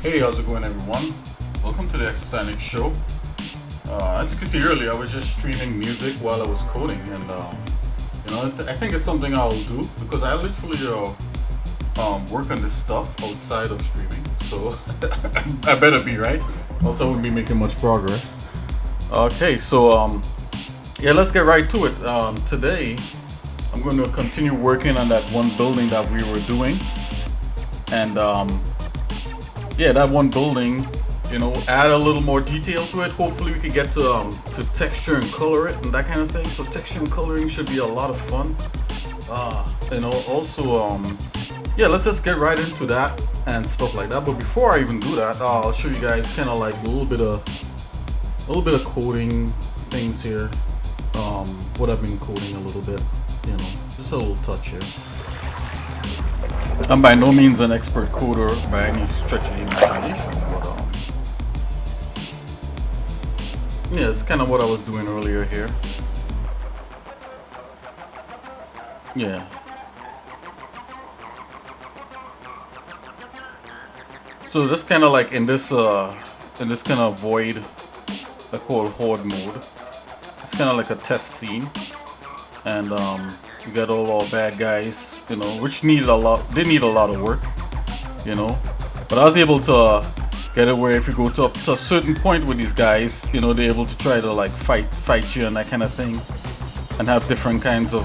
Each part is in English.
Hey, how's it going, everyone? Welcome to the xsinick show. As you can see earlier, I was just streaming music while I was coding, and I think it's something I'll do because I literally work on this stuff outside of streaming, so I better be right. Also, I wouldn't be making much progress. Okay, so yeah, let's get right to it. Today, I'm going to continue working on that one building that we were doing, and yeah, that one building, add a little more detail to it. Hopefully we can get to texture and color it and that kind of thing. So texture and coloring should be a lot of fun. Also, yeah, let's just get right into that and stuff like that. But before I even do that, I'll show you guys kind of like a little bit of coding things here. What I've been coding a little bit, just a little touch here. I'm by no means an expert coder by any stretch of the imagination, but yeah, it's kind of what I was doing earlier here. Yeah. So just kind of like in this kind of void, I call horde mode. It's kind of like a test scene, and you got all our bad guys, which need a lot. They need a lot of work, But I was able to get it where if you go to up to a certain point with these guys, they're able to try to like fight you and that kind of thing, and have different kinds of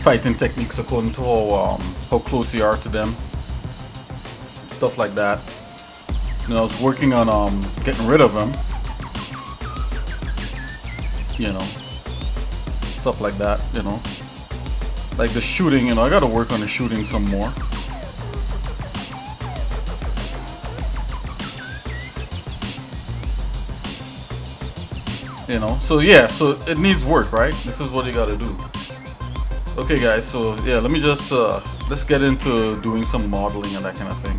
fighting techniques according to how close you are to them, stuff like that. I was working on getting rid of them, stuff like that, like the shooting, I gotta work on the shooting some more. So yeah, so it needs work, right? This is what you gotta do. Okay guys, so yeah, let me just let's get into doing some modeling and that kind of thing.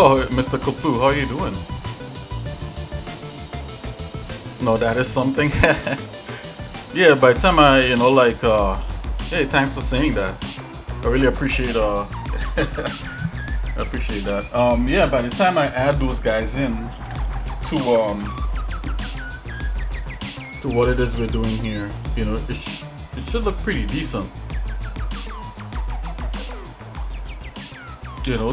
Oh, Mr. Kaplu, how are you doing? No, that is something. Yeah, by the time I, hey, thanks for saying that. I really appreciate I appreciate that. Yeah, by the time I add those guys in to what it is we're doing here, it should look pretty decent.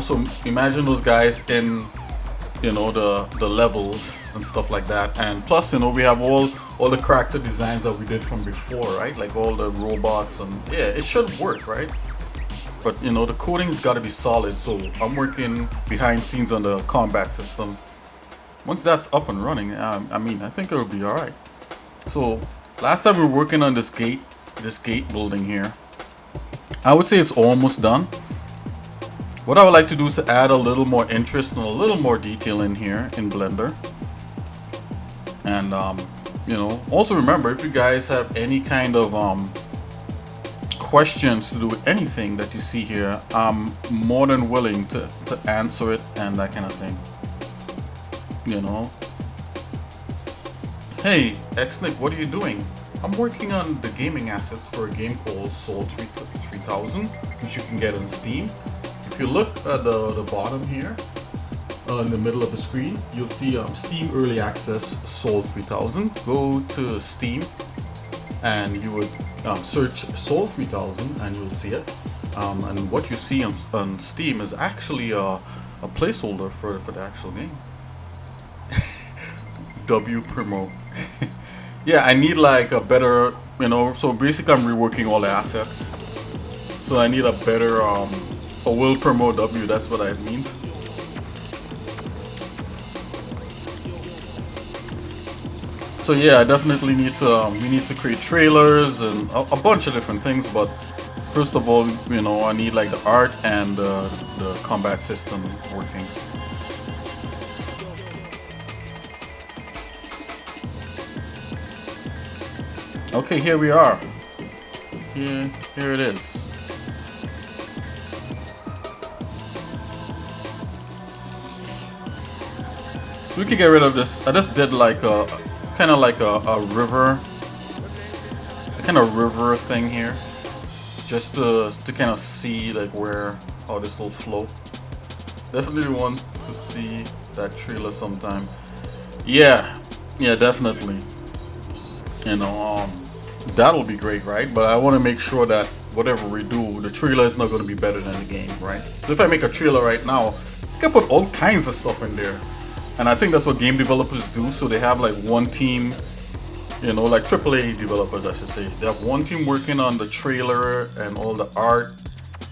So imagine those guys in, the levels and stuff like that. And plus, we have all the character designs that we did from before, right? Like all the robots, and yeah, it should work, right? But, the coding's got to be solid. So I'm working behind scenes on the combat system. Once that's up and running, I think it'll be all right. So last time we were working on this gate building here. I would say it's almost done. What I would like to do is to add a little more interest and a little more detail in here in Blender. And, also remember, if you guys have any kind of questions to do with anything that you see here, I'm more than willing to answer it and that kind of thing. Hey, xsinick, what are you doing? I'm working on the gaming assets for a game called Soul 3000, which you can get on Steam. If you look at the bottom here, in the middle of the screen, you'll see Steam Early Access Soul 3000. Go to Steam and you would search Soul 3000 and you'll see it. And what you see on Steam is actually a placeholder for the actual game. W promote. Yeah, I need like a better, so basically I'm reworking all the assets. So I need a better a will promote W, that's what that means. So yeah, I definitely need to, we need to create trailers and a bunch of different things, but first of all, I need like the art and the combat system working. Okay, here we are. here it is. We could get rid of this. I just did like a kind of like a river, kind of river thing here, just to kind of see like how this will flow. Definitely want to see that trailer sometime. Yeah, definitely. You know, that'll be great, right? But I want to make sure that whatever we do, the trailer is not going to be better than the game, right? So if I make a trailer right now, I can put all kinds of stuff in there. And I think that's what game developers do. So they have like one team, you know, like AAA developers, I should say. They have one team working on the trailer and all the art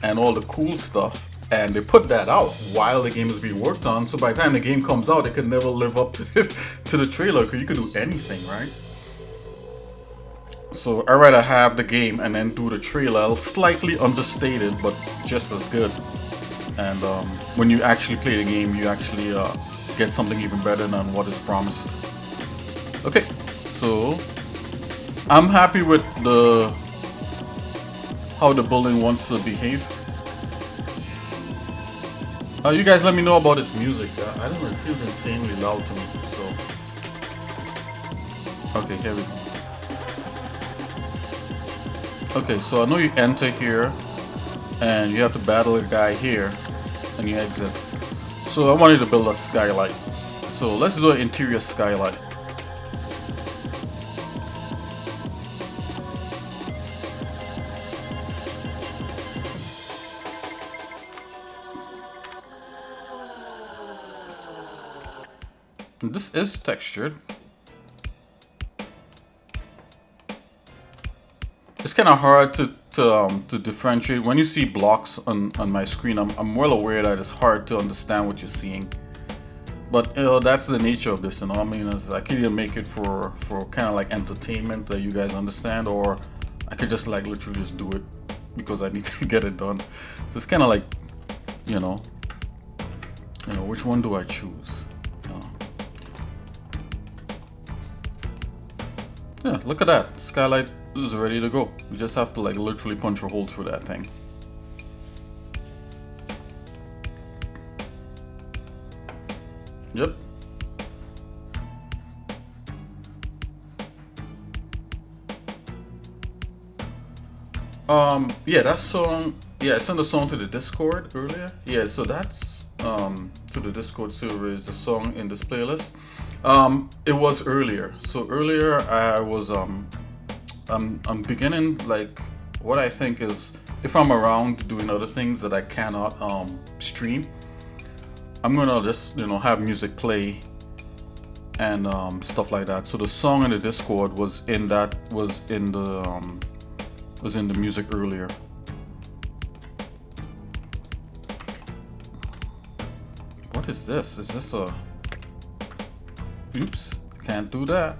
and all the cool stuff. And they put that out while the game is being worked on. So by the time the game comes out, it could never live up to the trailer, because you could do anything, right? So I'd rather have the game and then do the trailer, slightly understated, but just as good. And when you actually play the game, you actually get something even better than what is promised. Okay, so I'm happy with how the building wants to behave. You guys let me know about this music. I don't know, it feels insanely loud to me. So, okay, here we go. Okay, so I know you enter here, and you have to battle a guy here, and you exit. So I wanted to build a skylight. So let's do an interior skylight. This is textured. It's kind of hard to differentiate. When you see blocks on my screen, I'm well aware that it's hard to understand what you're seeing. But you know, that's the nature of this, you know. I mean, I could either make it for kind of like entertainment that you guys understand, or I could just like literally just do it because I need to get it done. So it's kind of like, you know, which one do I choose? Yeah, look at that. Skylight is ready to go. We just have to like literally punch a hole through that thing. Yep. Yeah, that song, yeah, I sent the song to the Discord earlier. Yeah, so that's to the Discord server is the song in this playlist. It was earlier. So earlier I was I'm beginning like what I think is, if I'm around doing other things that I cannot stream, I'm gonna just, you know, have music play and stuff like that. So the song in the Discord was in the music earlier. What is this? Is this a... Oops, can't do that.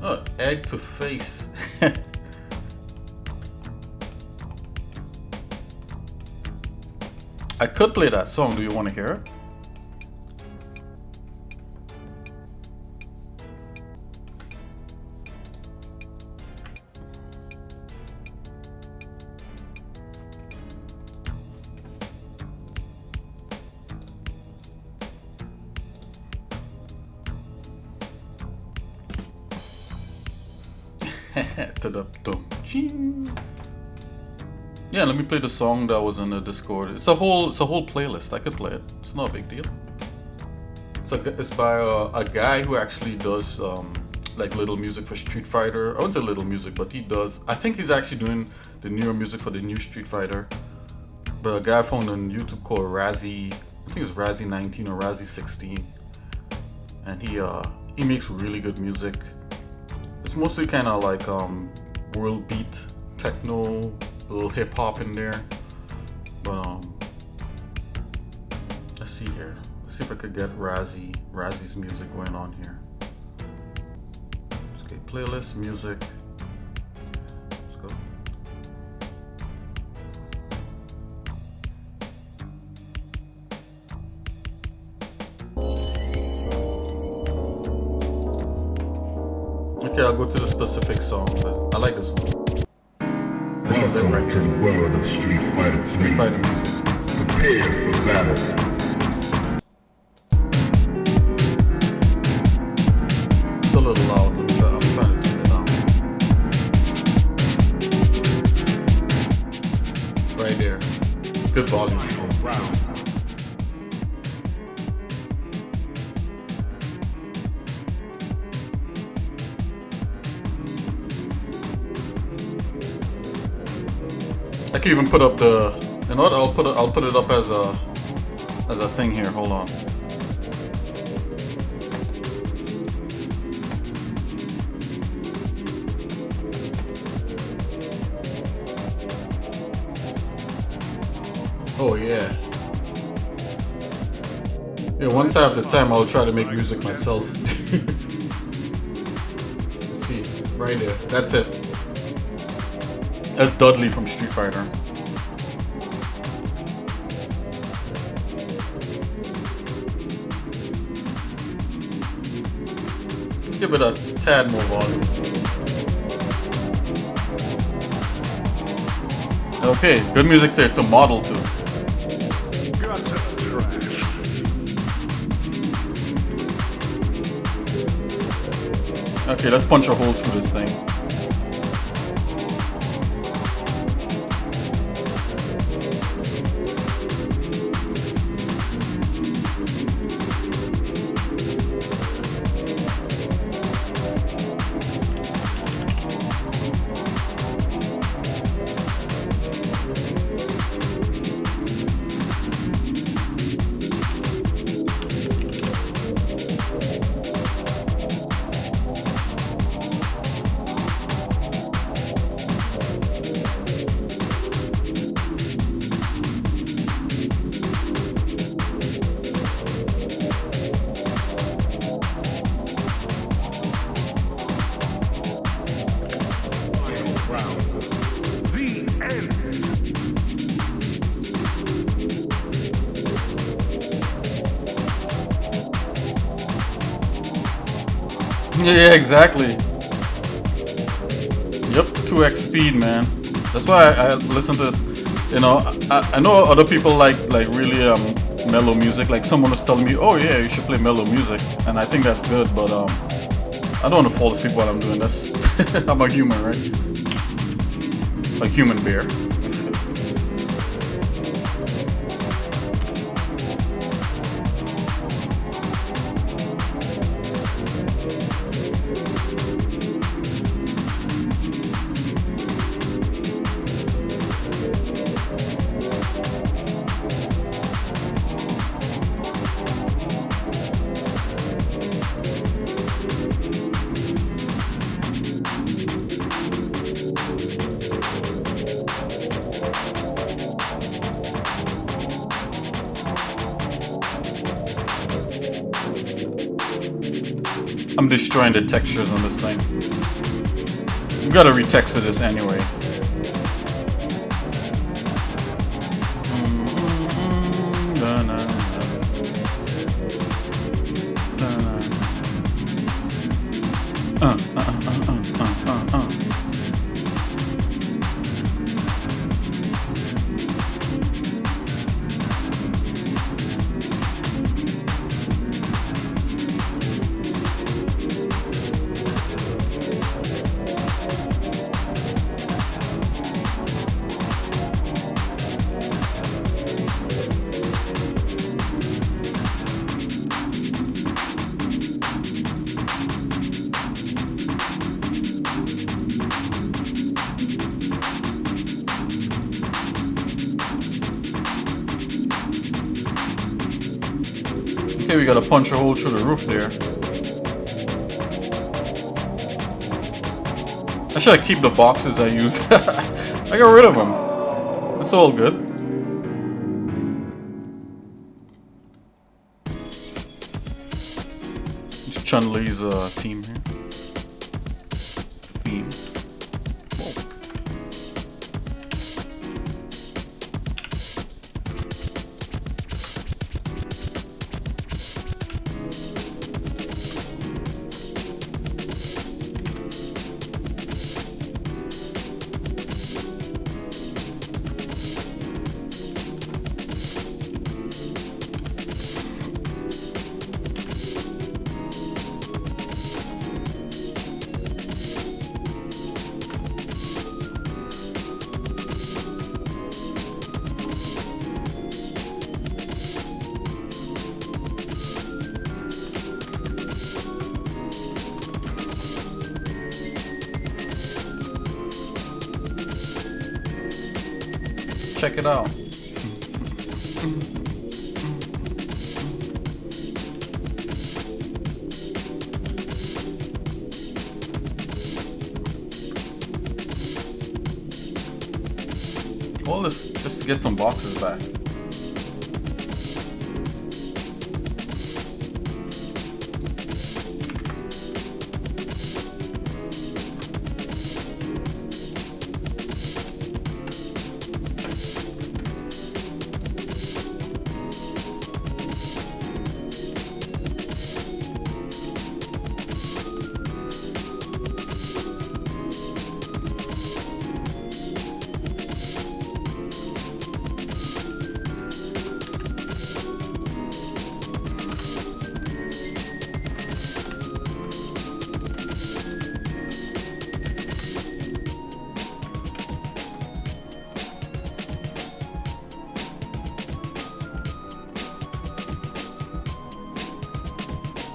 Oh, egg to face. I could play that song. Do you want to hear it? Yeah, let me play the song that was in the Discord. It's a whole playlist. I could play it. It's not a big deal. It's by a guy who actually does like little music for Street Fighter. I wouldn't say little music, but he does. I think he's actually doing the newer music for the new Street Fighter. But a guy I found on YouTube called Razzie, I think it's Razzie 19 or Razzie 16, and he makes really good music. It's mostly kind of like world beat, techno, a little hip hop in there. But let's see here. Let's see if I could get Razzie's music going on here. Okay, playlist music. Let's go. Okay, I'll go to the specific song, but I like this one. This is it right to here. the world of Street Fighter music. Prepare for battle. It's a little loud. I'm trying to turn it down. Right there. Good volume. I can even put up the. You know what? I'll put it up as a thing here. Hold on. Oh yeah. Yeah, once I have the time, I'll try to make music myself. Let's see, right there. That's it. That's Dudley from Street Fighter. Give it a tad more volume. Okay, good music to model to. Okay, let's punch a hole through this thing. Yeah, exactly. Yep, 2x speed, man. That's why I listen to this. You know, I know other people like really mellow music. Like someone was telling me, oh yeah, you should play mellow music, and I think that's good. But I don't want to fall asleep while I'm doing this. I'm a human, right? A human bear. I'm destroying the textures on this thing. You gotta retexture this anyway. Okay, we gotta punch a hole through the roof there. I should keep the boxes I used. I got rid of them. It's all good. It's Chun-Li's team here. Theme. Whoa. check it out. All this just to get some boxes back.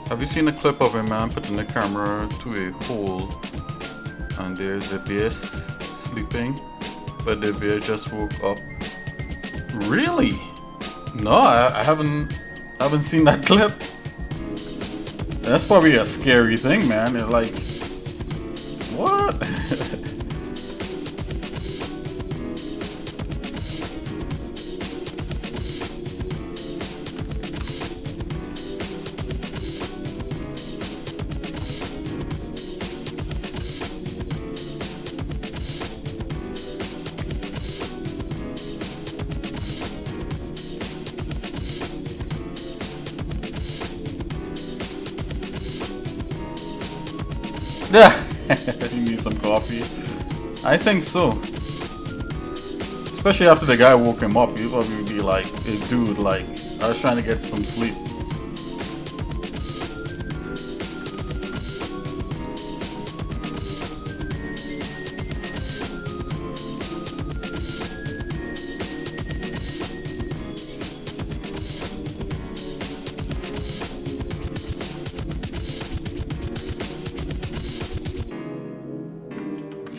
Have you seen a clip of a man putting the camera to a hole and there's a bear sleeping, but the bear just woke up? Really? No, I haven't seen that clip. That's probably a scary thing, man. It's like, what? Yeah, you need some coffee. I think so. Especially after the guy woke him up, he'd probably be like, hey, dude, like, I was trying to get some sleep.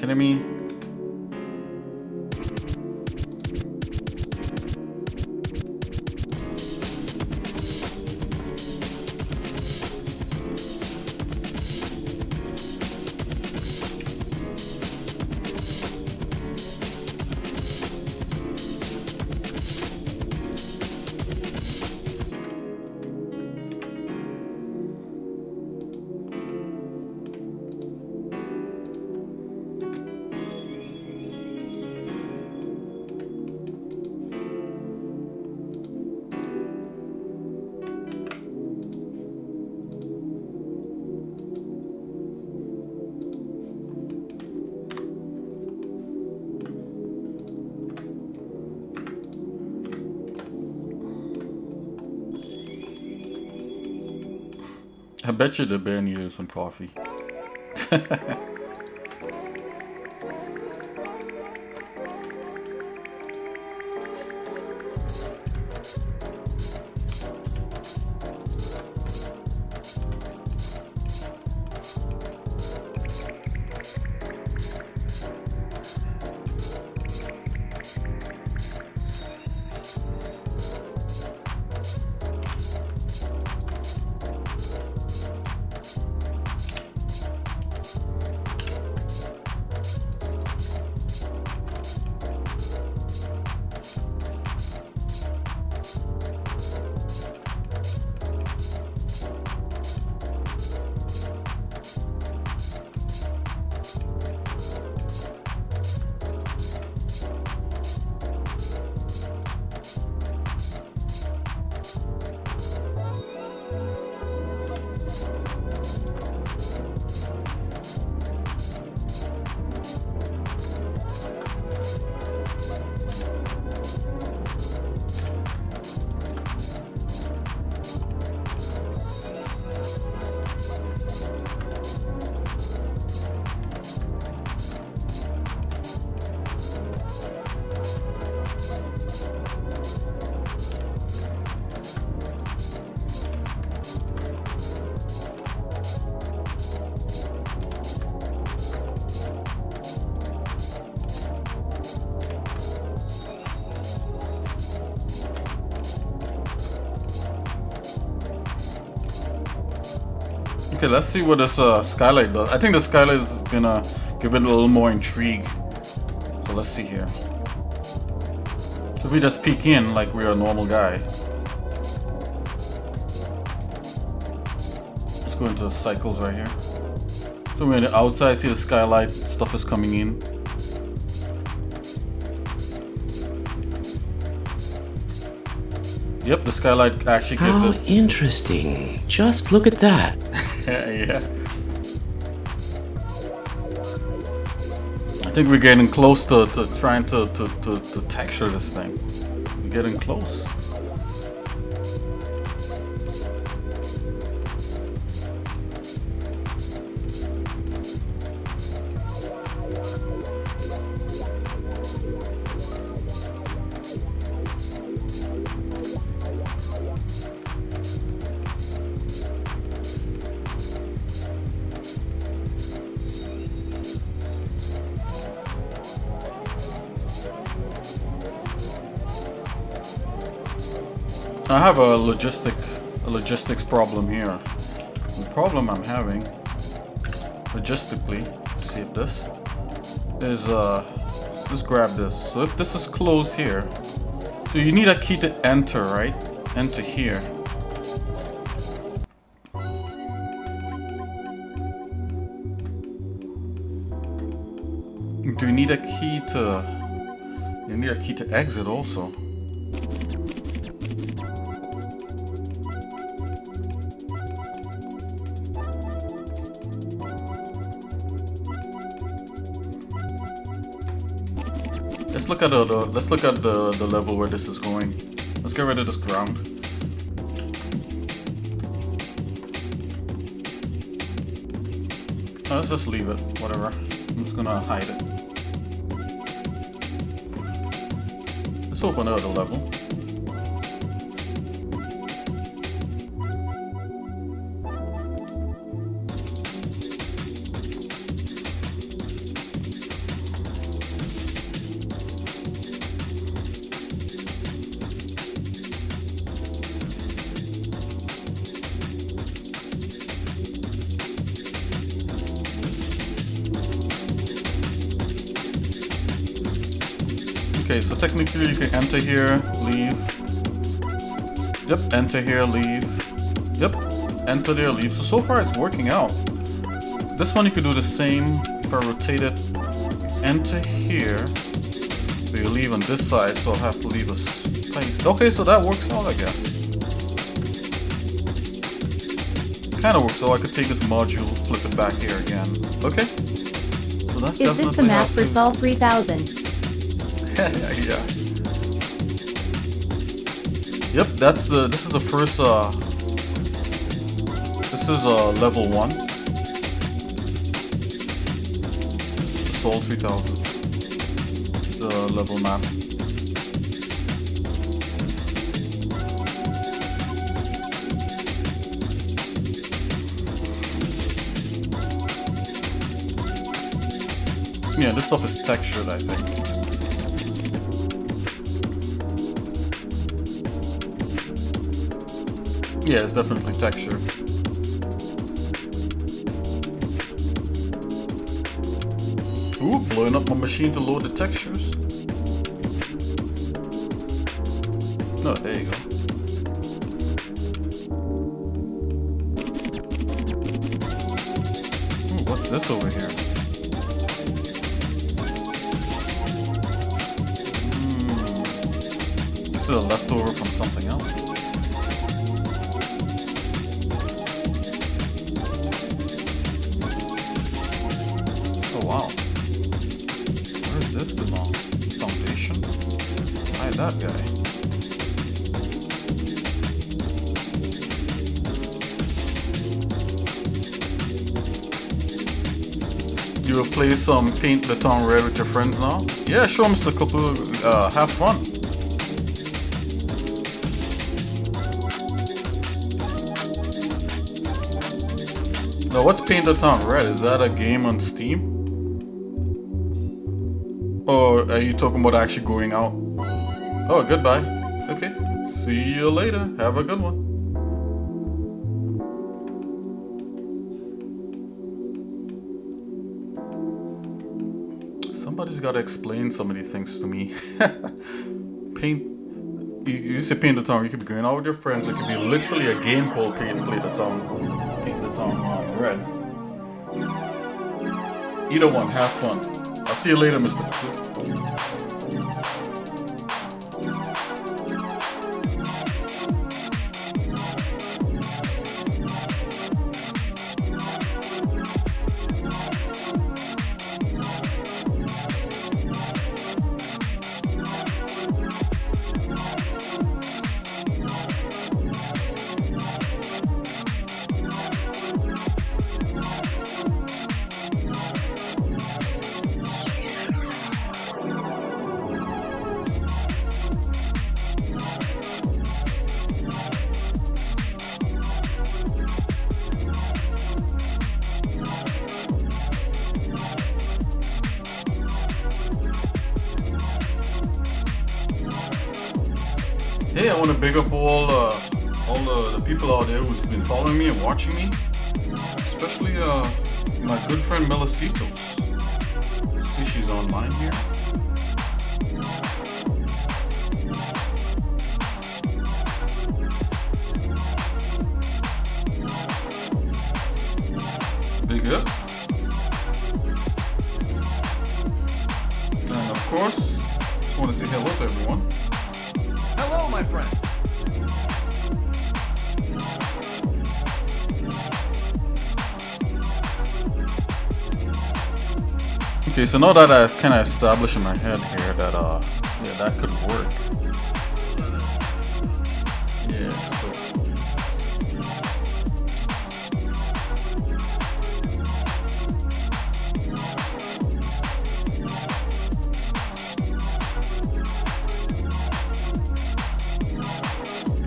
Kidding me? I bet you the bear needed some coffee. Okay, let's see what this skylight does. I think the skylight is gonna give it a little more intrigue. So let's see here. If we just peek in like we're a normal guy. Let's go into the cycles right here. So we're on the outside, see the skylight, stuff is coming in. Yep, the skylight actually gives it. How interesting. Just look at that. Yeah. I think we're getting close to trying to texture this thing. We're getting close. I have a logistics problem here. The problem I'm having, logistically, let's see if this is let's grab this. So if this is closed here, so you need a key to enter, right? Enter here. Do you need a key to? You need a key to exit also. Let's look at the level where this is going. Let's get rid of this ground. Let's just leave it, whatever. I'm just gonna hide it. Let's open another level. Okay, so technically you can enter here, leave. Yep, enter here, leave. Yep, enter there, leave. So far it's working out. This one you could do the same. If I rotate it, enter here. So you leave on this side, so I'll have to leave a space. Okay, so that works out, I guess. Kinda works out. I could take this module, flip it back here again. Okay. So that's Is this the map for Sol 3000? Yeah. Yep, this is the first this is level 1. The Sol 3000. The level map. Yeah, this stuff is textured, I think. Yeah, it's definitely texture. Ooh, blowing up my machine to load the textures. No, there you go. Ooh, what's this over here? This is a leftover from something else. Wow. Where does this belong? Foundation? Hide that guy. You will play some Paint the Town Red with your friends now? Yeah, sure, Mr. Kapu. Have fun. Now, what's Paint the Town Red? Is that a game on Steam? Or are you talking about actually going out? Oh, goodbye. Okay. See you later. Have a good one. Somebody's got to explain some of these things to me. Paint. You say paint the town. You could be going out with your friends. It could be literally a game called Play the Town. Paint the town red. Either one. Have fun. I'll see you later, Mr. Cuckoo. Hey, I want to big up all the people out there who's been following me and watching me, especially my good friend Melicitos. See, she's online here. Big up. And of course, just want to say hello to everyone. Hello, my friend. Okay, so now that I've kind of established in my head here that yeah, that could work. Yeah, so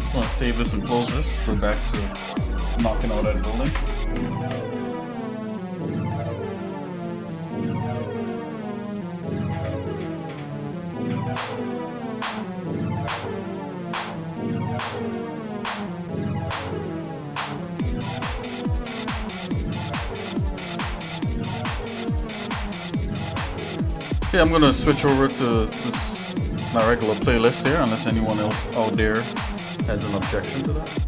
I'm gonna save this and close this. Go back to knocking out that building. Okay, I'm gonna switch over to my regular playlist here, unless anyone else out there has an objection to that.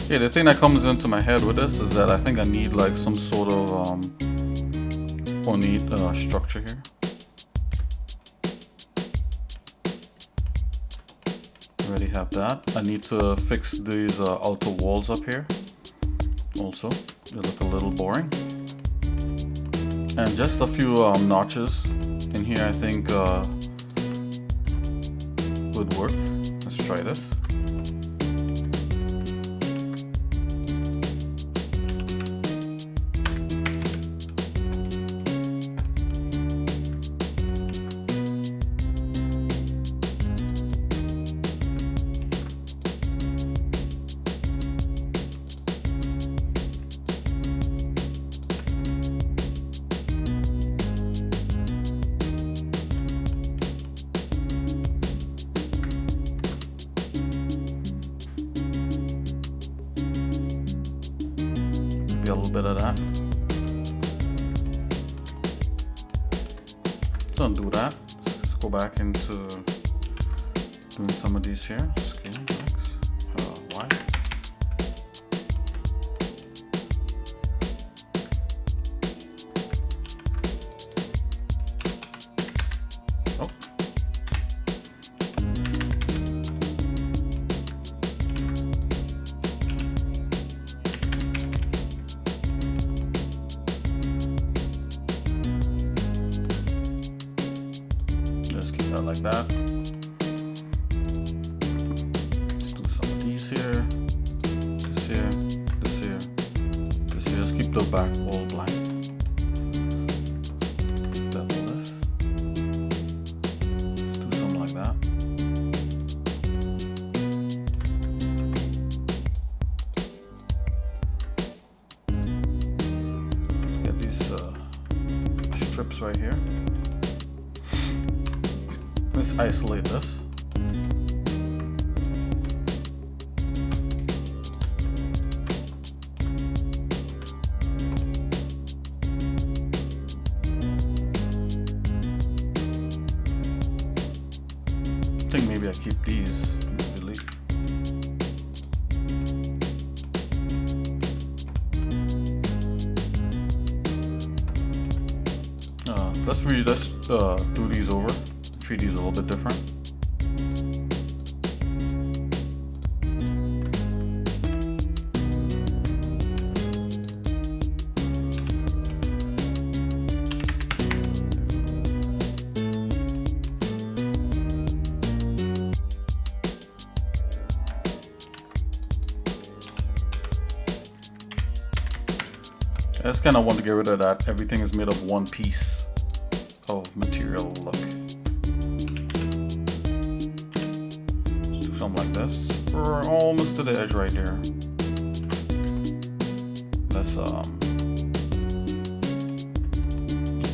Yeah, the thing that comes into my head with this is that I think I need like some sort of ornate structure here. Already have that. I need to fix these outer walls up here. Also, they look a little boring. And just a few notches in here I think would work. Let's try this. A little bit of that. Don't do that. Let's go back into doing some of these here. Scale X, Y. Oh. that like that. Let's do some of these here. This here. This here. This here. Let's keep the back all blank. Bevel this. Let's do something like that. Let's get these strips right here. Let's isolate this. I think maybe I keep these and delete. Let's do these over. Treat these a little bit different. I just kind of want to get rid of that. Everything is made of one piece of material look. Let's do something like this. We're almost to the edge right here. Let's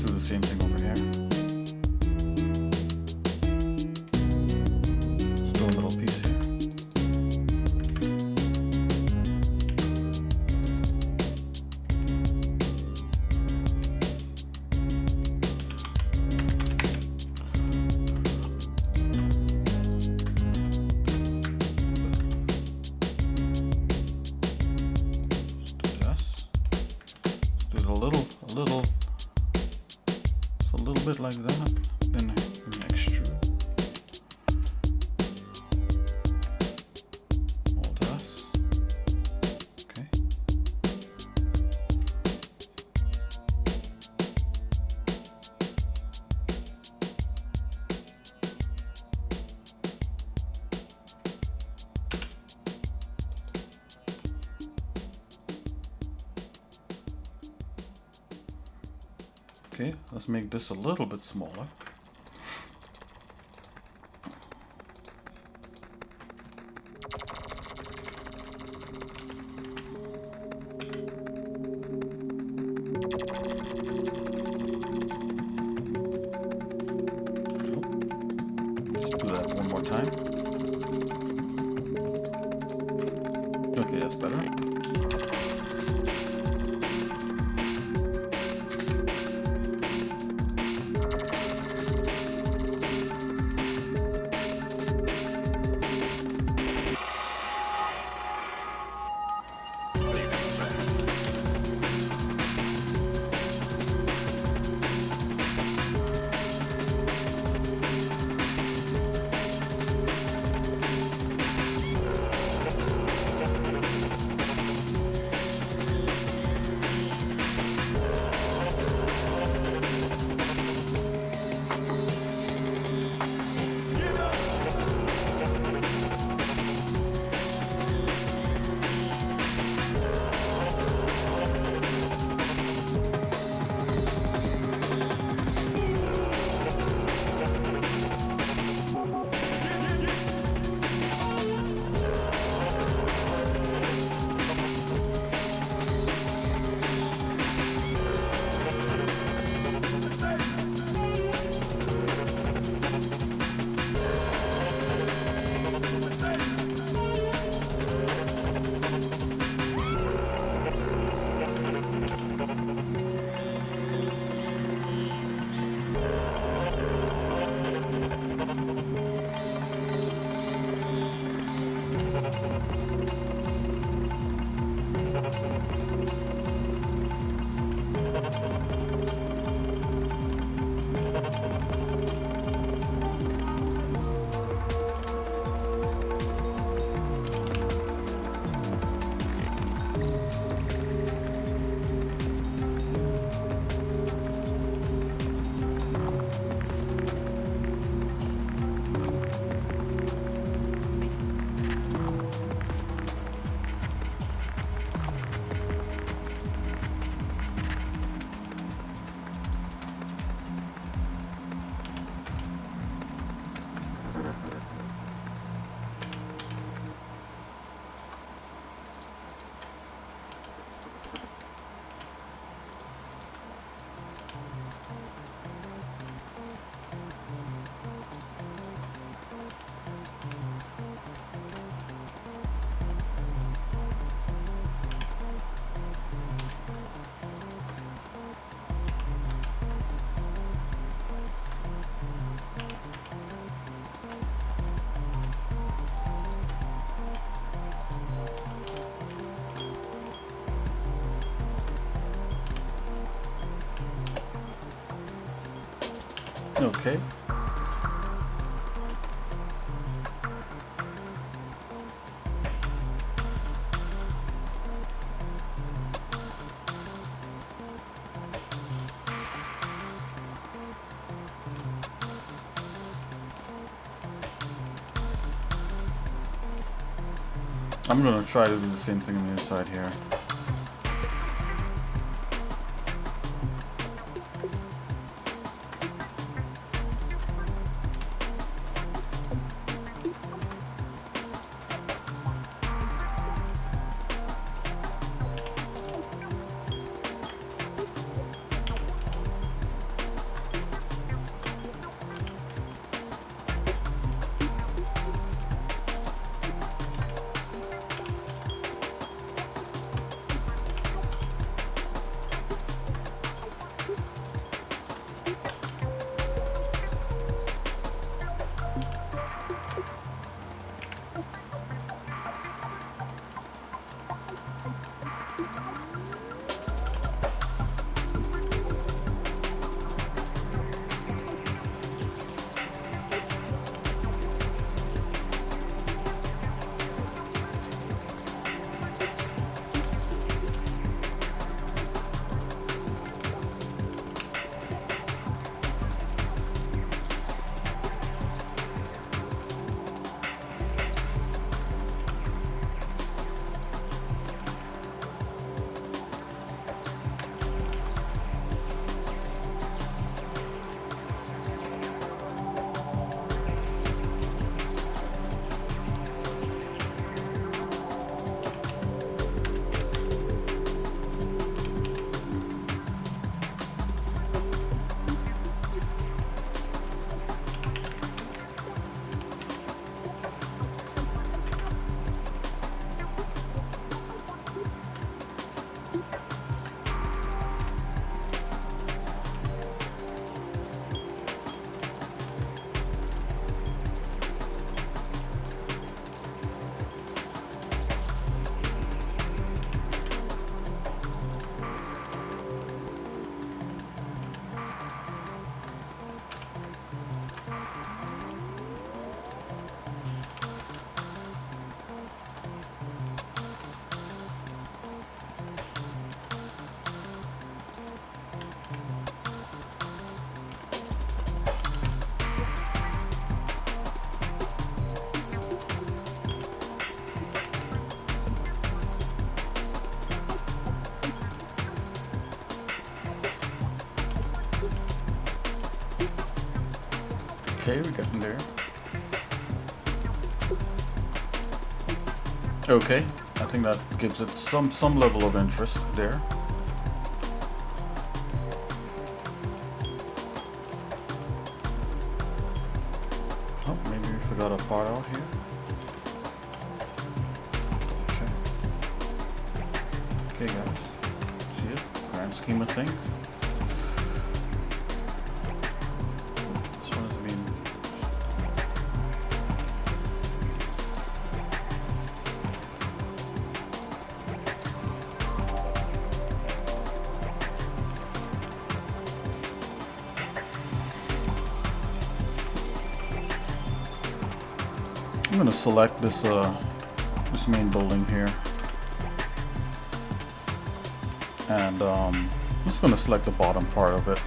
do the same thing over here. Let's do a little piece here. A little bit like that, then extrude. All this. Okay. Okay, let's make this a little bit smaller. Let's do that one more time. Okay, that's better. Okay. I'm gonna try to do the same thing on the inside here. Okay, we're getting there. Okay, I think that gives it some level of interest there. Oh, maybe we forgot a part out here. Check. Okay, guys, see it? Grand scheme of things. This one has been. I'm gonna select this this main building here, and I'm just gonna select the bottom part of it.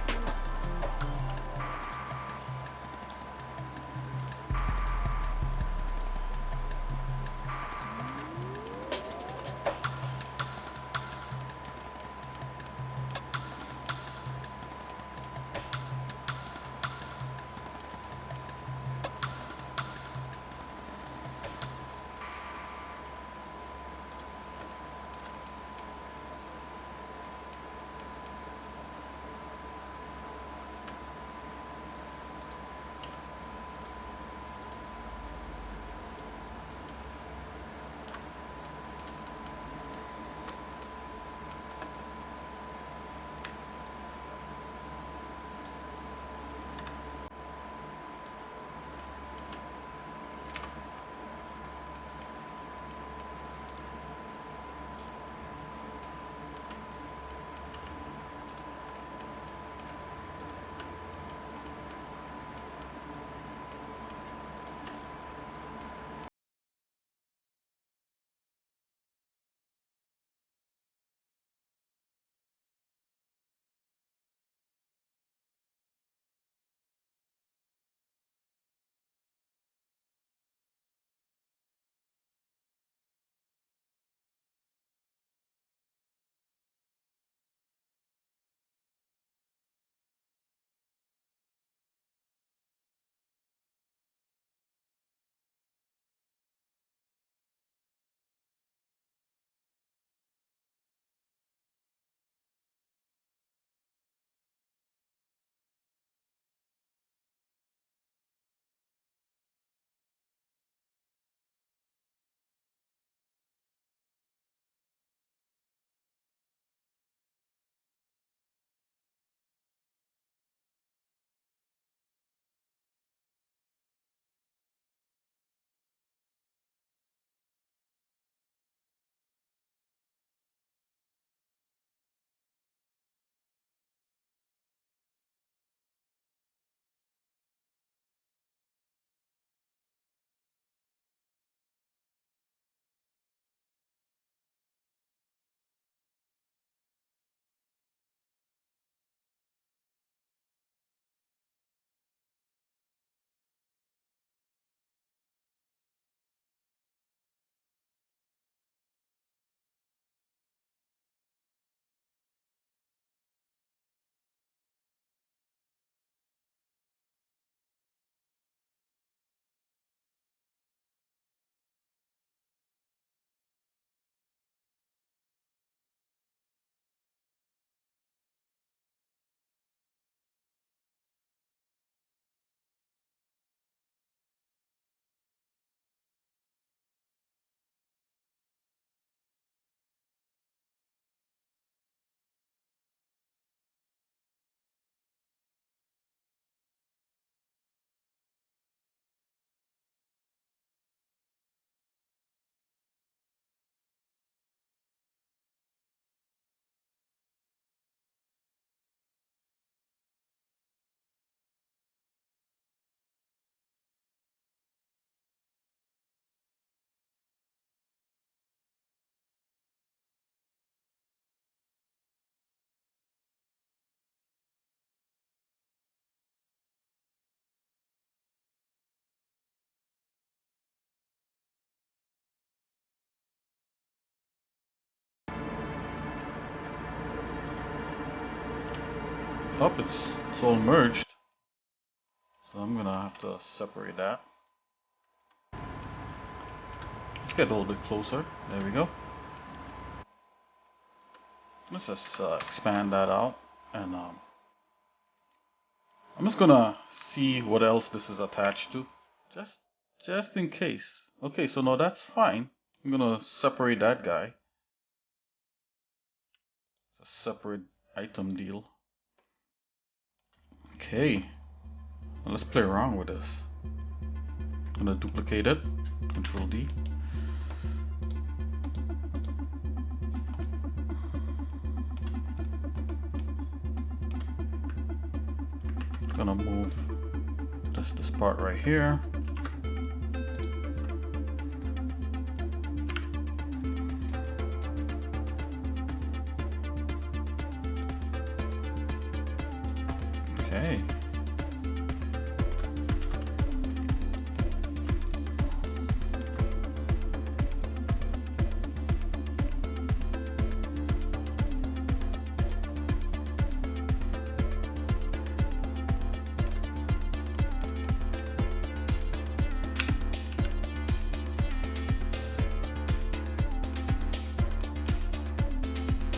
Oh, it's all merged. So I'm gonna have to separate that. Let's get a little bit closer. There we go. Let's just expand that out, and I'm just gonna see what else this is attached to, just in case. Okay, so no, that's fine. I'm gonna separate that guy. It's a separate item deal. Okay, now let's play around with this. I'm gonna duplicate it. Control D. Gonna move this part right here. Okay.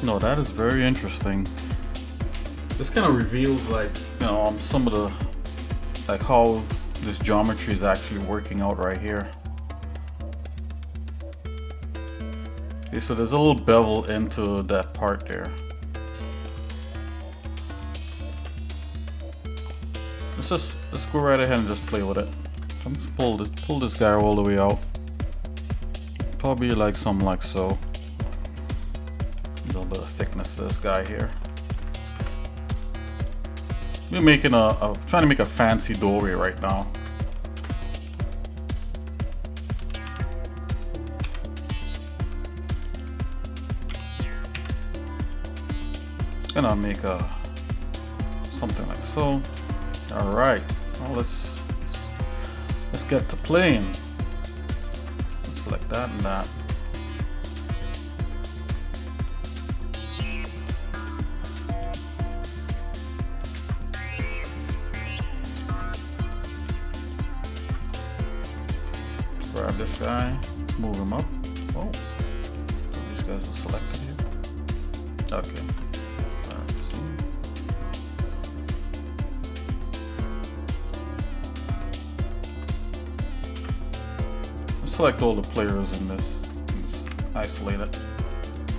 No, that is very interesting. This kind of reveals, like, you know, some of the, like, how this geometry is actually working out right here. Okay, so there's a little bevel into that part there. Let's go right ahead and just play with it. I'm just pull this guy all the way out. Probably like something like so. A little bit of thickness to this guy here. We're making trying to make a fancy doorway right now. Gonna make something like so. All right, well, let's get to playing. Let's select that and that. Grab this guy, move him up. Oh, so these guys are selected here. Okay. Select all the players in this. Let's isolate it.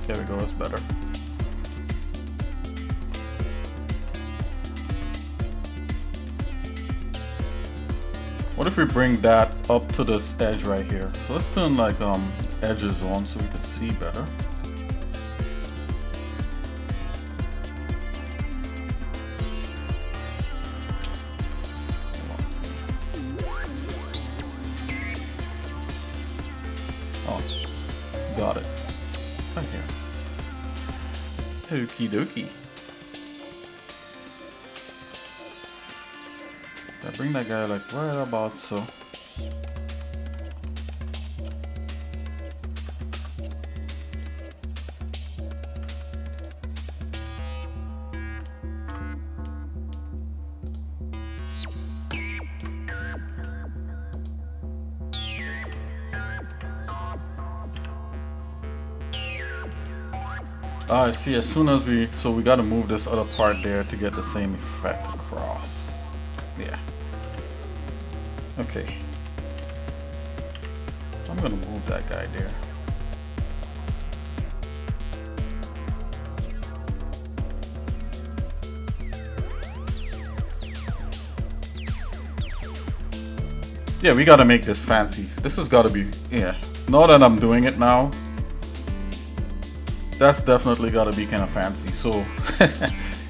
There we go, it's better. What if we bring that up to this edge right here? So let's turn like edges on so we can see better. Got it. Right here. Okie dokie. I bring that guy like right about so. I see, as soon as we got to move this other part there to get the same effect across. Yeah. Okay. I'm gonna move that guy there. Yeah, we gotta make this fancy. This has gotta be, yeah. Now that I'm doing it now, that's definitely gotta be kind of fancy. So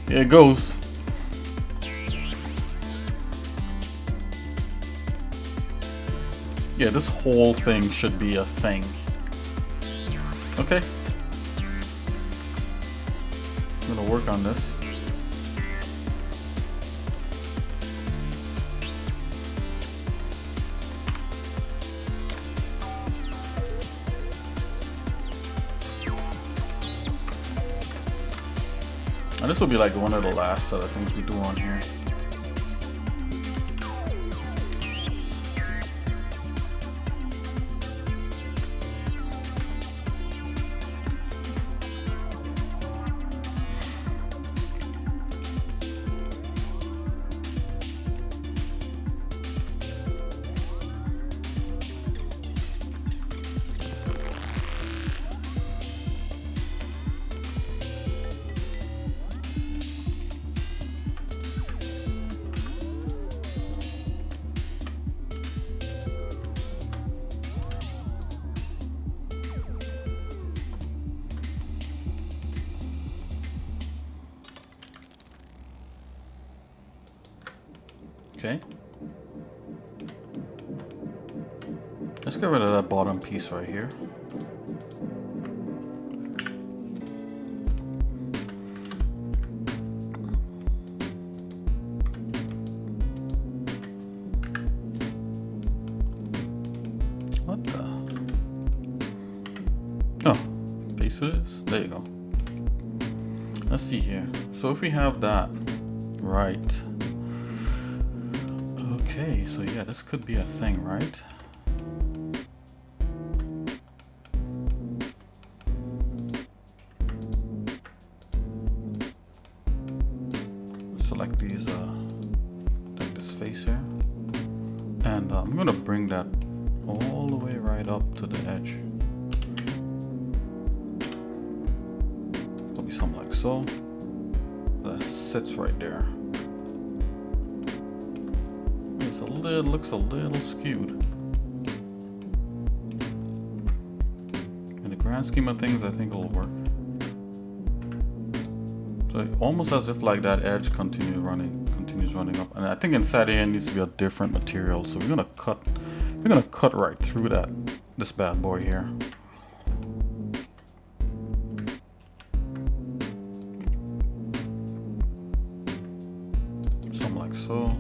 here it goes. Yeah, this whole thing should be a thing. Okay. I'm gonna work on this. And this will be like one of the last set of things we do on here. Okay. Let's get rid of that bottom piece right here. What the? Oh, faces. There you go. Let's see here. So if we have that, right. Okay, so yeah, this could be a thing, right? Select these, like this face here. And I'm gonna bring that all the way right up to the edge. It'll be something like so. That sits right there. It looks a little skewed. In the grand scheme of things, I think it'll work. So almost as if like that edge continues running up. And I think inside here it needs to be a different material. So we're gonna cut right through this bad boy here. Something like so.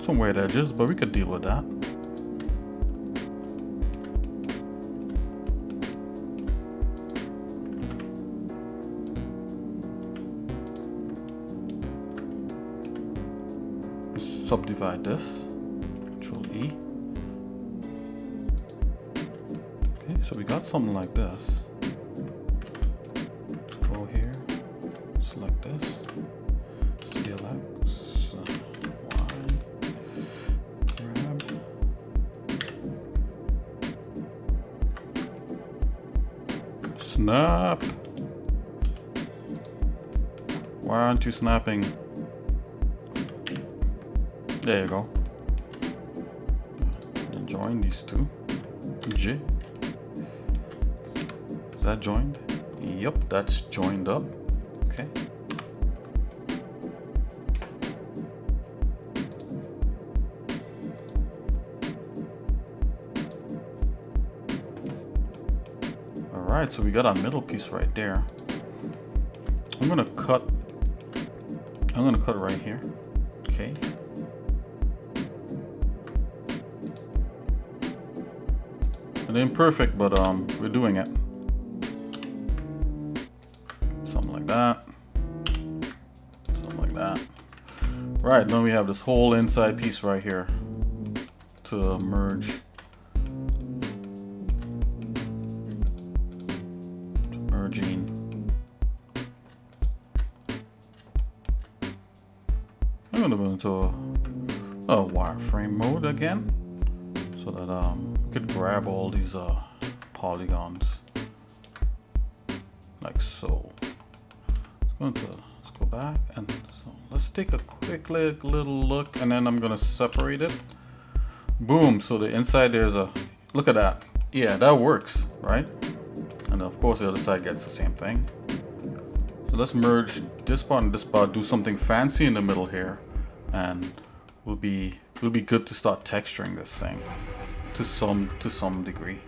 Some weird edges, but we could deal with that. Subdivide this. Control E. Okay, so we got something like this. Let's go here. Select this. Scale X. Snap! Why aren't you snapping? There you go. Then join these two. J. Is that joined? Yep, that's joined up. Okay. Alright, so we got our middle piece right there. I'm gonna cut right here. Okay. It ain't perfect, but we're doing it. Something like that. Something like that. Right, now we have this whole inside piece right here to merge. I'm gonna go into a wireframe mode again, so that we could grab all these polygons like so. Let's go back and so let's take a quick little look, and then I'm gonna separate it. Boom! So the inside there's a look at that. Yeah, that works, right? And of course the other side gets the same thing. So let's merge this part and this part, do something fancy in the middle here, and we'll be good to start texturing this thing to some degree.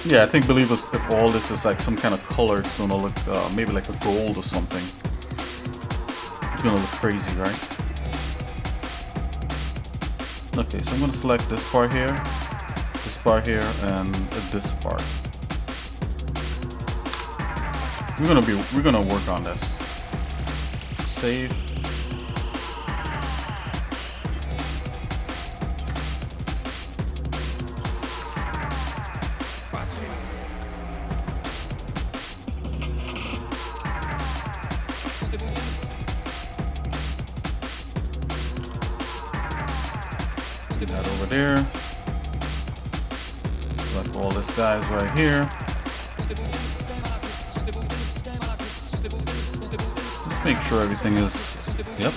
Yeah, I think believe us, if all this is like some kind of color, it's gonna look maybe like a gold or something. It's gonna look crazy, right? Okay, so I'm gonna select this part here, and this part. We're gonna work on this. Save. Get that over there. Select all this guys right here. Let's make sure everything is, yep.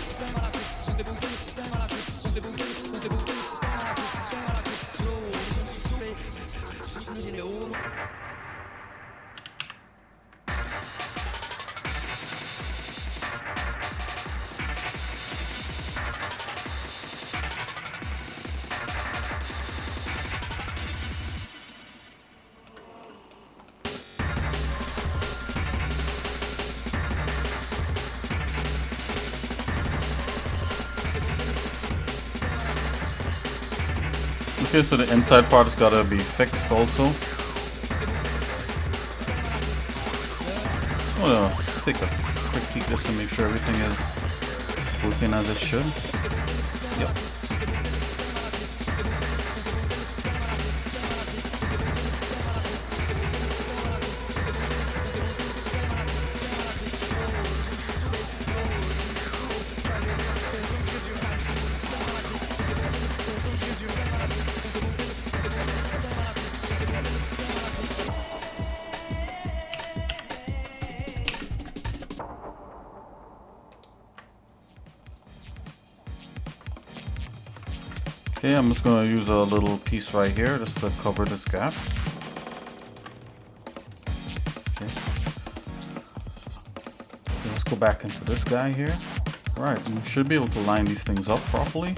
Okay, so the inside part has gotta be fixed also. Oh, let's take a quick peek just to make sure everything is working as it should. Yep. Okay, I'm just going to use a little piece right here just to cover this gap. Okay. Let's go back into this guy here. Alright, we should be able to line these things up properly.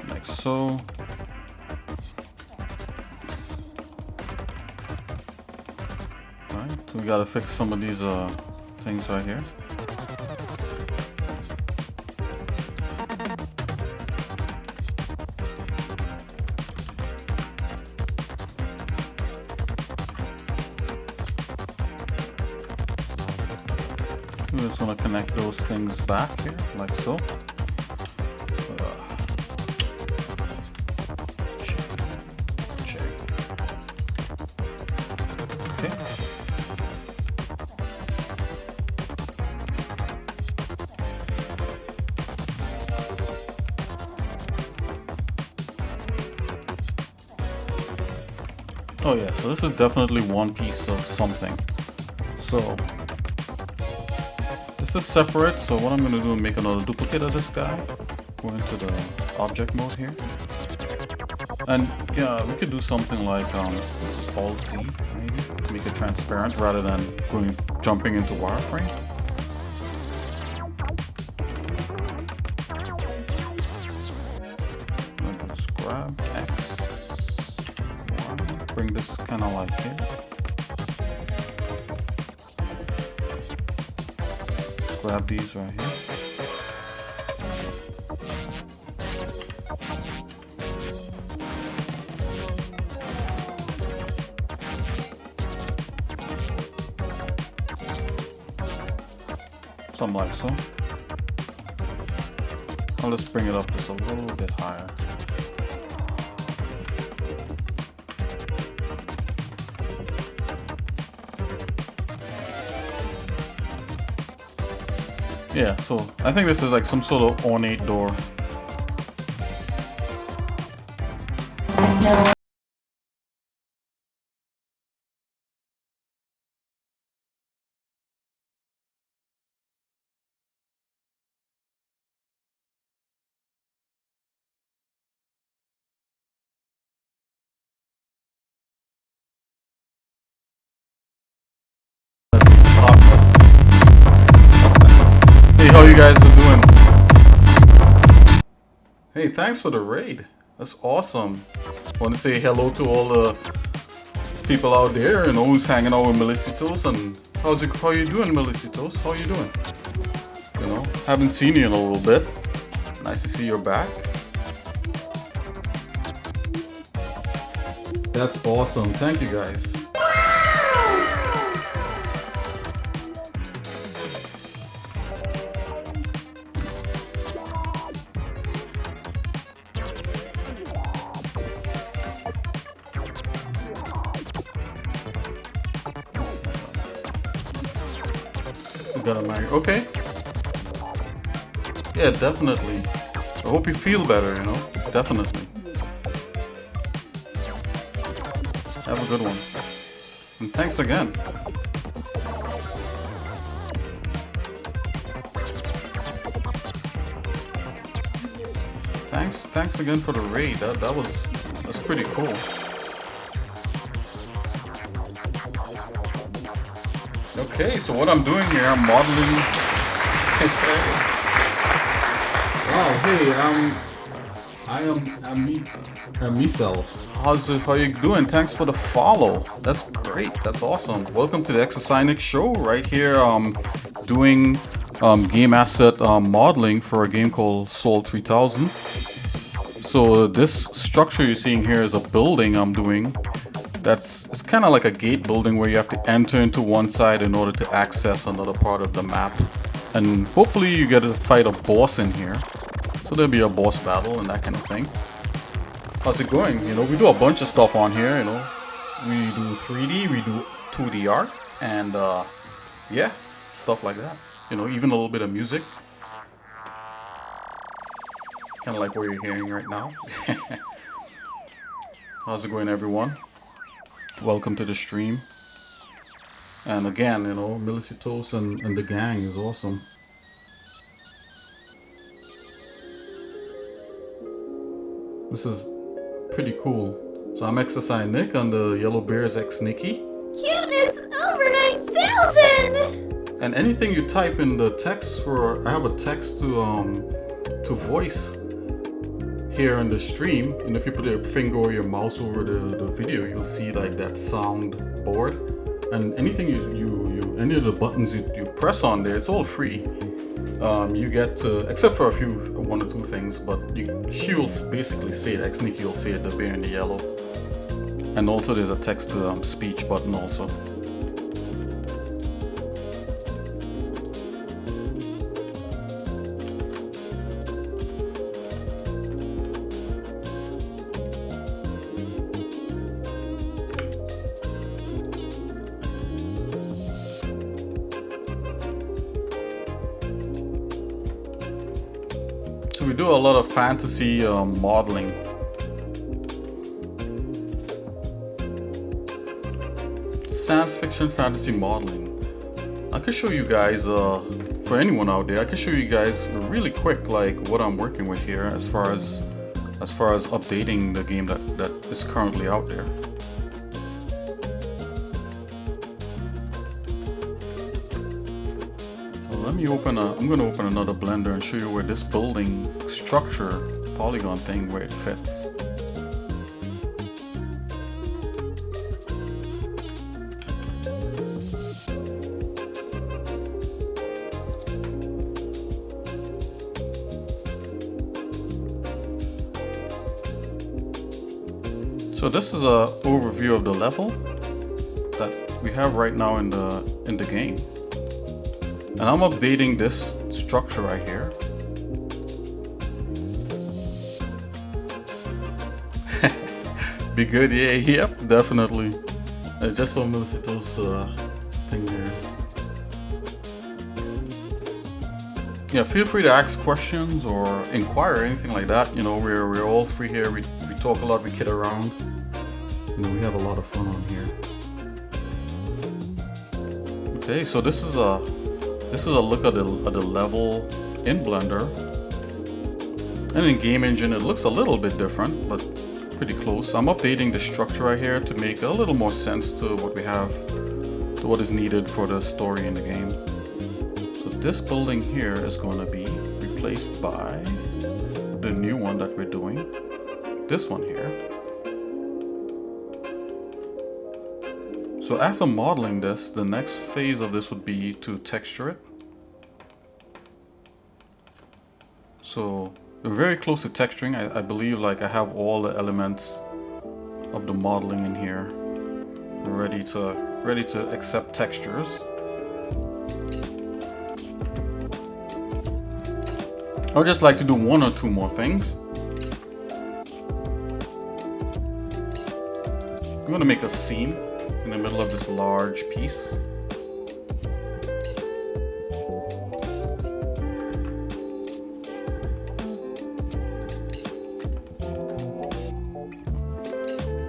Like so. So we gotta fix some of these things right here. We just want to connect those things back here, like so. Okay. Oh yeah, so this is definitely one piece of something. So this is separate, so what I'm gonna do is make another duplicate of this guy. Go into the object mode here. And yeah, we could do something like Alt Z, maybe. Make it transparent rather than jumping into wireframe. I'm gonna just grab X, Y, bring this kind of like here. Grab these right here. Something like so. I'll just bring it up just a little bit higher. Yeah, so I think this is like some sort of ornate door. Hey, how you guys are doing? Hey, thanks for the raid. That's awesome. Want to say hello to all the people out there, you know, who's hanging out with Melicitos. And how you doing, Melicitos? How you doing? You know, haven't seen you in a little bit. Nice to see you're back. That's awesome. Thank you guys. Got a mic. Okay. Yeah, definitely. I hope you feel better, you know? Definitely. Have a good one. And thanks again. Thanks again for the raid. That's pretty cool. Okay, so what I'm doing here, I'm modeling. Wow, hey, I'm Misel. How you doing? Thanks for the follow. That's great. That's awesome. Welcome to the xsinick show. Right here, doing game asset modeling for a game called Sol 3000. So this structure you're seeing here is a building I'm doing. It's kind of like a gate building where you have to enter into one side in order to access another part of the map. And hopefully you get to fight a boss in here. So there'll be a boss battle and that kind of thing. How's it going? You know, we do a bunch of stuff on here, you know. We do 3D, we do 2D art, and yeah, stuff like that. You know, even a little bit of music. Kind of like what you're hearing right now. How's it going, everyone? Welcome to the stream. And again, you know, Melicitos and the gang is awesome. This is pretty cool. So I'm xsinick and the yellow bear is xsnicky. Cuteness over 9,000! And anything you type in the text I have a text to voice here in the stream, and if you put your finger or your mouse over the video, you'll see like that sound board. And anything any of the buttons you press on there, it's all free. You get to, except for one or two things, but she will basically say it. xsnicky will say it, the bear in the yellow. And also there's a text to speech button also. We do a lot of fantasy modeling. Science fiction fantasy modeling. I could show you guys, for anyone out there, I could show you guys really quick like what I'm working with here as far as updating the game that is currently out there. I'm gonna open another blender and show you where this building structure polygon thing where it fits. So this is a overview of the level that we have right now in the game. And I'm updating this structure right here. Be good, yeah, yep, definitely. It's just so Melicitos thing there. Yeah, feel free to ask questions or inquire, anything like that. You know, we're all free here. We talk a lot, we kid around. You know, we have a lot of fun on here. Okay, so this is a look at the level in Blender. And in Game Engine it looks a little bit different, but pretty close. I'm updating the structure right here to make a little more sense to what we have, to what is needed for the story in the game. So this building here is going to be replaced by the new one that we're doing. This one here. So after modeling this, the next phase of this would be to texture it. So we're very close to texturing. I believe like I have all the elements of the modeling in here ready to accept textures. I would just like to do one or two more things. I'm going to make a seam in the middle of this large piece.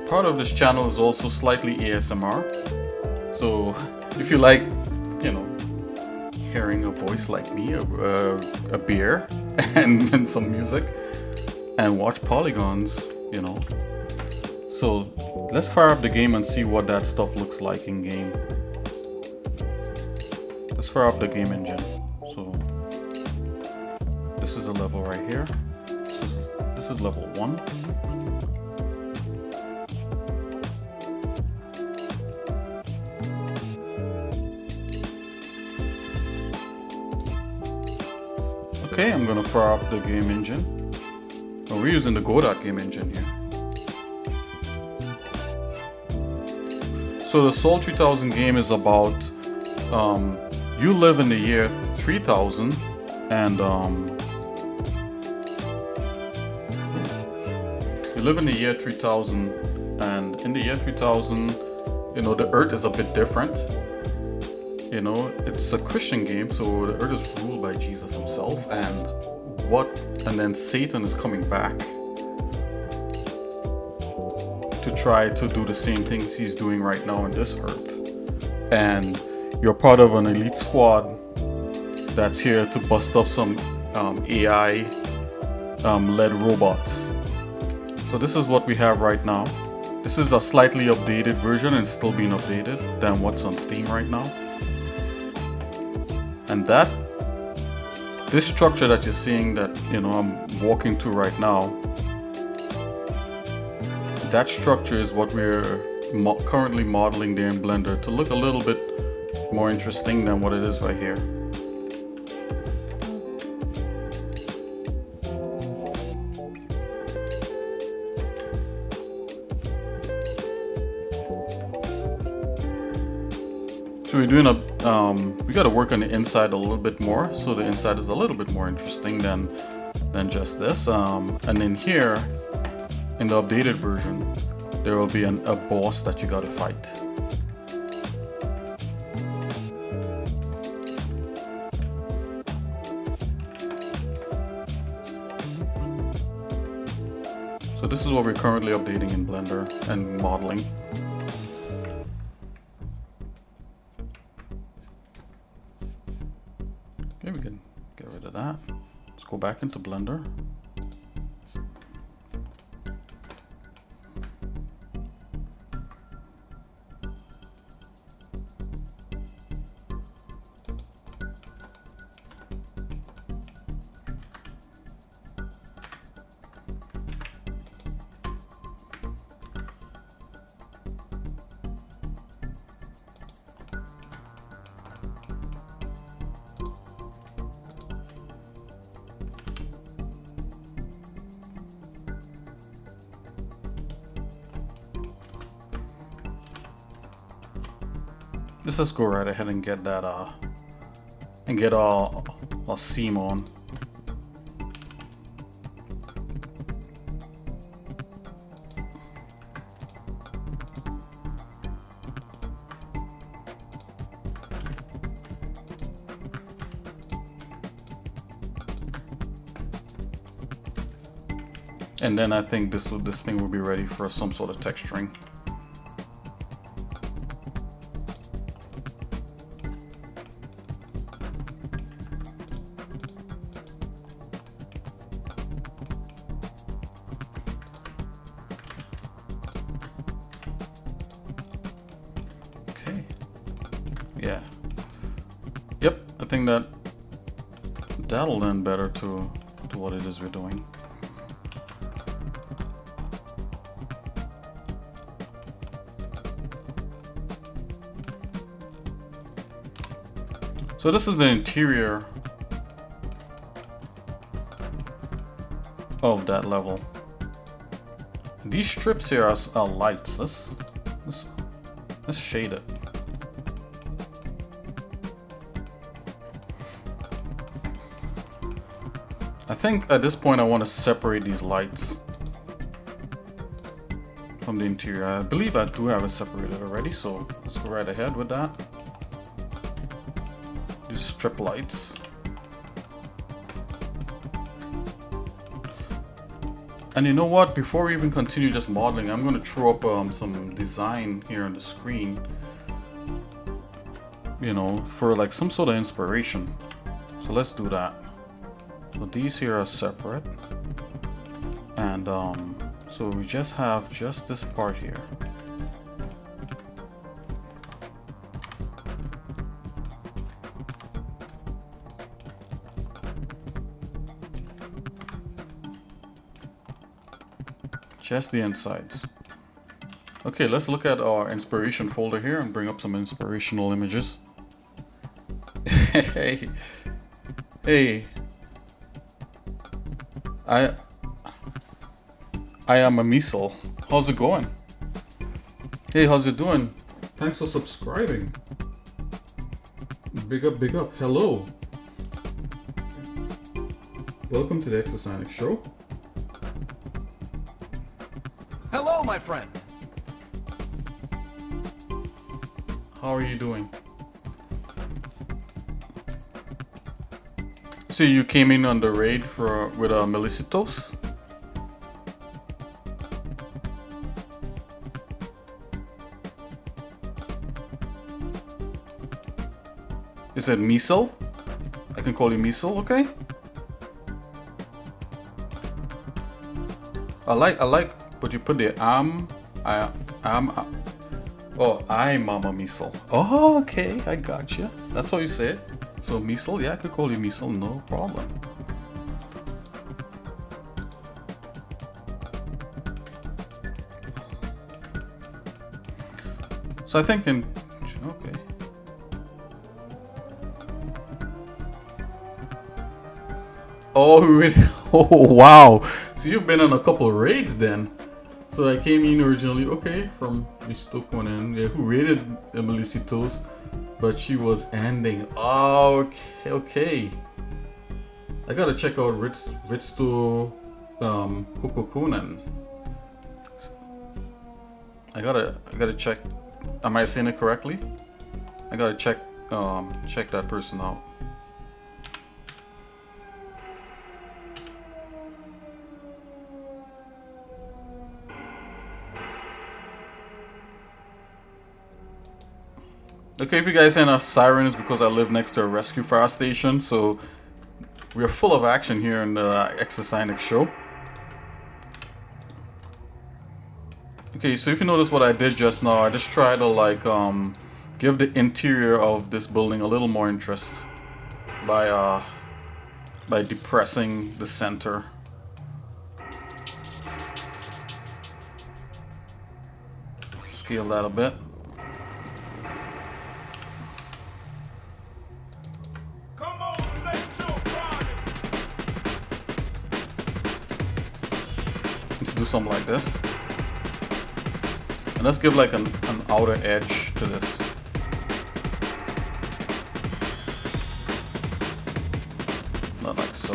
Part of this channel is also slightly ASMR. So if you like, you know, hearing a voice like me, a beer, and some music, and watch polygons, you know. So let's fire up the game and see what that stuff looks like in game. Let's fire up the game engine. So this is a level right here. This is level 1. Okay, I'm gonna fire up the game engine. Oh, we're using the Godot game engine here. So the Sol 3000 game is about you live in the year 3000 and you live in the year 3000, and in the year 3000, you know, the Earth is a bit different. You know, it's a Christian game, so the Earth is ruled by Jesus himself, and then Satan is coming back to try to do the same things he's doing right now on this Earth. And you're part of an elite squad that's here to bust up some AI led robots. So this is what we have right now. This is a slightly updated version and still being updated than what's on Steam right now. And this structure that you're seeing that, you know, I'm walking to right now, that structure is what we're currently modeling there in Blender to look a little bit more interesting than what it is right here. So we're doing we got to work on the inside a little bit more, so the inside is a little bit more interesting than just this. And then here, in the updated version, there will be a boss that you got to fight. So this is what we're currently updating in Blender and modeling. Okay, we can get rid of that. Let's go back into Blender. Let's just go right ahead and get that and get our seam on. And then I think this thing will be ready for some sort of texturing. Yeah. Yep, I think that'll lend better to what it is we're doing. So this is the interior of that level. These strips here are lights. Let's shade it. I think at this point I want to separate these lights from the interior. I believe I do have it separated already, so let's go right ahead with that. These strip lights. And you know what? Before we even continue just modeling, I'm going to throw up some design here on the screen. You know, for like some sort of inspiration. So let's do that. So these here are separate. And so we just have just this part here. Just the insides. Okay, let's look at our inspiration folder here and bring up some inspirational images. Hey. Hey. I am a Miesel. How's it going? Hey, how's it doing? Thanks for subscribing. Big up, big up. Hello. Welcome to the xsinick show. Hello, my friend. How are you doing? So you came in on the raid with Melicitos? Is it Miesel? I can call you Miesel, okay? I like, but you put the I'm Mama Miesel. Oh, okay, I got you. That's how you say it. So Miesel, yeah, I could call you Miesel, no problem. So I think in okay. Oh, really? Oh, wow. So you've been on a couple of raids then. So I came in originally, okay, from Mr. Conan, yeah, who raided Melicitos, but she was ending. Oh, okay. I gotta check out Ritsto Kokokunen. I gotta check. Am I saying it correctly? I gotta check that person out. Okay, if you guys hear a siren, it's because I live next to a rescue fire station, so we're full of action here in the xsinick show. Okay, so if you notice what I did just now, I just tried to like give the interior of this building a little more interest by depressing the center. Scale that a bit. Do something like this, and let's give like an outer edge to this. Not like so.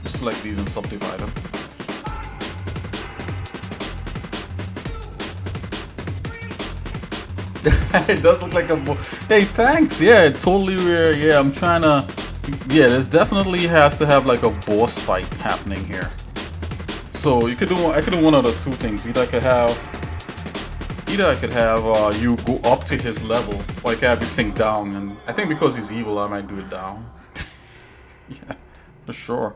Select these and subdivide them. It does look like a hey, thanks. Yeah, totally weird. Yeah, I'm trying to. Yeah, this definitely has to have like a boss fight happening here. So you could do. I could do one of the two things. Either I could have you go up to his level, or I could have you sink down. And I think because he's evil, I might do it down. Yeah, for sure.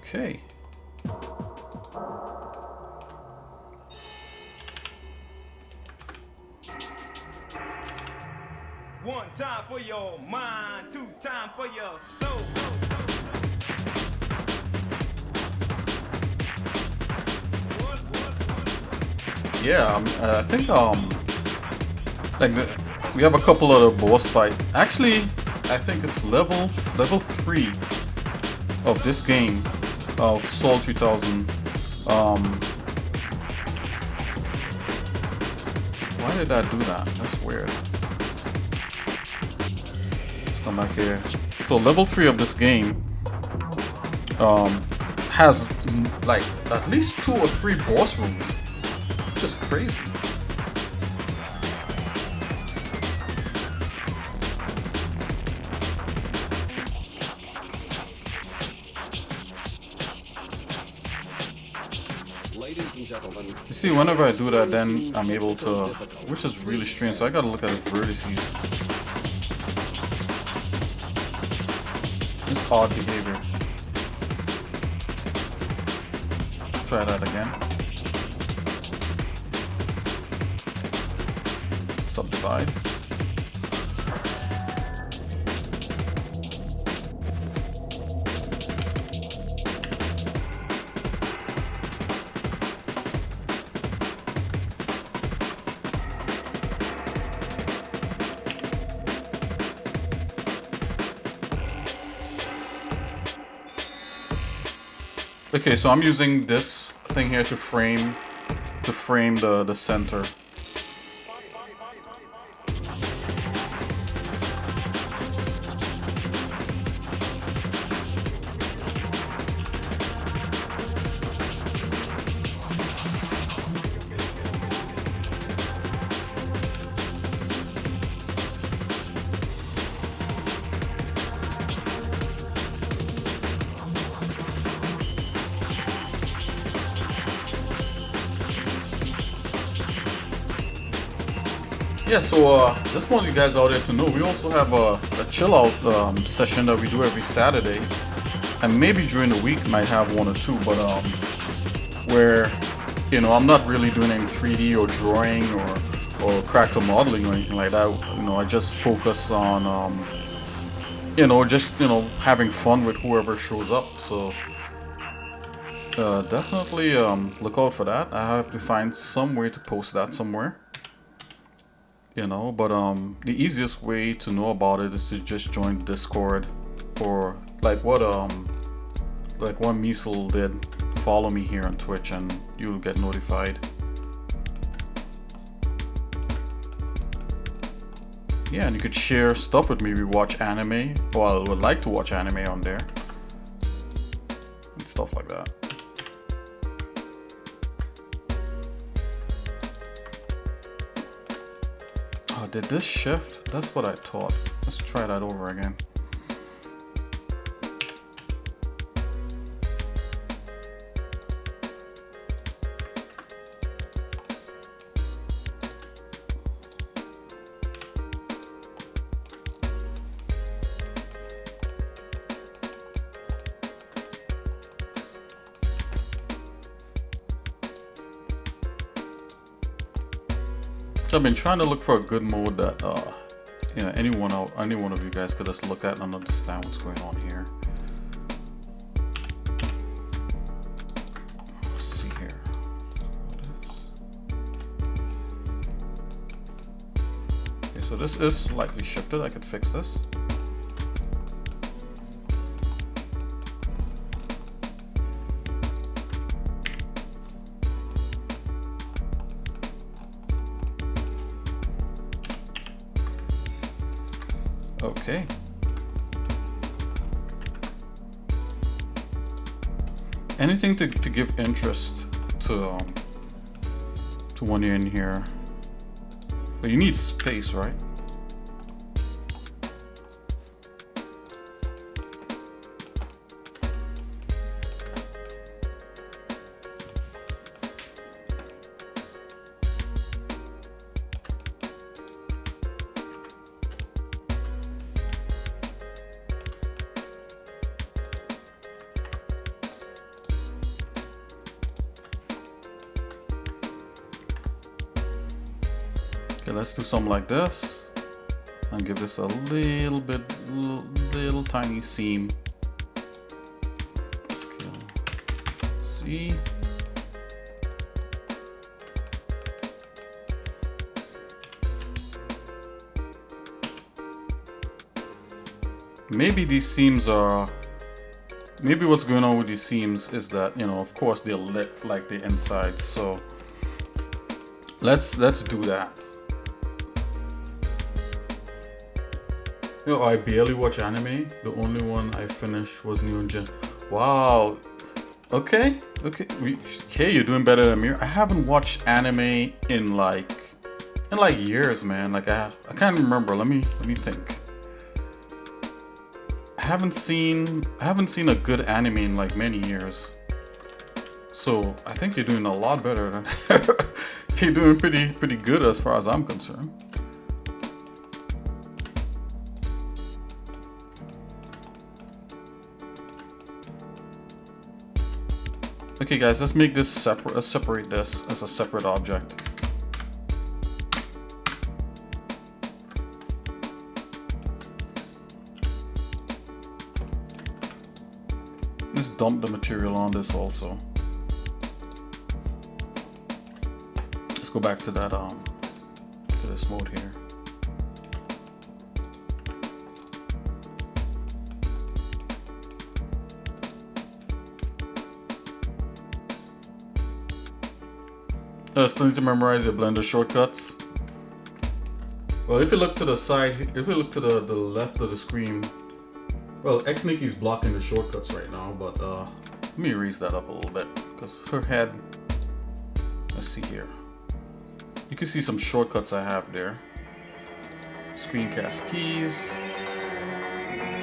Okay. One time for your mind, two time for your soul. yeah, I think like we have a couple other boss fight. Actually, I think it's level 3 of this game of Soul 3000. Why did I do that? That's weird. Let's come back here. So level 3 of this game has like at least 2 or 3 boss rooms. Just crazy. You see, whenever I do that, then I'm able to, which is really strange. So I gotta look at the vertices. It's odd behavior. Let's try that again. Subdivide. Okay, so I'm using this thing here to frame the center. Yeah, so just want you guys out there to know we also have a chill out session that we do every Saturday, and maybe during the week might have 1 or 2, but where, you know, I'm not really doing any 3D or drawing or character modeling or anything like that. You know, I just focus on you know, just, you know, having fun with whoever shows up. So definitely look out for that. I have to find some way to post that somewhere. You know, but the easiest way to know about it is to just join Discord, or like what Measle did, follow me here on Twitch and you'll get notified. Yeah, and you could share stuff with me. We watch anime, well, I would like to watch anime on there and stuff like that. Oh, did this shift? That's what I thought. Let's try that over again. So I've been trying to look for a good mode that you know, any one of you guys could just look at and understand what's going on here. Let's see here. Okay, so this is slightly shifted. I could fix this. Okay. Anything to give interest to when you're in here. But you need space, right? Okay, let's do something like this and give this a little tiny seam. Scale. See? maybe these seams are, maybe what's going on with these seams is that, you know, of course they're lit like the inside. So let's do that. You know, I barely watch anime. The only one I finished was Neon Gen. Wow. Okay. Okay, you're doing better than me. I haven't watched anime in like years, man. Like I can't remember. Let me think. I haven't seen a good anime in like many years. So I think you're doing a lot better than you're doing pretty good as far as I'm concerned. Okay guys, let's make this separate. Let's separate this as a separate object. Let's dump the material on this also. Let's go back to that to this mode here. Still need to memorize your Blender shortcuts. Well, if you look to the side, if you look to the left of the screen, well, xsinick is blocking the shortcuts right now, but let me raise that up a little bit because her head. Let's see here. You can see some shortcuts I have there. Screencast keys,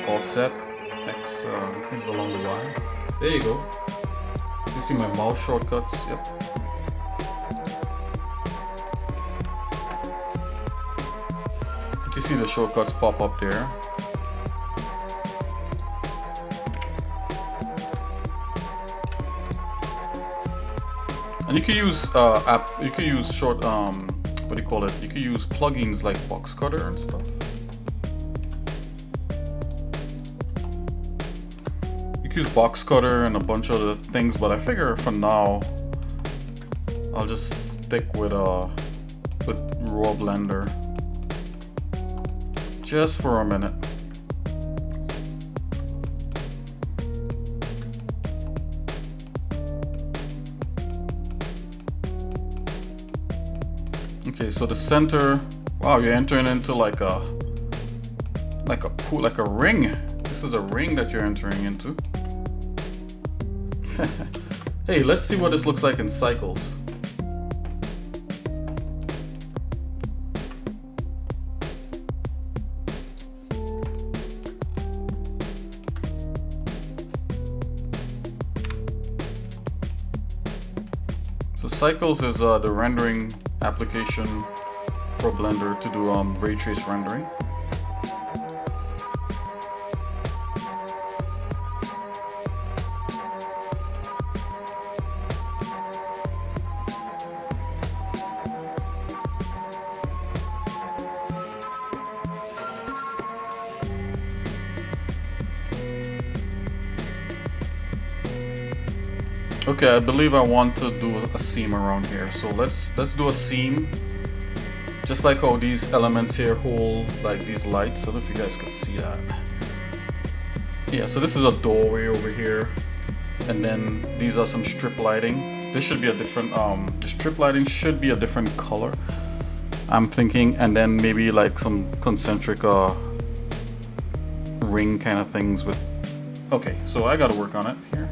offset, X things along the Y. There you go. You see my mouse shortcuts. Yep. You see the shortcuts pop up there. And you can use you can use short what do you call it? You can use plugins like box cutter and stuff. You can use box cutter and a bunch of other things, but I figure for now I'll just stick with raw Blender. Just for a minute. Okay, so the center. Wow, you're entering into like a pool, like a ring. This is a ring that you're entering into. Hey, let's see what this looks like in cycles. Cycles is the rendering application for Blender to do ray trace rendering. Okay, I believe I want to do a seam around here. So let's do a seam. Just like how these elements here hold like these lights. I don't know if you guys can see that. Yeah, so this is a doorway over here. And then these are some strip lighting. This should be a different the strip lighting should be a different color, I'm thinking, and then maybe like some concentric ring kind of things with. Okay, so I gotta work on it here.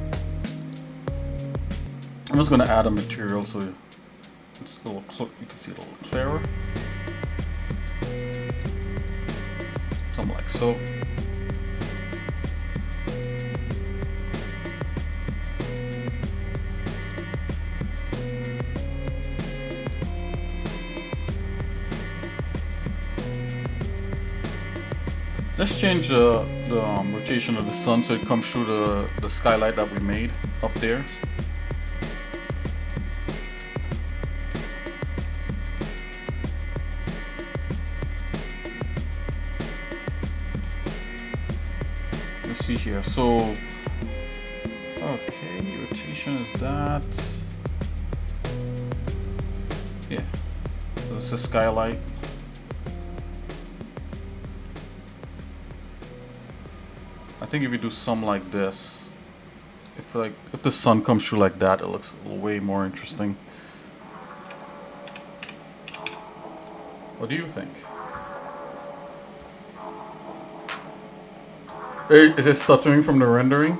I'm just gonna add a material so it's a little you can see it a little clearer. Something like so. Let's change the rotation of the sun so it comes through the skylight that we made up there. Let's see here. So, okay, rotation is that. Yeah, so it's a skylight. think if you do some like this, if the sun comes through like that, it looks way more interesting. What do you think? Is it stuttering from the rendering?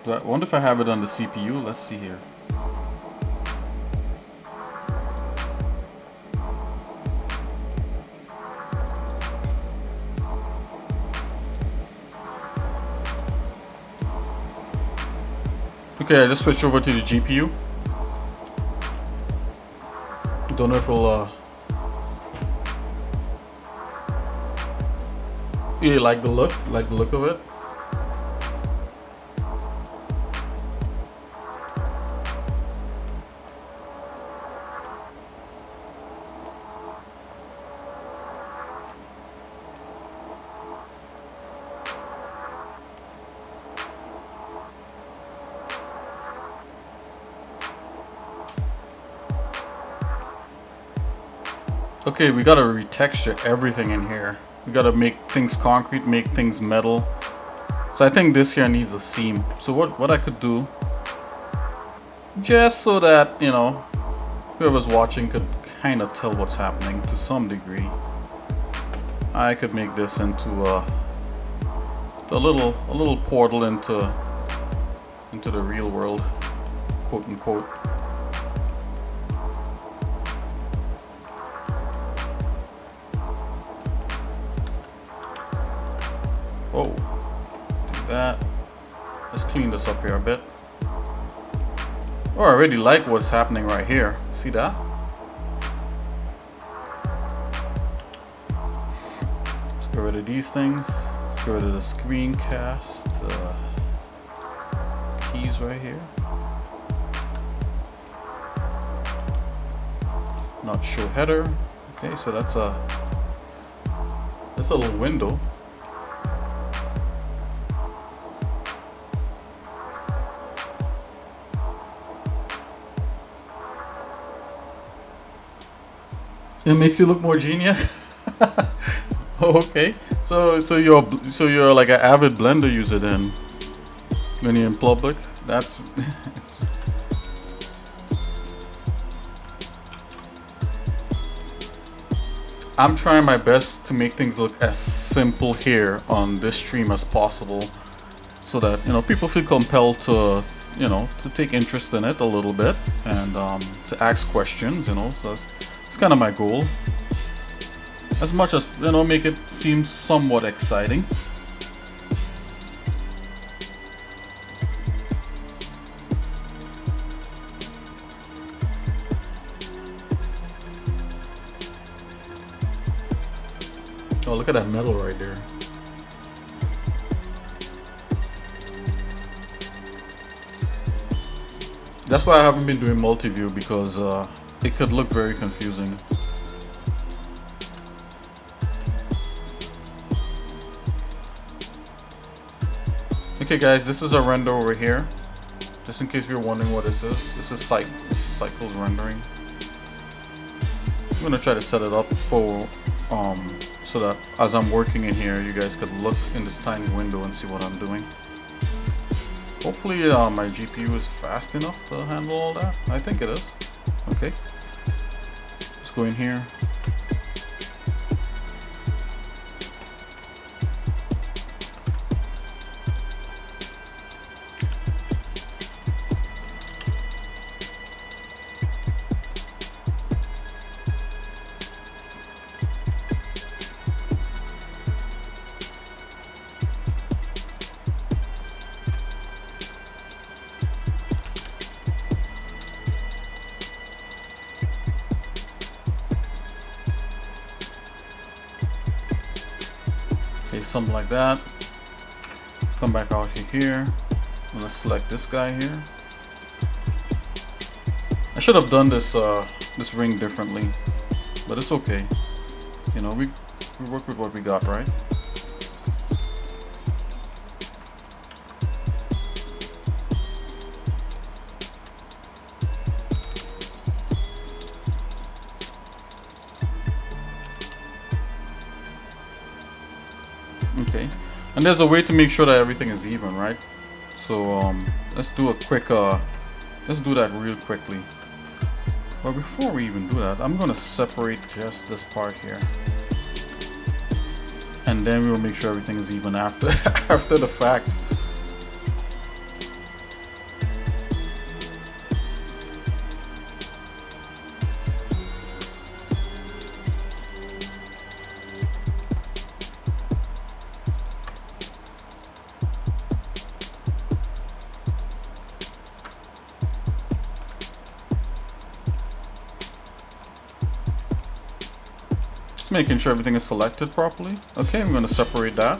I wonder if I have it on the CPU. Let's see here. Okay, I just switched over to the GPU. Don't know if it'll you like the look? Like the look of it? Okay, we gotta retexture everything in here. We gotta make things concrete, make things metal. So I think this here needs a seam. So what I could do, just so that, you know, whoever's watching could kind of tell what's happening to some degree, I could make this into a little portal into the real world, quote unquote. Oh, do that. Let's clean this up here a bit. Oh, I already like what's happening right here. See that? Let's get rid of these things. Let's get rid of the screencast keys right here. Not show header. Okay, so that's a little window. It makes you look more genius. Okay, so you're like an avid Blender user then, when you're in public. That's I'm trying my best to make things look as simple here on this stream as possible, so that, you know, people feel compelled to, you know, to take interest in it a little bit and to ask questions, you know. So it's kind of my goal, as much as, you know, make it seem somewhat exciting. Oh, look at that metal right there. That's why I haven't been doing multi-view, because it could look very confusing. Okay guys, this is a render over here. Just in case you're wondering what this is. This is Cycles rendering. I'm gonna try to set it up for so that as I'm working in here, you guys could look in this tiny window and see what I'm doing. Hopefully my GPU is fast enough to handle all that. I think it is. Okay. Let's go in here. Something like that. Come back out here. I'm gonna select this guy here. I should have done this this ring differently, but it's okay. You know, we work with what we got, right? Okay, And there's a way to make sure that everything is even, right? So let's do a quick let's do that real quickly. But before we even do that, I'm gonna separate just this part here, and then we'll make sure everything is even after after the fact. Making sure everything is selected properly. Okay, I'm going to separate that.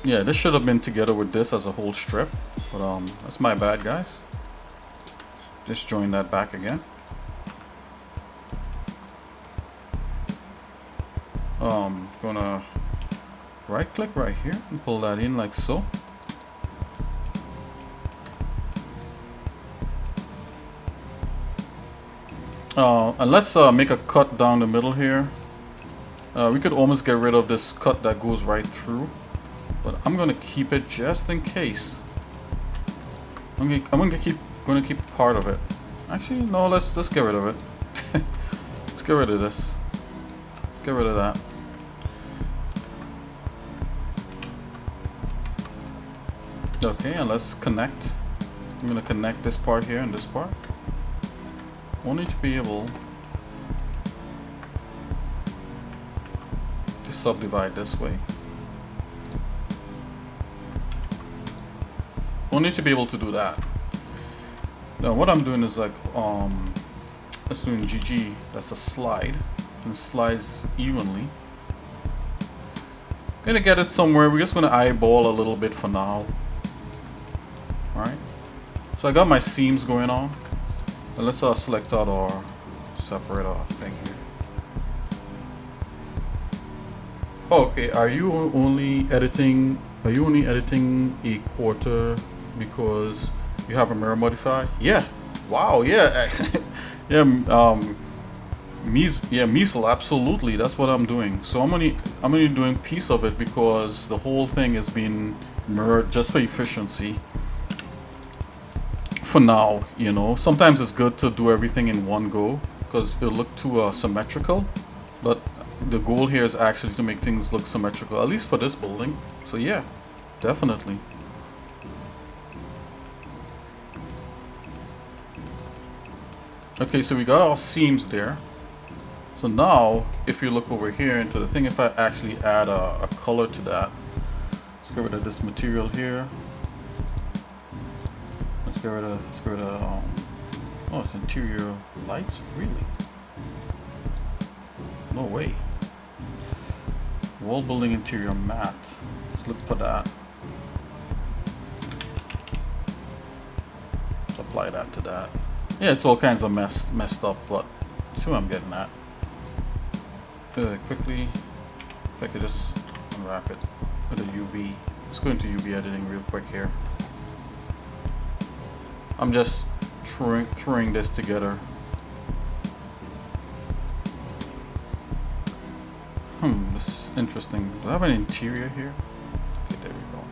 Yeah, this should have been together with this as a whole strip, but that's my bad, guys. Just join that back again. Gonna right click right here and pull that in like so. And let's make a cut down the middle here. We could almost get rid of this cut that goes right through, but I'm gonna keep it just in case. I'm gonna keep part of it. Actually, no. Let's get rid of it. Let's get rid of this. Let's get rid of that. Okay, and let's connect. I'm gonna connect this part here and this part. Only to be able to subdivide this way. Only to be able to do that. Now what I'm doing is like let's do in GG. That's a slide, and it slides evenly. Gonna get it somewhere. We're just gonna eyeball a little bit for now. All right. So I got my seams going on. And let's select out our separate our thing here. Okay, are you only editing a quarter because you have a mirror modify? Yeah. Wow, yeah. Yeah, Measle, absolutely. That's what I'm doing. So I'm only doing piece of it because the whole thing is being mirrored just for efficiency. For now, you know, sometimes it's good to do everything in one go because it'll look too symmetrical, but the goal here is actually to make things look symmetrical, at least for this building. So yeah, definitely. Okay, so we got our seams there. So now if you look over here into the thing, if I actually add a color to that, let's get rid of this material here. Let's get rid of oh, it's interior lights, really? No way. Wall building interior matte. Let's look for that. Let's apply that to that. Yeah, it's all kinds of messed up, but see what I'm getting at. Quickly, if I could just unwrap it with a UV. Let's go into UV editing real quick here. I'm just throwing this together. This is interesting. Do I have an interior here? Okay, there we go.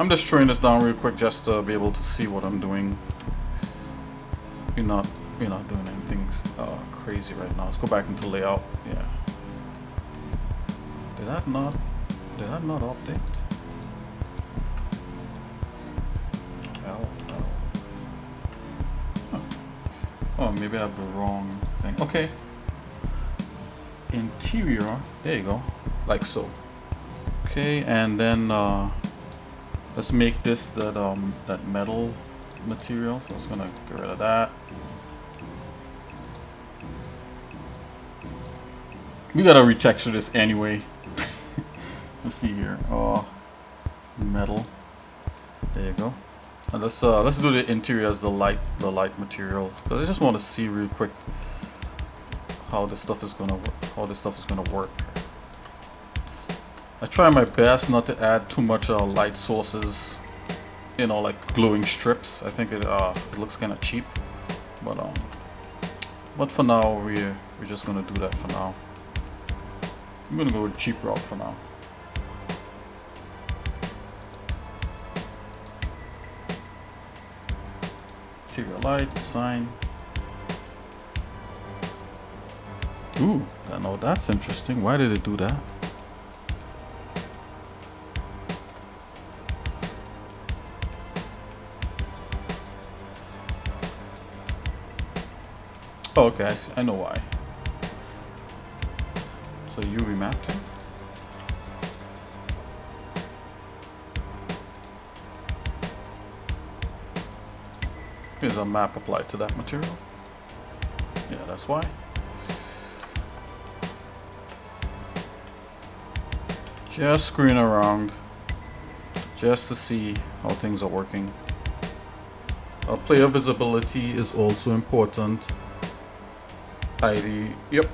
I'm just throwing this down real quick just to be able to see what I'm doing. We're not doing anything crazy right now. Let's go back into layout. Yeah. Did that not update? Hell no. Huh. Oh, maybe I have the wrong thing. Okay. Interior. There you go. Like so. Okay, and then let's make this that metal material. So it's gonna get rid of that. We gotta retexture this anyway. Let's see here. Metal. There you go. And let's do the interior as the light material, because I just want to see real quick how this stuff is gonna work. I try my best not to add too much light sources you know, like glowing strips. I think it looks kind of cheap, but for now we're just gonna do that for now. I'm gonna go with cheap route for now. Interior light, design. Ooh, I know that's interesting. Why did it do that? Oh, okay, I know why. So UV mapping. Here's a map applied to that material. Yeah, that's why. Just screwing around, just to see how things are working. Player visibility is also important. ID, yep,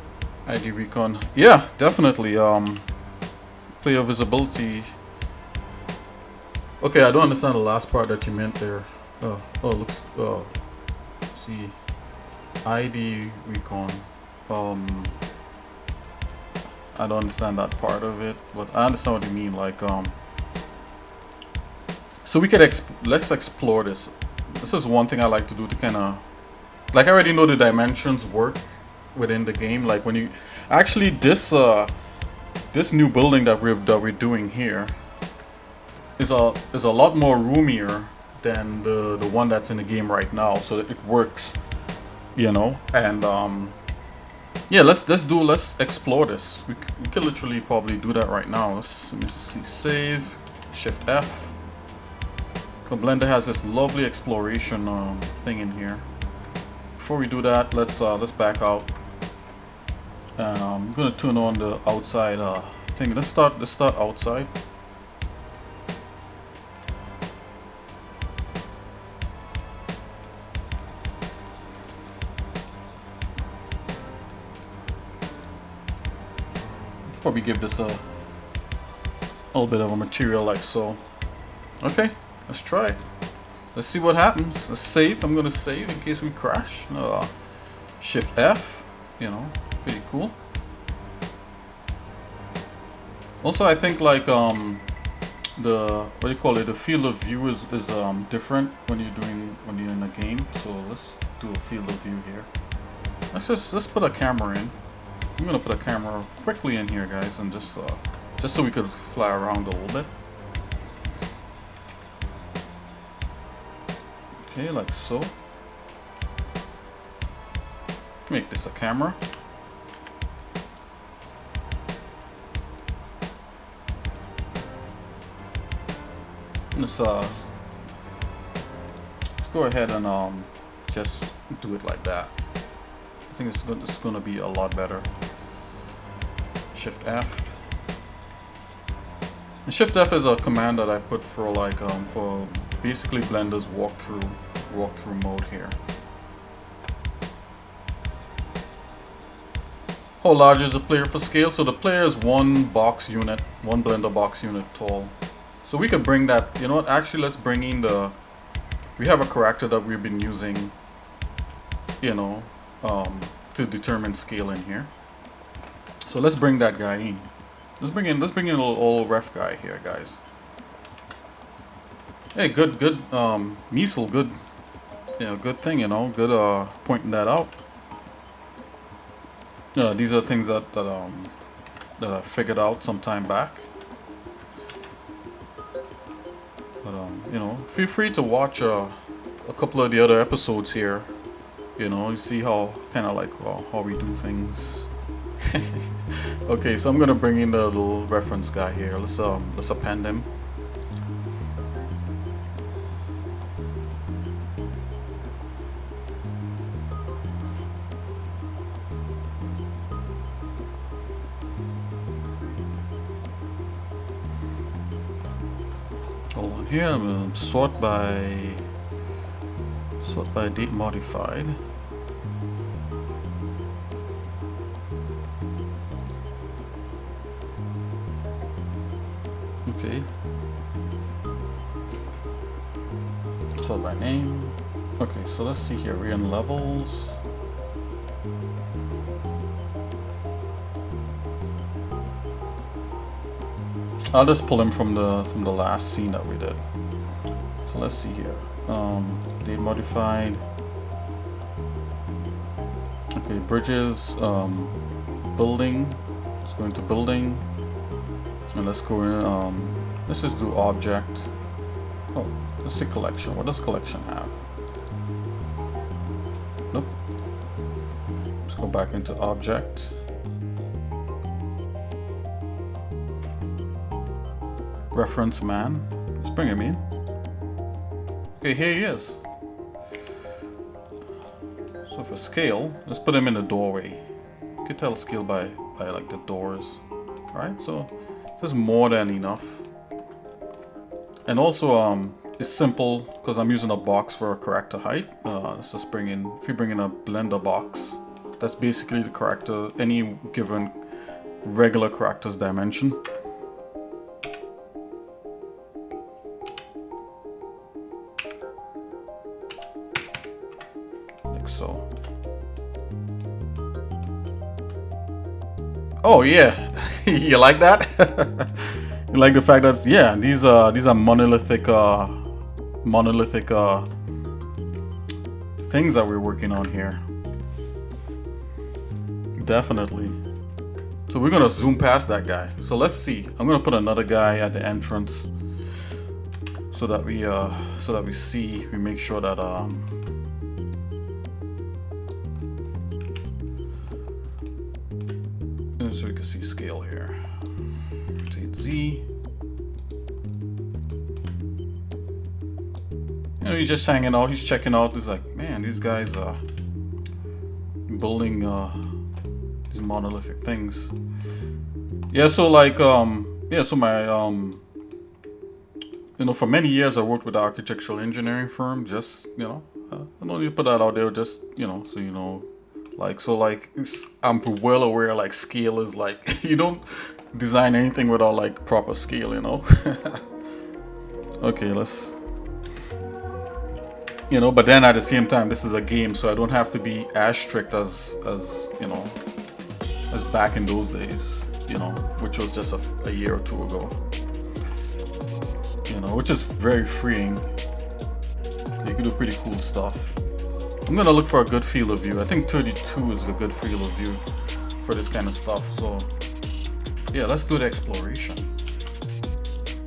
ID recon. Yeah, definitely. Player visibility. Okay, I don't understand the last part that you meant there. Oh, looks. Oh, see, ID recon. I don't understand that part of it, but I understand what you mean. Like, so we could let's explore this. This is one thing I like to do to kind of, like, I already know the dimensions work within the game. Like when you actually this new building that we're doing here is a lot more roomier than the one that's in the game right now, so it works, you know. And yeah, let's explore this. We can literally probably do that right now. Let me see, save, Shift F. The Blender has this lovely exploration thing in here. Before we do that, let's back out. And I'm gonna turn on the outside thing. Let's start outside. Probably give this a little bit of a material like so. Okay, let's try it. Let's see what happens. Let's save. I'm gonna save in case we crash. Shift F, you know, pretty cool. Also, I think like the what do you call it? The field of view is different when you're in a game. So let's do a field of view here. Let's put a camera in. I'm gonna put a camera quickly in here, guys, and just so we could fly around a little bit. Okay, like so. Make this a camera. Let's go ahead and just do it like that. I think it's gonna be a lot better. Shift F. And Shift F is a command that I put for like for basically Blender's walkthrough mode here. How large is the player for scale? So the player is one Blender box unit tall. So we could bring that, you know what, actually let's bring in we have a character that we've been using, you know, to determine scale in here. So let's bring that guy in. Let's bring in a little old ref guy here, guys. Hey, good, Measle, good, you know, good thing, you know, good pointing that out. These are things that I figured out some time back. But you know, feel free to watch a couple of the other episodes here. You know, you see how kind of like how we do things. Okay, so I'm gonna bring in the little reference guy here. Let's append him. Hold on here. I'm gonna sort by date modified. Okay. sort by name. Okay, so let's see here. We're in levels. I'll just pull him from the last scene that we did. So let's see here. They modified. Okay, bridges. Building. Let's go into building. And let's go in. Let's just do object. Oh, let's see collection. What does collection have? Nope. Let's go back into object. Reference man. Let's bring him in. Okay, here he is. So for scale, let's put him in the doorway. You can tell scale by like the doors. Alright, so this is more than enough. And also it's simple because I'm using a box for a character height. Let's just bring in, if you bring in a blender box, that's basically the character, any given regular character's dimension. Like so. Oh yeah, you like that? You like the fact that, yeah, these are monolithic things that we're working on here. Definitely. So we're gonna zoom past that guy. So let's see. I'm gonna put another guy at the entrance so that we see, we make sure that so we can see scale here. Rotate Z. You know, he's just hanging out, he's checking out. He's like, man, these guys are building these monolithic things. Yeah, so like yeah, so my you know, for many years I worked with an architectural engineering firm. Just, you know, I don't need to put that out there, just, you know, so you know. Like, so like, I'm well aware, like, scale is like, you don't design anything without like proper scale, you know. Okay, let's, you know, but then at the same time, this is a game, so I don't have to be as strict as you know, as back in those days, you know, which was just a year or two ago, you know, which is very freeing. You can do pretty cool stuff. I'm gonna look for a good field of view. I think 32 is a good field of view for this kind of stuff. So yeah, let's do the exploration.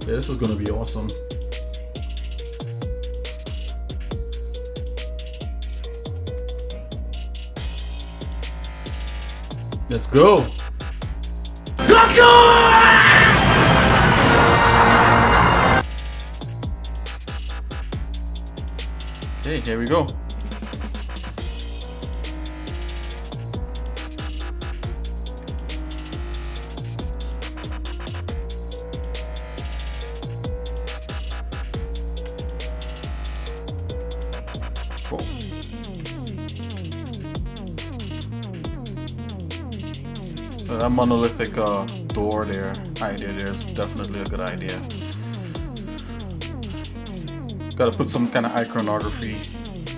Yeah, this is gonna be awesome. Let's go. Okay, here we go. So that monolithic door idea there is definitely a good idea. Gotta put some kind of iconography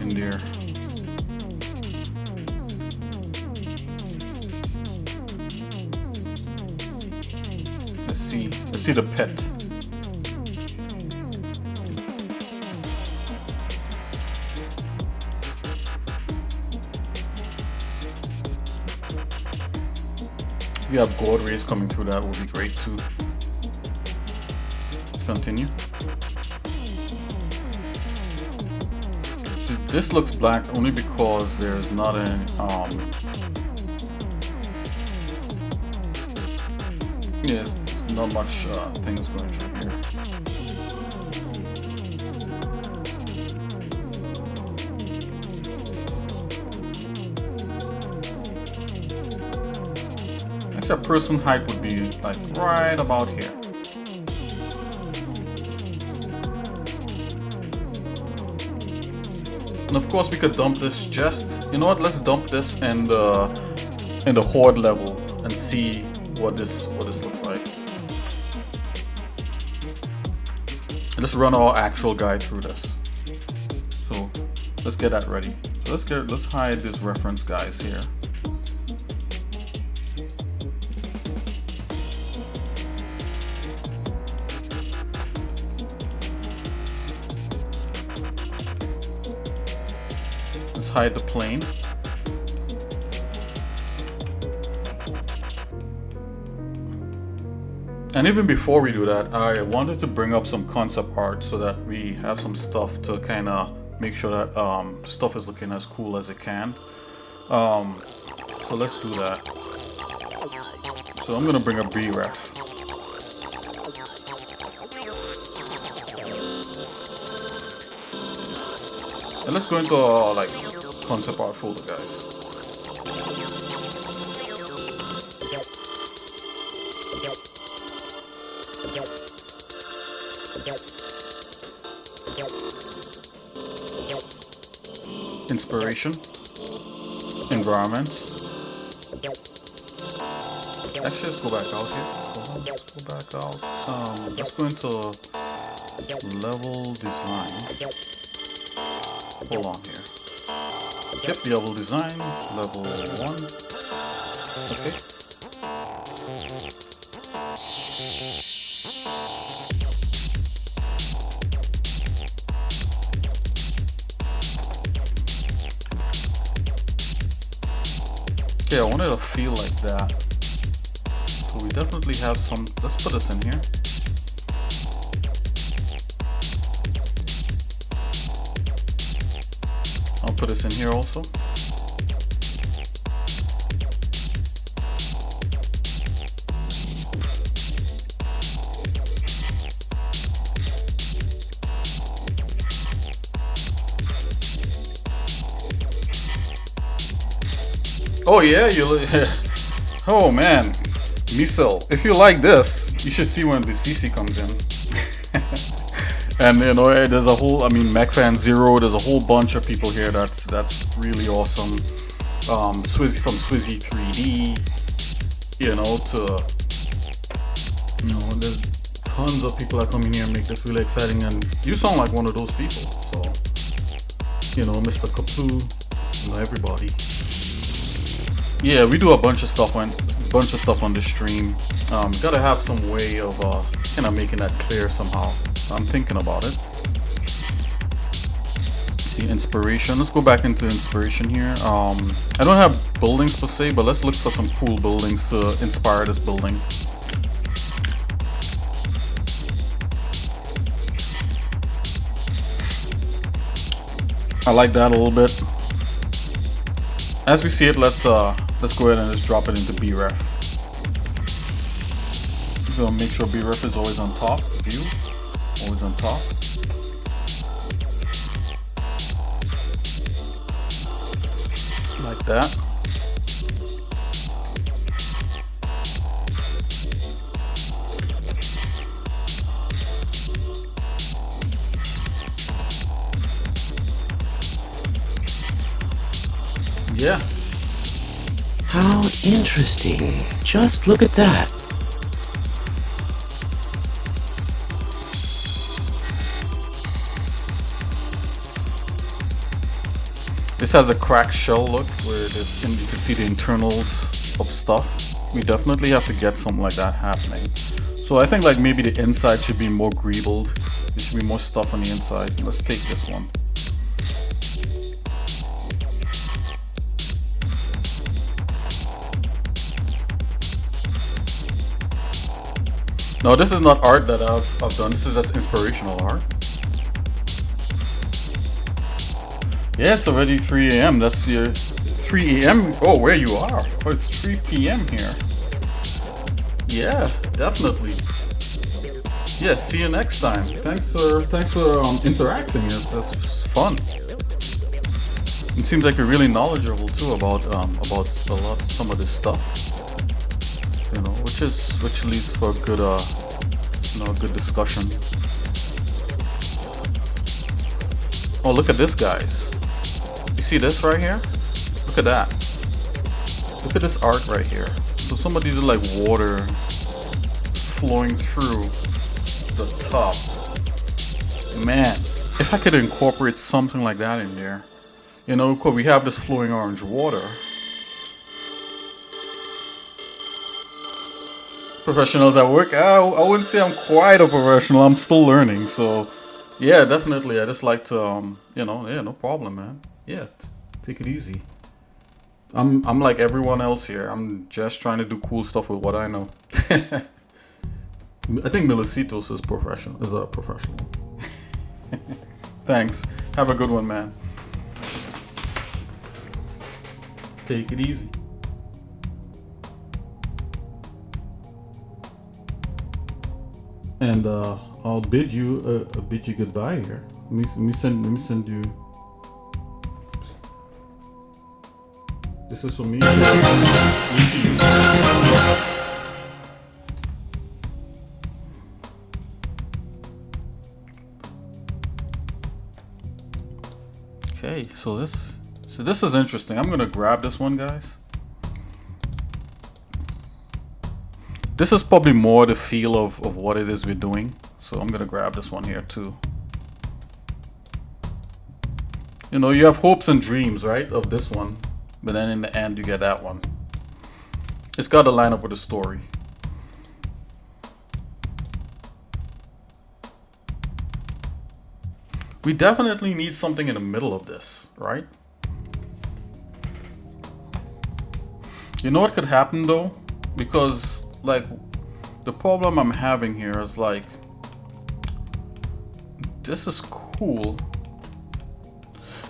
in there. Let's see the pit. If you have gold rays coming through, that would be great too. Let's continue. This looks black only because there's not any yes, not much things going through here. Actually, a person height would be like right about here. And of course we could dump this just, you know what, let's dump this in the horde level and see what this looks like. And let's run our actual guy through this. let's get that ready. So let's hide these reference guys here. Let's hide the plane. And even before we do that, I wanted to bring up some concept art so that we have some stuff to kind of make sure that stuff is looking as cool as it can. So let's do that. So I'm gonna bring up bref. And let's go into our like concept art folder, guys. Inspiration, environments. Actually, let's go back out here. Let's go back out. Let's go into level design. Hold on here. Yep, level design, level 1. Okay. Yeah, I wanted to feel like that. So we definitely have some. Let's put this in here. I'll put this in here also. Oh yeah, oh man, Misel, if you like this, you should see when the CC comes in. And you know, there's a whole, I mean, MechFan Zero, there's a whole bunch of people here that's really awesome. Swizzy from Swizzy 3D, you know, to, you know, there's tons of people that come in here and make this really exciting, and you sound like one of those people. So, you know, Mr. Kapoo, you know, everybody. Yeah, we do a bunch of stuff on the stream. Gotta have some way of kind of making that clear somehow. So I'm thinking about it. See, inspiration. Let's go back into inspiration here. I don't have buildings per se, but let's look for some cool buildings to inspire this building. I like that a little bit. As we see it, let's go ahead and just drop it into bref. We're gonna make sure bref is always on top. View, always on top. Like that. Yeah. How interesting. Just look at that. This has a cracked shell look where you can see the internals of stuff. We definitely have to get something like that happening. So I think like maybe the inside should be more greebled. There should be more stuff on the inside. Let's take this one. No, this is not art that I've done. This is just inspirational art. Yeah, it's already 3 a.m. That's your 3 a.m. Oh, where you are? Oh, it's 3 p.m. here. Yeah, definitely. Yeah, see you next time. Thanks for interacting. That's fun. It seems like you're really knowledgeable too about some of this stuff. You know, which leads for a good good discussion. Oh, look at this, guys. You see this right here? Look at that. Look at this art right here. So somebody did like water flowing through the top. Man, if I could incorporate something like that in there, You know, 'cause we have this flowing orange water. Professionals at work. I wouldn't say I'm quite a professional. I'm still learning. So, yeah, definitely. I just like to, you know, yeah, no problem, man. Yeah, take it easy. I'm like everyone else here. I'm just trying to do cool stuff with what I know. I think Milicitos is a professional. Thanks. Have a good one, man. Take it easy. And I'll bid you goodbye here. Let me send you. This is for me to you. Okay, so this is interesting. I'm gonna grab this one, guys. This is probably more the feel of what it is we're doing. So I'm gonna grab this one here too. You know, you have hopes and dreams, right, of this one, but then in the end you get that one. It's got to line up with the story. We definitely need something in the middle of this, right? You know what could happen though? Because like the problem I'm having here is like, this is cool.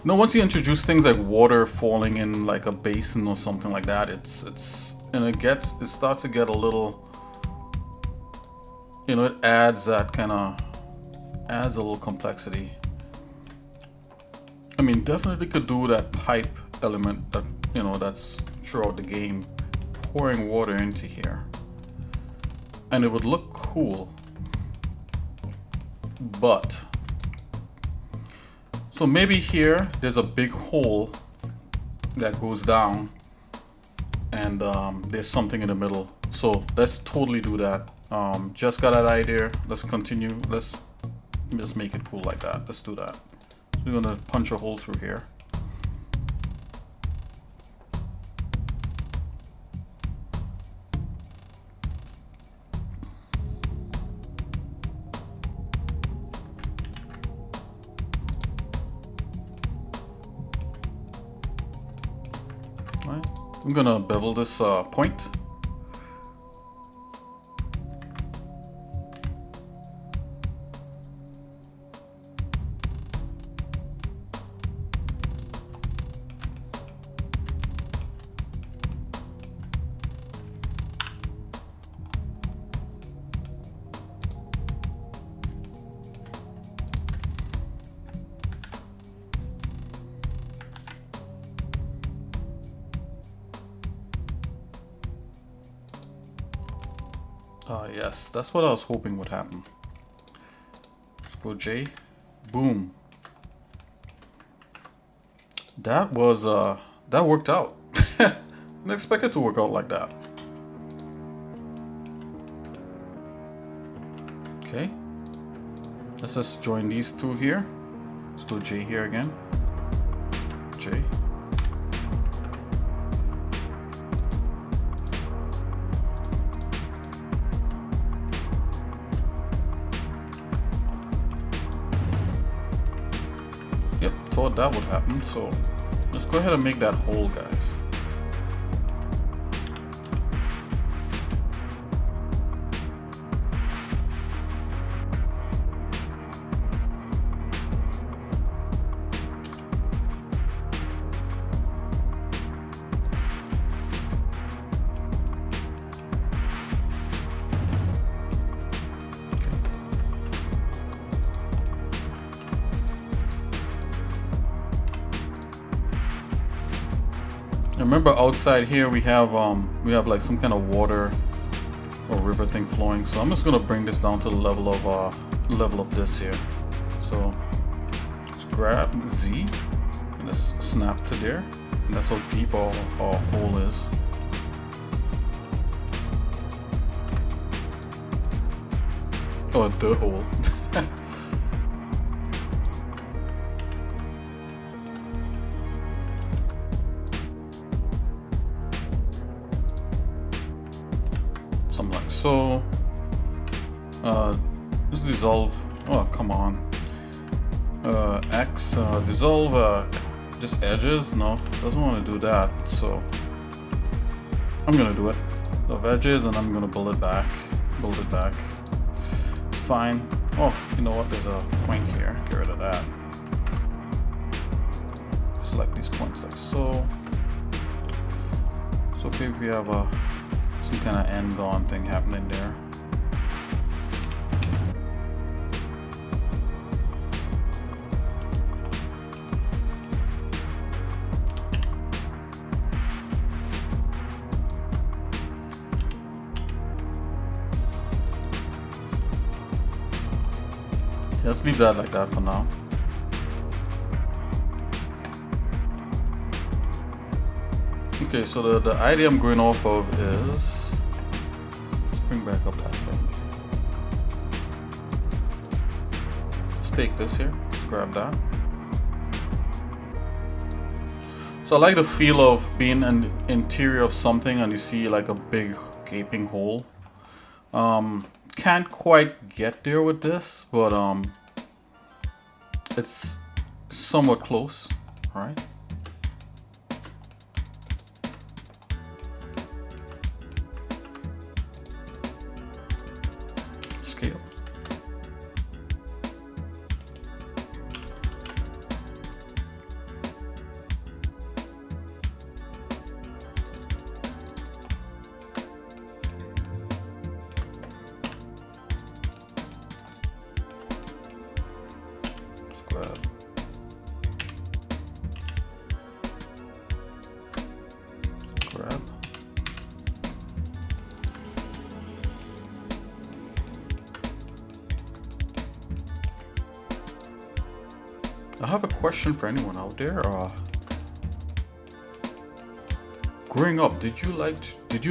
You know, once you introduce things like water falling in like a basin or something like that, it starts to get a little, you know, it adds a little complexity. I mean, definitely could do that pipe element that, you know, that's throughout the game, pouring water into here. And it would look cool. But, so maybe here, there's a big hole that goes down and there's something in the middle. So let's totally do that. Just got that idea. Let's continue. Let's just make it cool like that. Let's do that. We're gonna punch a hole through here. Right. I'm gonna bevel this point. Yes, that's what I was hoping would happen. Let's go J. Boom. That was, that worked out. Didn't expect it to work out like that. Okay. Let's just join these two here. Let's do J here again. J. Thought that would happen, so let's go ahead and make that hole, guys. Remember outside here we have like some kind of water or river thing flowing. So I'm just gonna bring this down to the level of this here. So let's grab Z and just snap to there. And that's how deep our hole is. Oh, the hole. so let's dissolve. Oh, come on. X, dissolve just edges. No, doesn't want to do that. So I'm gonna do it. Of edges, and I'm gonna build it back. Build it back. Fine. Oh, you know what? There's a point here. Get rid of that. Select these points like so. So okay, we have some kind of end gone thing happening there. Let's leave that like that for now. Okay, so the idea I'm going off of is, let's bring back up that thing. Let's take this here, let's grab that. So I like the feel of being an interior of something and you see like a big gaping hole. Can't quite get there with this, but it's somewhat close, right? Scale. Grab. I have a question for anyone out there. Growing up, did you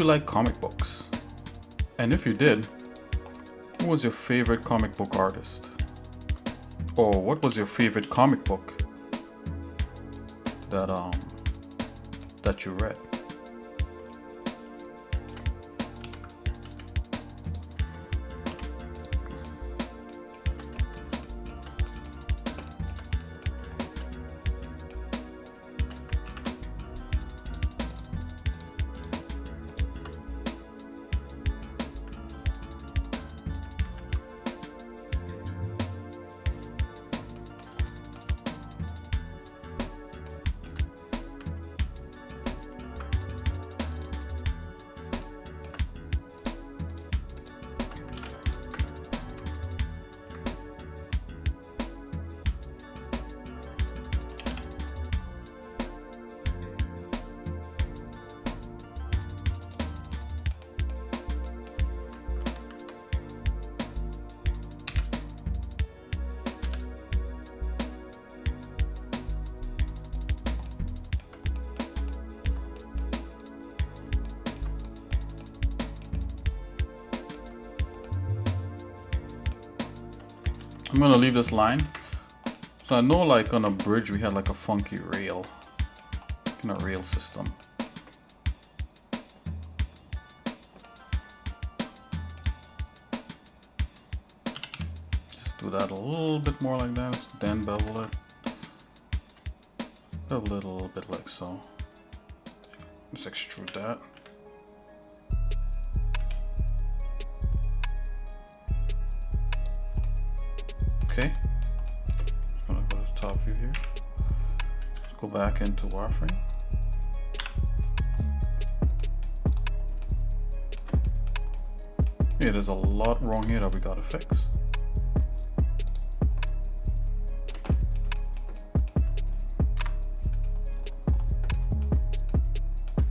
like comic books? And if you did, who was your favorite comic book artist? Or what was your favorite comic book that you read? I'm gonna leave this line. So I know like on a bridge we had like a funky rail. In a rail system. Just do that a little bit more like that, then bevel it. Bevel it a little bit like so. Just extrude that. Okay, just gonna go to the top view here. Let's go back into wireframe. Yeah, there's a lot wrong here that we gotta fix.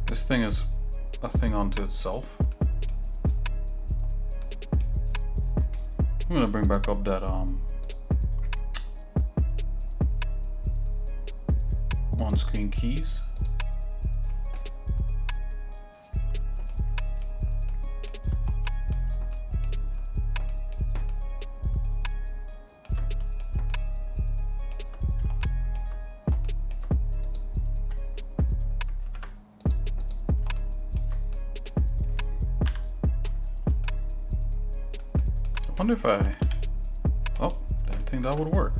This thing is a thing unto itself. I'm gonna bring back up that on-screen keys. Wonder if I... Oh, I think that would work.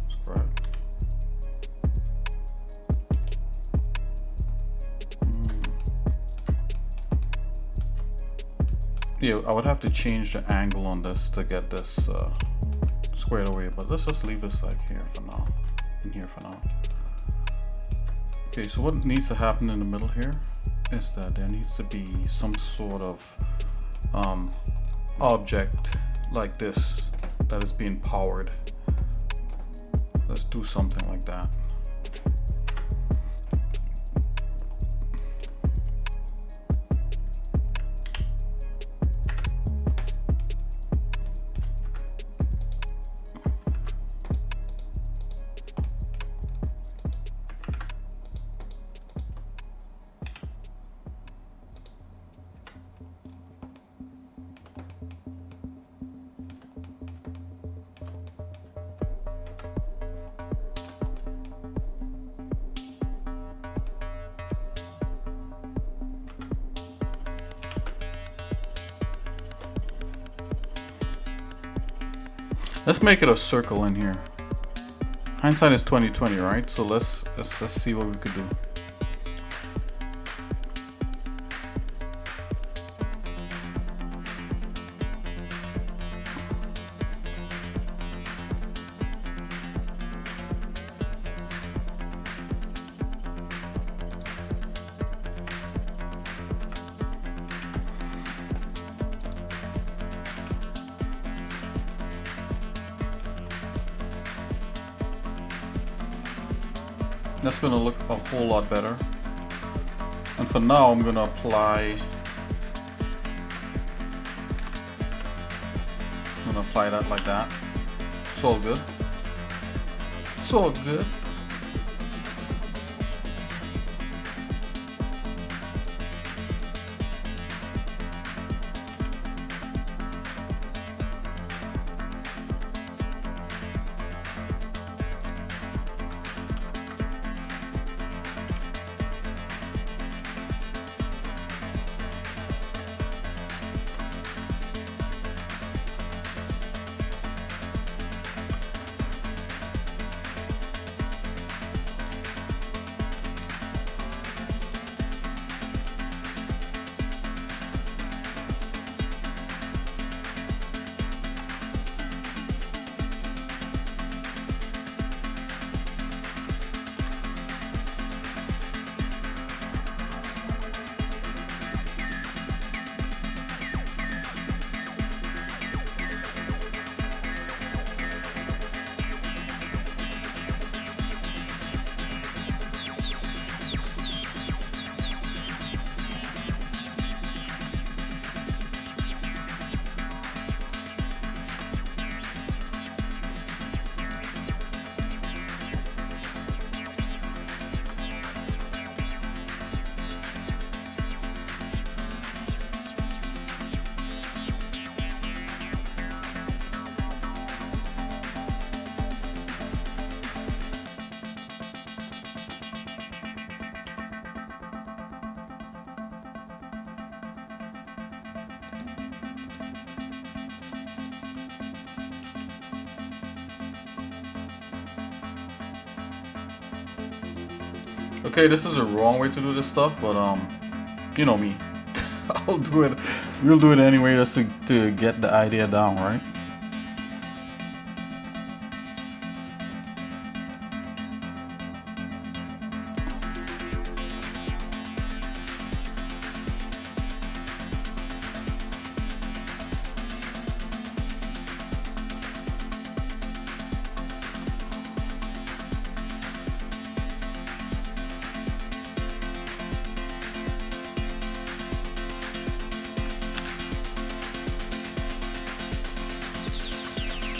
Subscribe. Yeah, I would have to change the angle on this to get this squared away, but let's just leave this like here for now, in here for now. Okay, so what needs to happen in the middle here is that there needs to be some sort of object like this that is being powered. Let's do something like that. Let's make it a circle in here. Hindsight is 20/20, right? So let's see what we could do. That's gonna look a whole lot better. And for now, I'm gonna apply. I'm gonna apply that like that. It's all good. It's all good. Okay, this is the wrong way to do this stuff, but you know me. I'll do it. We'll do it anyway just to get the idea down, right?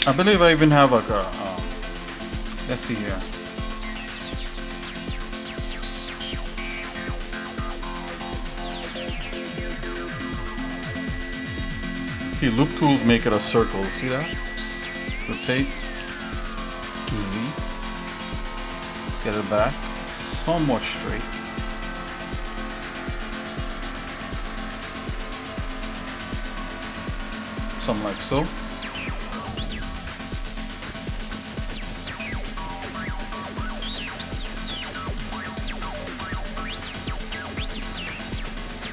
I believe I even have like a, let's see here. See, loop tools make it a circle. See that? Rotate. Z. Get it back. Somewhat straight. Something like so.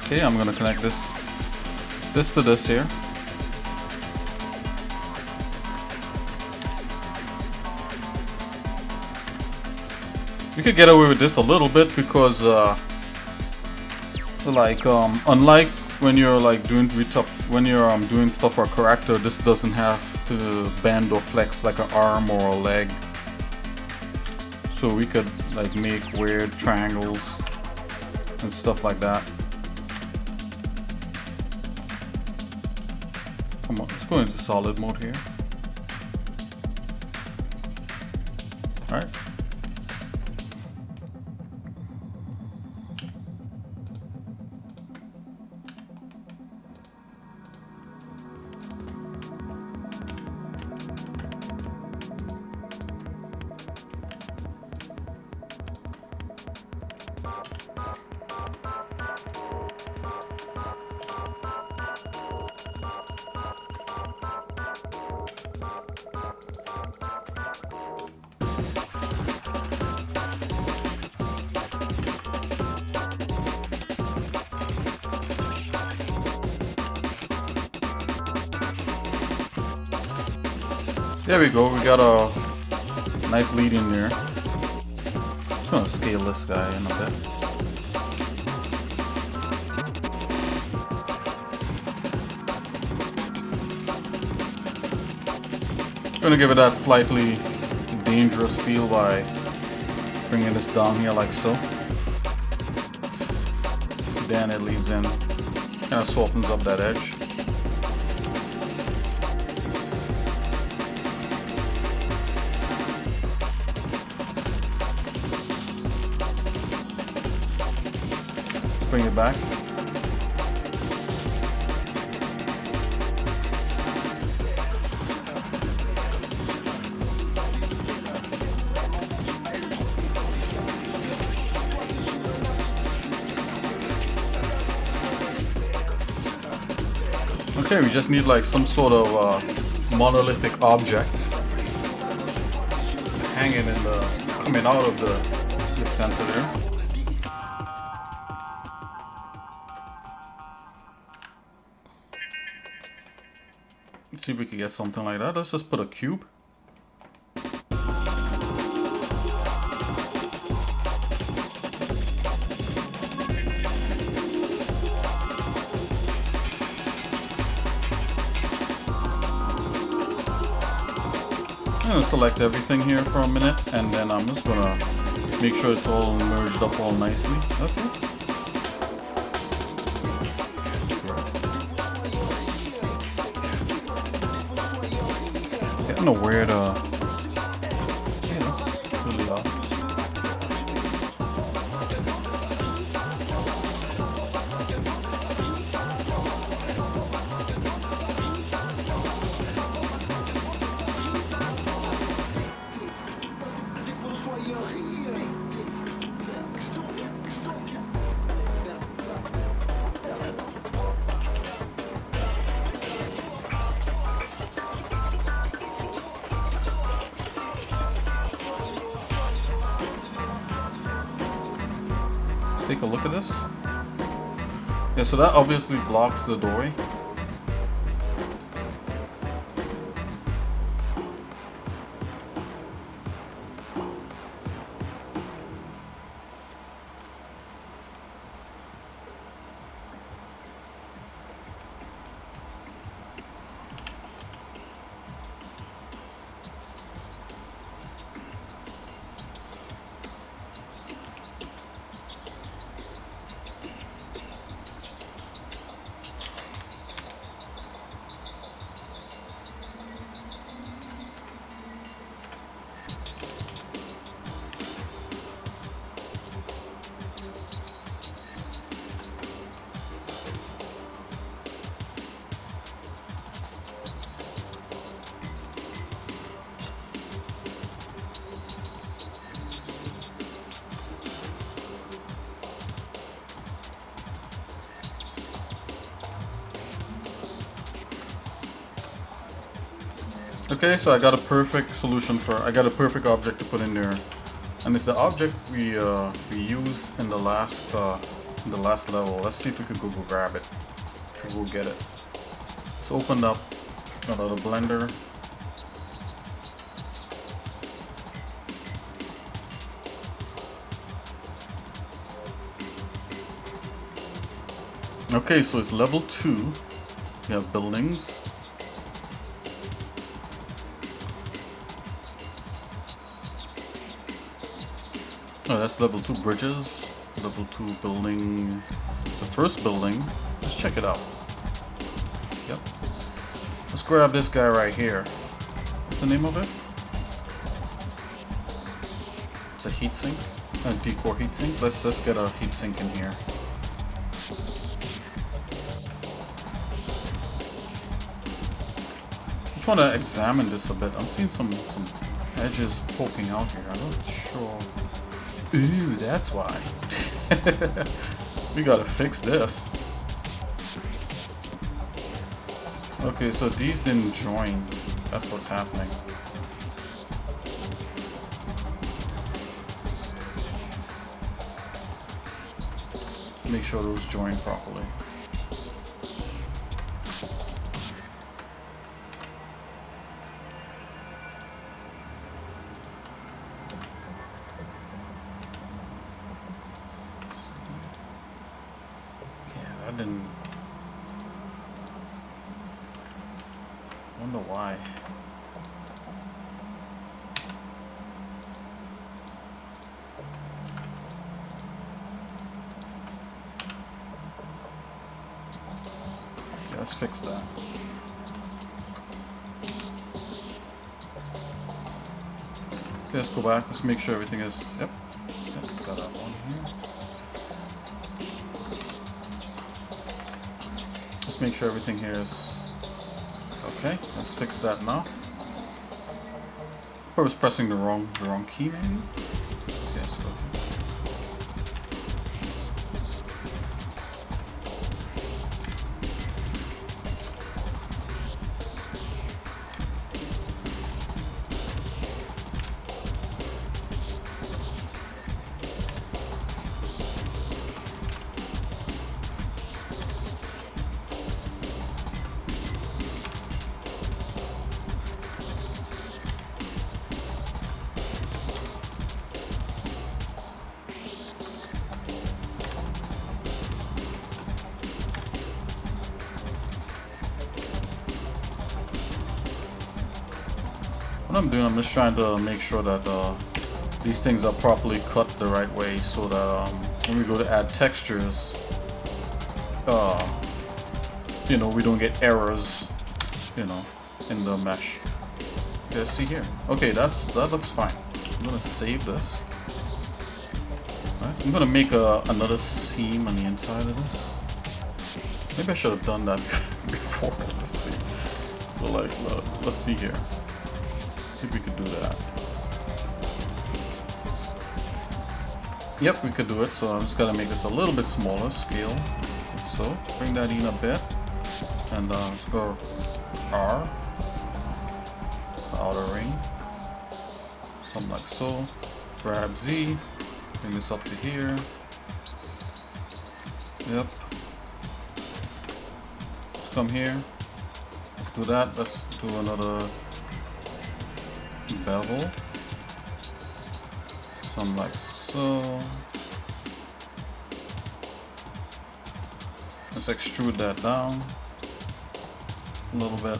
Okay, I'm gonna connect this to this here. You could get away with this a little bit because like unlike when you're like doing doing stuff for a character, this doesn't have to bend or flex like an arm or a leg. So we could like make weird triangles and stuff like that. Come on, let's go into solid mode here. Alright. There we go, we got a nice lead in there. Just gonna scale this guy in a bit. Gonna give it that slightly dangerous feel by bringing this down here like so. Then it leads in, kind of softens up that edge. Bring it back. Okay, we just need like some sort of monolithic object hanging in the, coming out of the center there. Let's see if we can get something like that. Let's just put a cube. I'm gonna select everything here for a minute, and then I'm just gonna make sure it's all merged up all nicely. Okay. Getting a weird yeah, that's really odd. Take a look at this. Yeah, so that obviously blocks the doorway. Okay, so I got a perfect solution I got a perfect object to put in there, and it's the object we used in the last level. Let's see if we could go grab it. We'll get it. Let's open up another Blender. Okay, so it's level 2. We have buildings. Oh, that's level 2 bridges. Level 2 building. The first building. Let's check it out. Yep. Let's grab this guy right here. What's the name of it? It's a heatsink. A decor heatsink. Let's get a heatsink in here. I just want to examine this a bit. I'm seeing some edges poking out here. I'm not sure. Ooh, that's why. We gotta fix this. Okay, so these didn't join. That's what's happening. Make sure those join properly. I didn't wonder why. Yeah, let's fix that. Okay, let's go back. Let's make sure everything is. Yep. Got that one here. Make sure everything here is okay. Let's fix that now. I was pressing the wrong key maybe. Okay, let's go. What I'm doing, I'm just trying to make sure that these things are properly cut the right way, so that when we go to add textures, you know, we don't get errors, you know, in the mesh. Okay, let's see here. Okay, that looks fine. I'm gonna save this. Right, I'm gonna make another seam on the inside of this. Maybe I should have done that before. Let's see. So like, let's see here. See if we could do that. Yep, we could do it. So I'm just gonna make this a little bit smaller scale. So bring that in a bit, and let's go R, the outer ring, something like so. Grab Z, bring this up to here. Yep. Let's come here. Let's do that. Let's do another bevel, something like so. Let's extrude that down a little bit.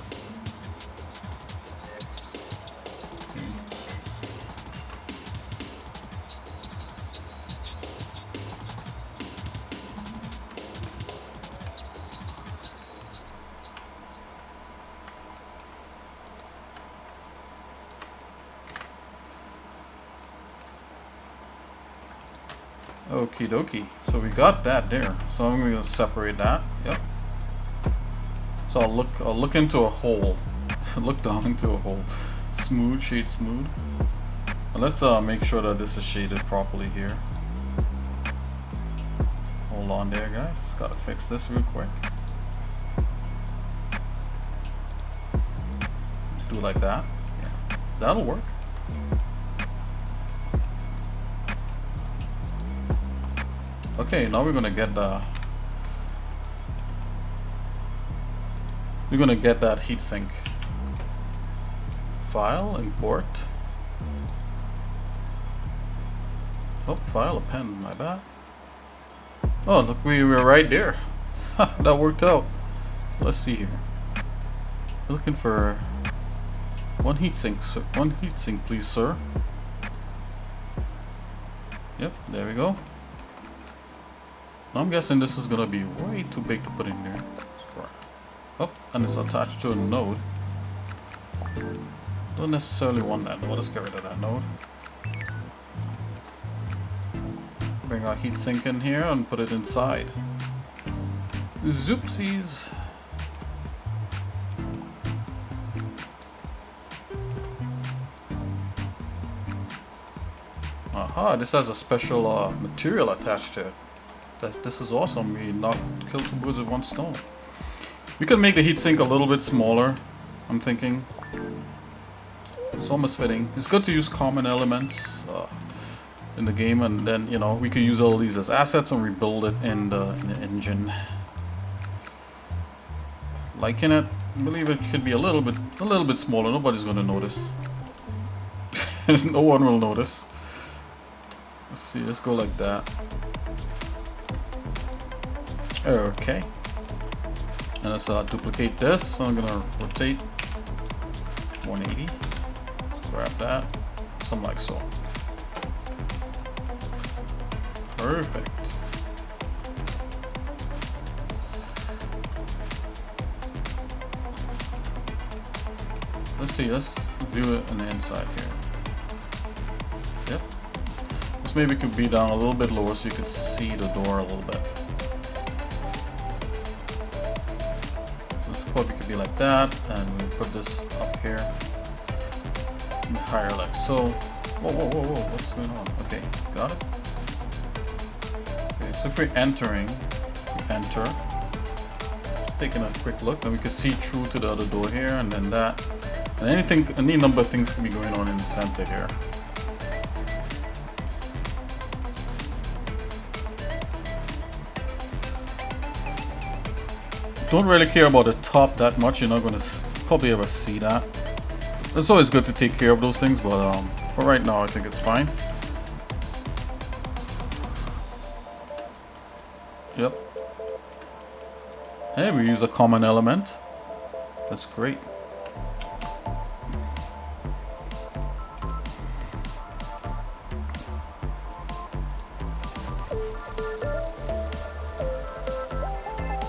Okie dokie. So we got that there. So I'm going to separate that. Yep. So I'll look into a hole. Look down into a hole. Smooth, shade smooth. And let's make sure that this is shaded properly here. Hold on there, guys. Just gotta fix this real quick. Let's do like that. Yeah, that'll work. Okay, now we're gonna get the that heatsink file, import. Oh, file append, my bad. Oh, look, we were right there. That worked out. Let's see here. We're looking for one heatsink, sir. One heatsink, please, sir. Yep, there we go. I'm guessing this is gonna be way too big to put in there. Oh, and it's attached to a node. Don't necessarily want that. Let's get rid of that node. Bring our heatsink in here and put it inside. Zoopsies. Aha, this has a special material attached to it. This is awesome. We killed two birds with one stone. We could make the heatsink a little bit smaller, I'm thinking. It's almost fitting. It's good to use common elements in the game, and then, you know, we could use all these as assets and rebuild it in the engine. Liking it. I believe it could be a little bit smaller. Nobody's gonna notice. No one will notice. Let's see, let's go like that. Okay. And let's duplicate this. So I'm gonna rotate 180. Let's grab that. Something like so. Perfect. Let's see, let's view it on the inside here. Yep. This maybe could be down a little bit lower so you could see the door a little bit. This probably could be like that, and we put this up here. And higher like so. Whoa, whoa, whoa, whoa, what's going on? Okay, got it. Okay, so if we're entering, we enter. Just taking a quick look, and we can see through to the other door here, and then that. And any number of things can be going on in the center here. Don't really care about the top that much. You're not going to probably ever see that. It's always good to take care of those things, but for right now, I think it's fine. Yep. Hey, we use a common element. That's great.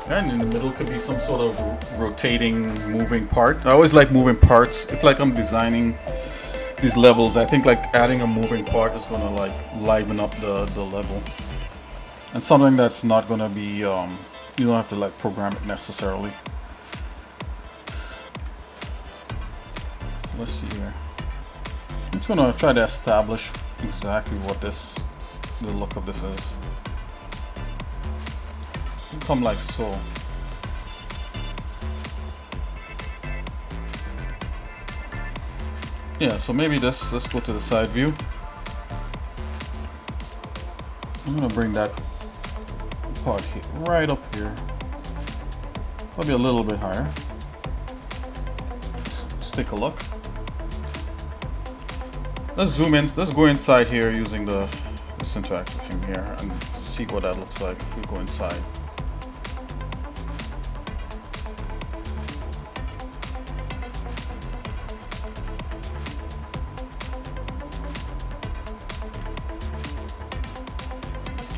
And in the middle could be some sort of rotating, moving part. I always like moving parts. If like I'm designing these levels, I think like adding a moving part is gonna like liven up the level. And something that's not gonna be, you don't have to like program it necessarily. Let's see here. I'm just gonna try to establish exactly what the look of this is. Come like so. Yeah, so maybe let's go to the side view. I'm gonna bring that part here, right up here. Probably a little bit higher. Let's take a look. Let's zoom in. Let's go inside here using this interactive thing here and see what that looks like if we go inside.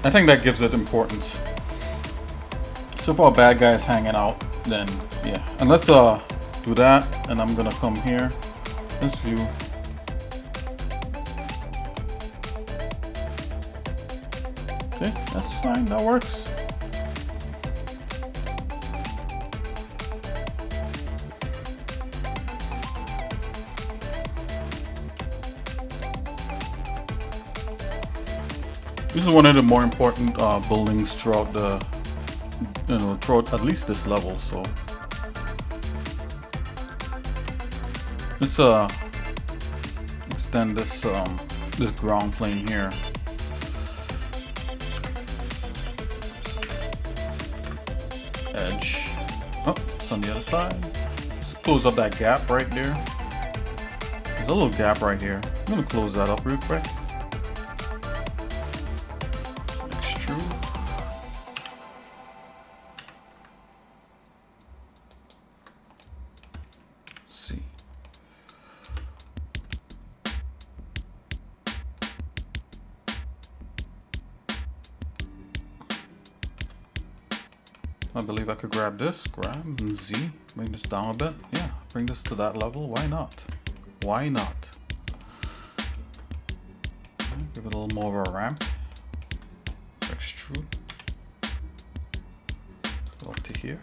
I think that gives it importance. So if our bad guy is hanging out, then yeah. And let's do that, and I'm gonna come here. Let's view. Okay, that's fine, that works. This is one of the more important buildings throughout throughout at least this level. So Let's extend this this ground plane here. Edge. Oh, it's on the other side. Let's close up that gap right there. There's a little gap right here. I'm gonna close that up real quick. Extrude. See. I believe I could grab this, grab and Z, bring this down a bit. Yeah, bring this to that level. Why not? Why not? Give it a little more of a ramp. Extrude. Go up to here.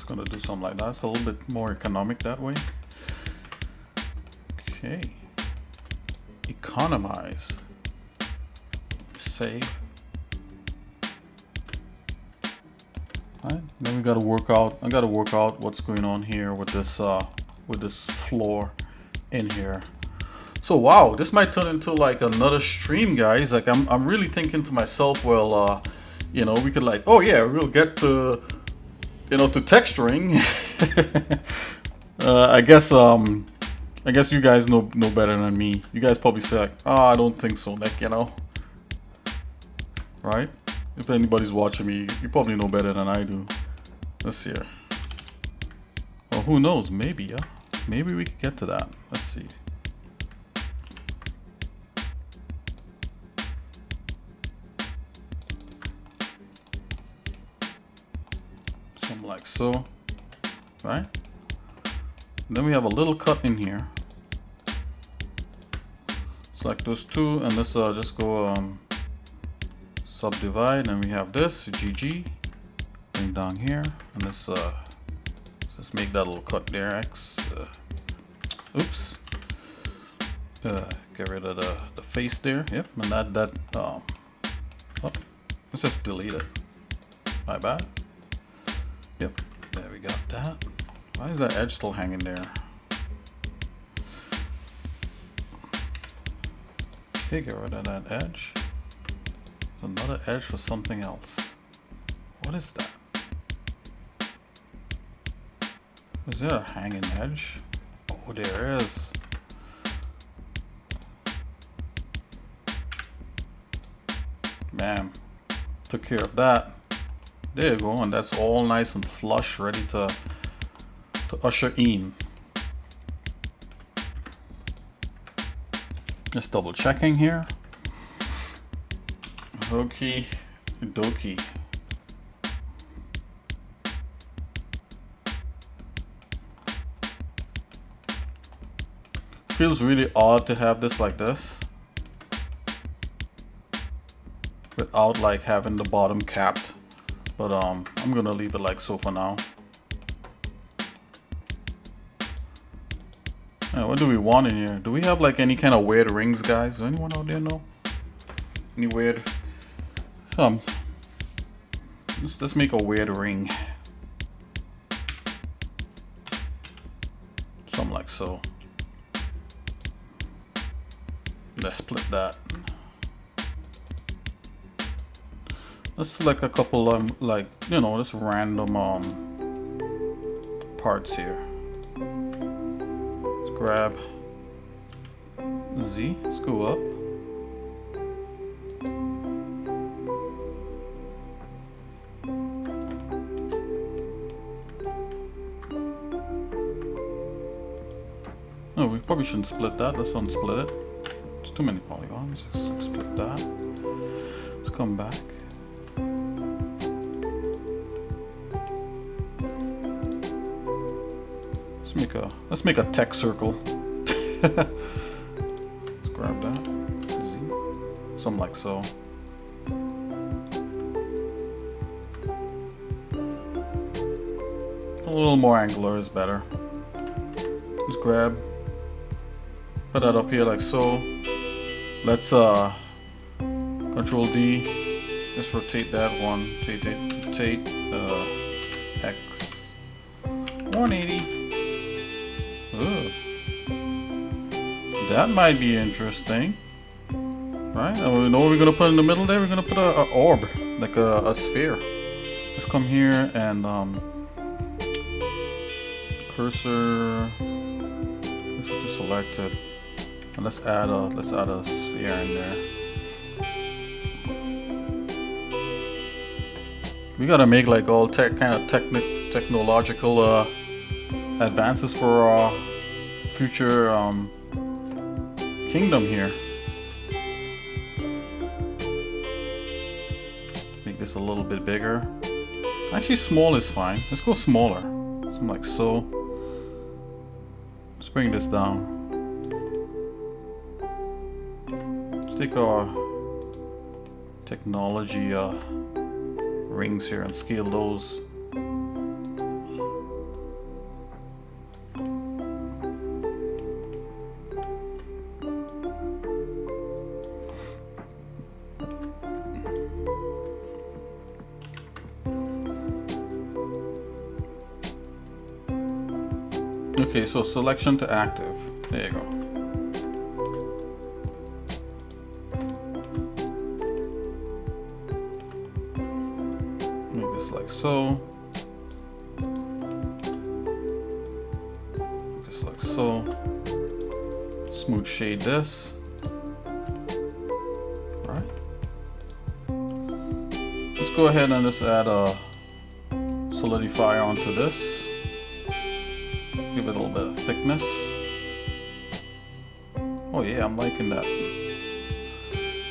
Gonna do something like that. It's a little bit more economic that way. Okay. Economize. Save. Alright. Then we gotta work out. I gotta work out what's going on here with this floor in here. So wow, this might turn into like another stream, guys. Like I'm really thinking to myself, well, you know, we could like, oh yeah, we'll get to, you know, to texturing. I guess you guys know better than me. You guys probably say like, oh, I don't think so, Nick, you know. Right? If anybody's watching me, you probably know better than I do. Let's see here. Well, who knows? Maybe, yeah. Maybe we could get to that. Let's see. Something like so. Right? Then we have a little cut in here. Select those two and let's just go subdivide, and we have this GG. Bring down here and let's just make that little cut there. X. Oops. Get rid of the face there. Yep, and that oh, let's just delete it. My bad. Yep, there we got that. Why is that edge still hanging there? Okay, get rid of that edge. There's another edge for something else. What is that? Is there a hanging edge? Oh, there is. Bam. Took care of that. There you go, and that's all nice and flush, ready to usher in. Just double checking here. Okie dokie. Feels really odd to have this like this without like having the bottom capped, but I'm gonna leave it like so for now. What do we want in here? Do we have like any kind of weird rings, guys? Does anyone out there know? Any weird? Let's make a weird ring. Something like so. Let's split that. Let's select a couple like, you know, just random parts here. Let's grab Z. Let's go up. Oh, we probably shouldn't split that. Let's unsplit it. It's too many polygons. Let's split that. Let's come back. Let's make a tech circle. Let's grab that. Z. Something like so. A little more angular is better. Just grab, put that up here like so. Let's Control D. Just rotate that one. Rotate X 180. Ooh. That might be interesting, right? And we know what we're gonna put in the middle there. We're gonna put a orb, like a sphere. Let's come here and cursor to selected. And let's add a sphere in there. We gotta make like all kind of technological advances for our future kingdom here. Make this a little bit bigger. Actually, small is fine. Let's go smaller. Something like so. Let's bring this down. Let's take our technology rings here and scale those. Okay, so selection to active. There you go. Make this like so. Make this like so. Smooth shade this. Right. Let's go ahead and just add a solidifier onto this. Give it a little bit of thickness. Oh yeah, I'm liking that.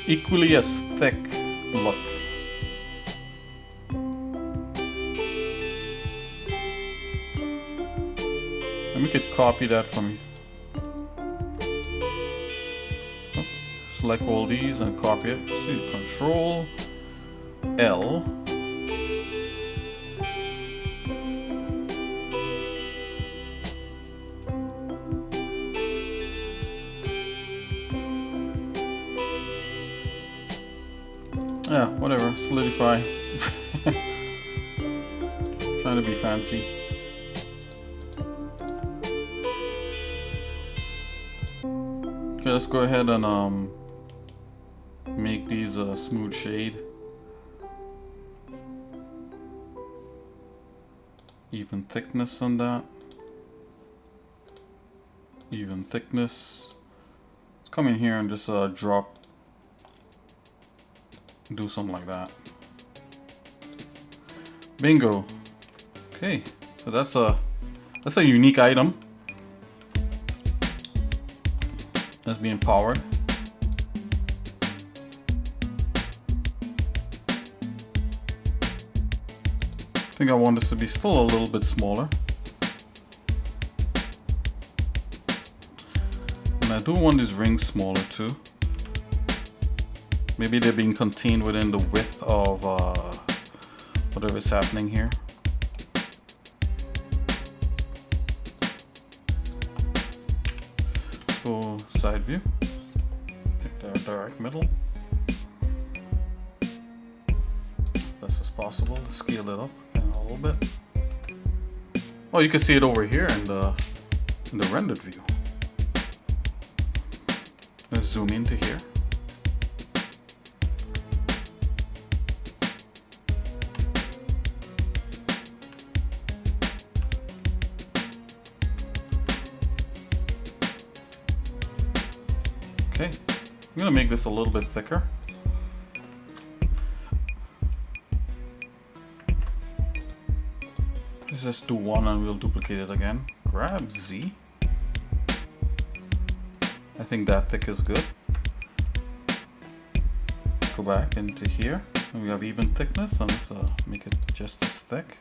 Equally as thick look. And we could copy that from. Oh, select all these and copy it. So Control L. Yeah, whatever, solidify. Trying to be fancy. Okay, let's go ahead and make these a smooth shade. Even thickness on that. Even thickness. Let's come in here and just drop. Do something like that. Bingo. Okay, so that's a unique item that's being powered. I think I want this to be still a little bit smaller. And I do want these rings smaller too. Maybe they're being contained within the width of whatever's happening here. Go side view. Pick the direct middle. Best as possible. Scale it up a little bit. Oh, you can see it over here in the rendered view. Let's zoom into here. Okay, I'm gonna make this a little bit thicker. Let's just do one and we'll duplicate it again. Grab Z. I think that thick is good. Go back into here and we have even thickness, and let's make it just as thick.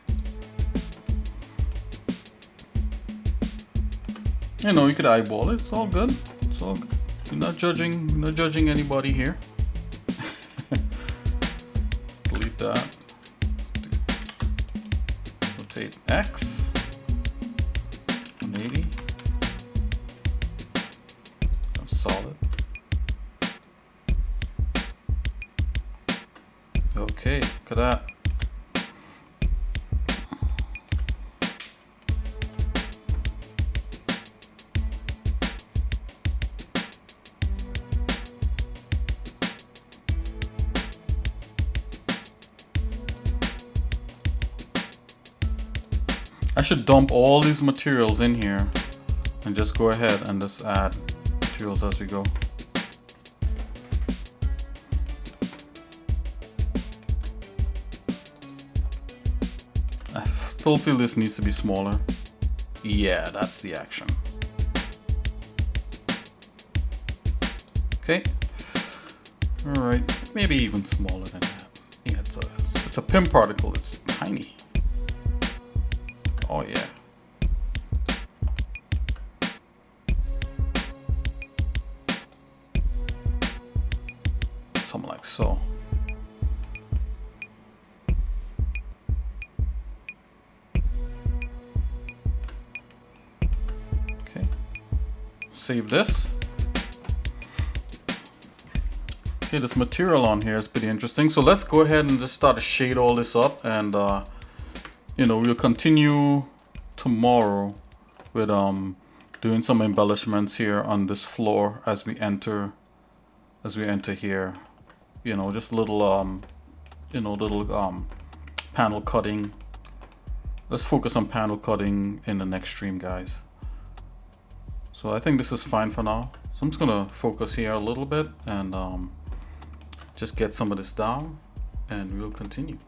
You know, you could eyeball it, it's all good. It's all good. We're not judging anybody here. Delete that. Rotate X 180. that. I should dump all these materials in here and just go ahead and just add materials as we go. I still feel this needs to be smaller. Yeah, that's the action. Okay. Alright, maybe even smaller than that. Yeah, it's a pin particle, it's tiny. Oh yeah. Something like so. Okay. Save this. Okay, this material on here is pretty interesting. So let's go ahead and just start to shade all this up, and you know, we'll continue tomorrow with doing some embellishments here on this floor as we enter here. You know, just little panel cutting. Let's focus on panel cutting in the next stream, guys. So I think this is fine for now. So I'm just gonna focus here a little bit and just get some of this down, and we'll continue.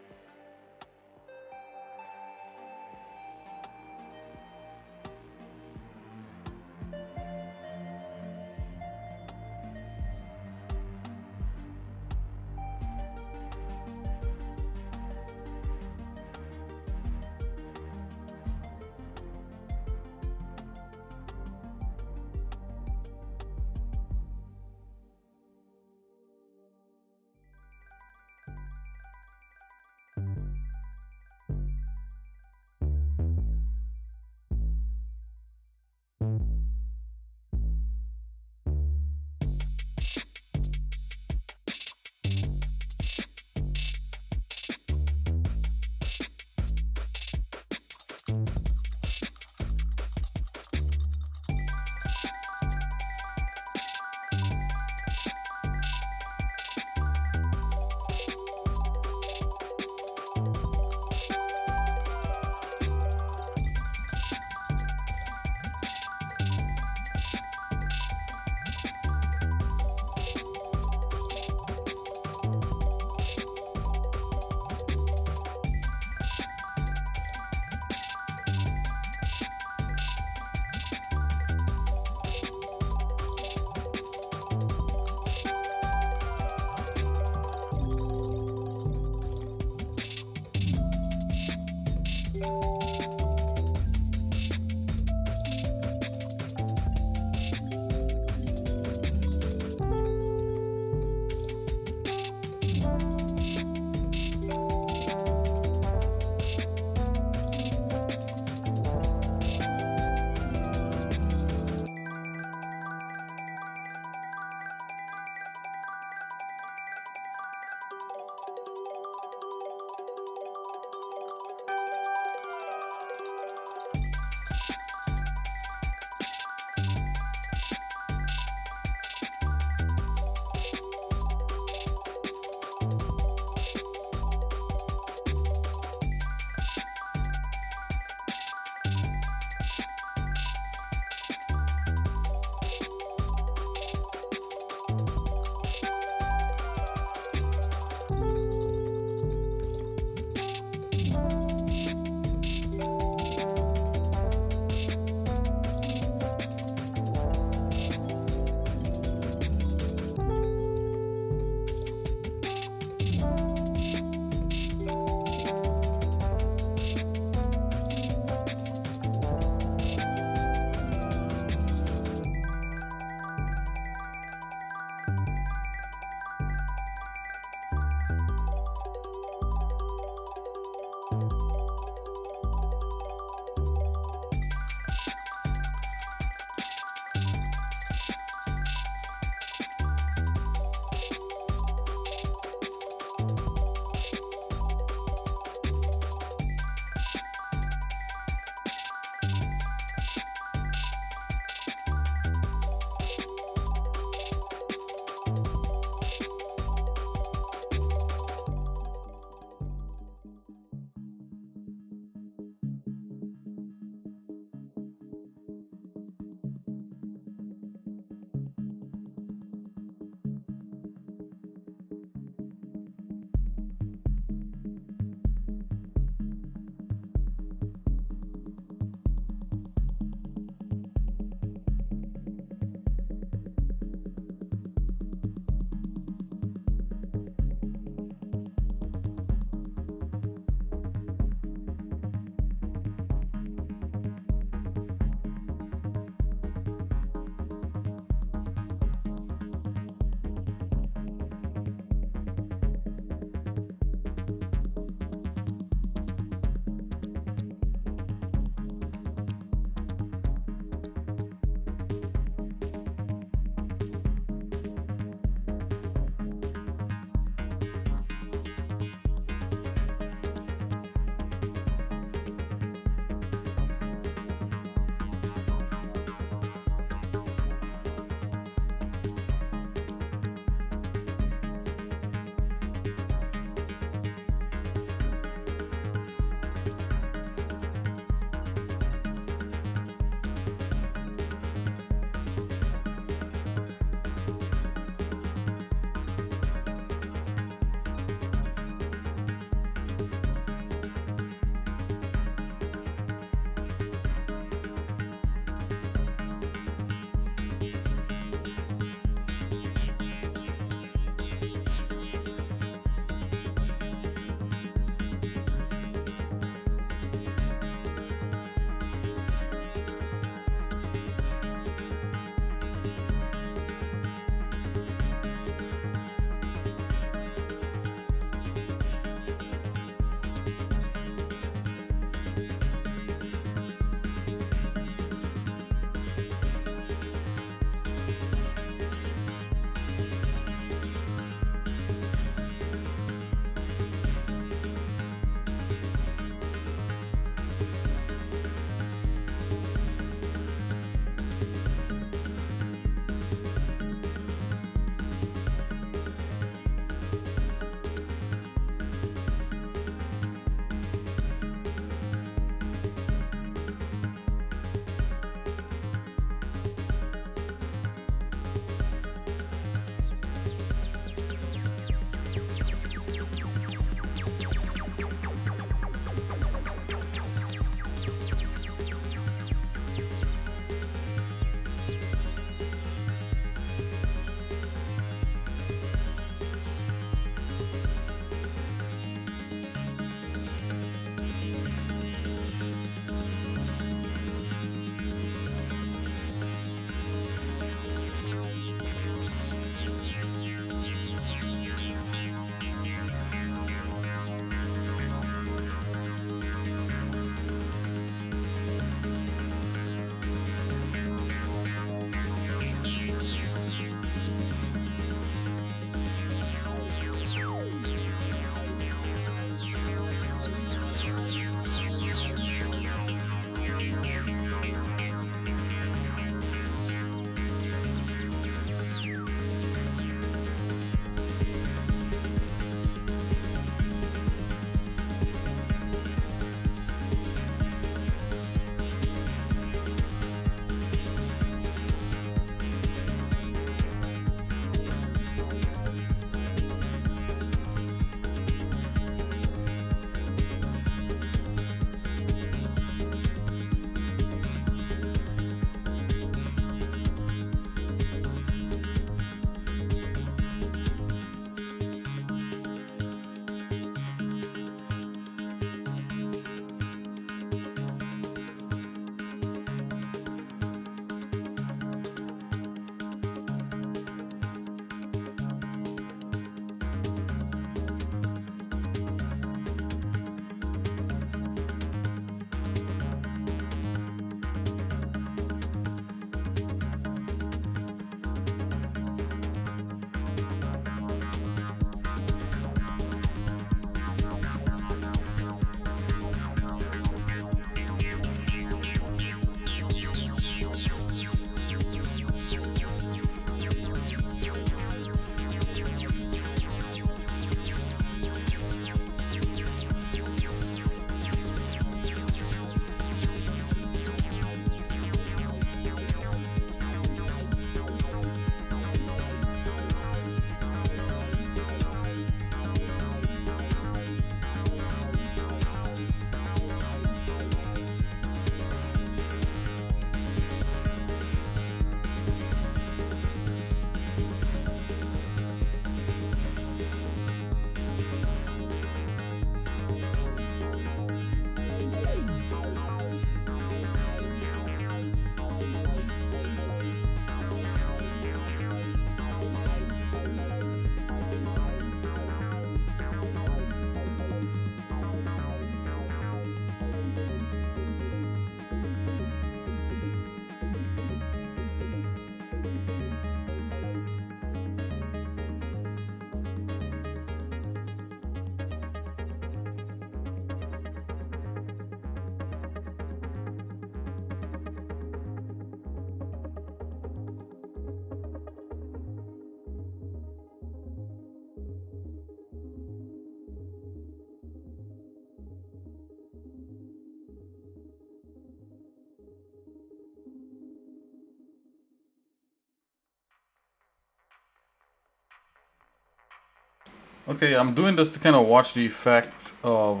Okay, I'm doing this to kind of watch the effect of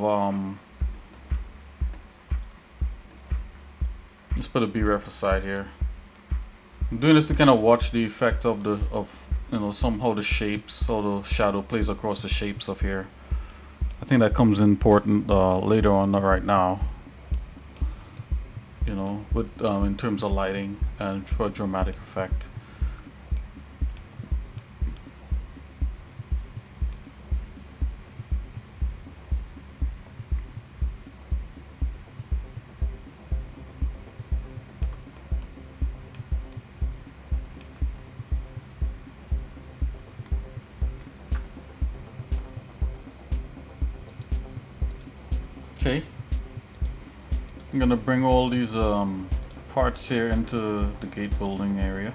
let's put a B-ref aside here. I'm doing this to kind of watch the effect of you know, somehow the shapes, how the shadow plays across the shapes of here. I think that comes important later on, not right now. You know, with in terms of lighting and for a dramatic effect. Okay, I'm gonna bring all these parts here into the gate building area.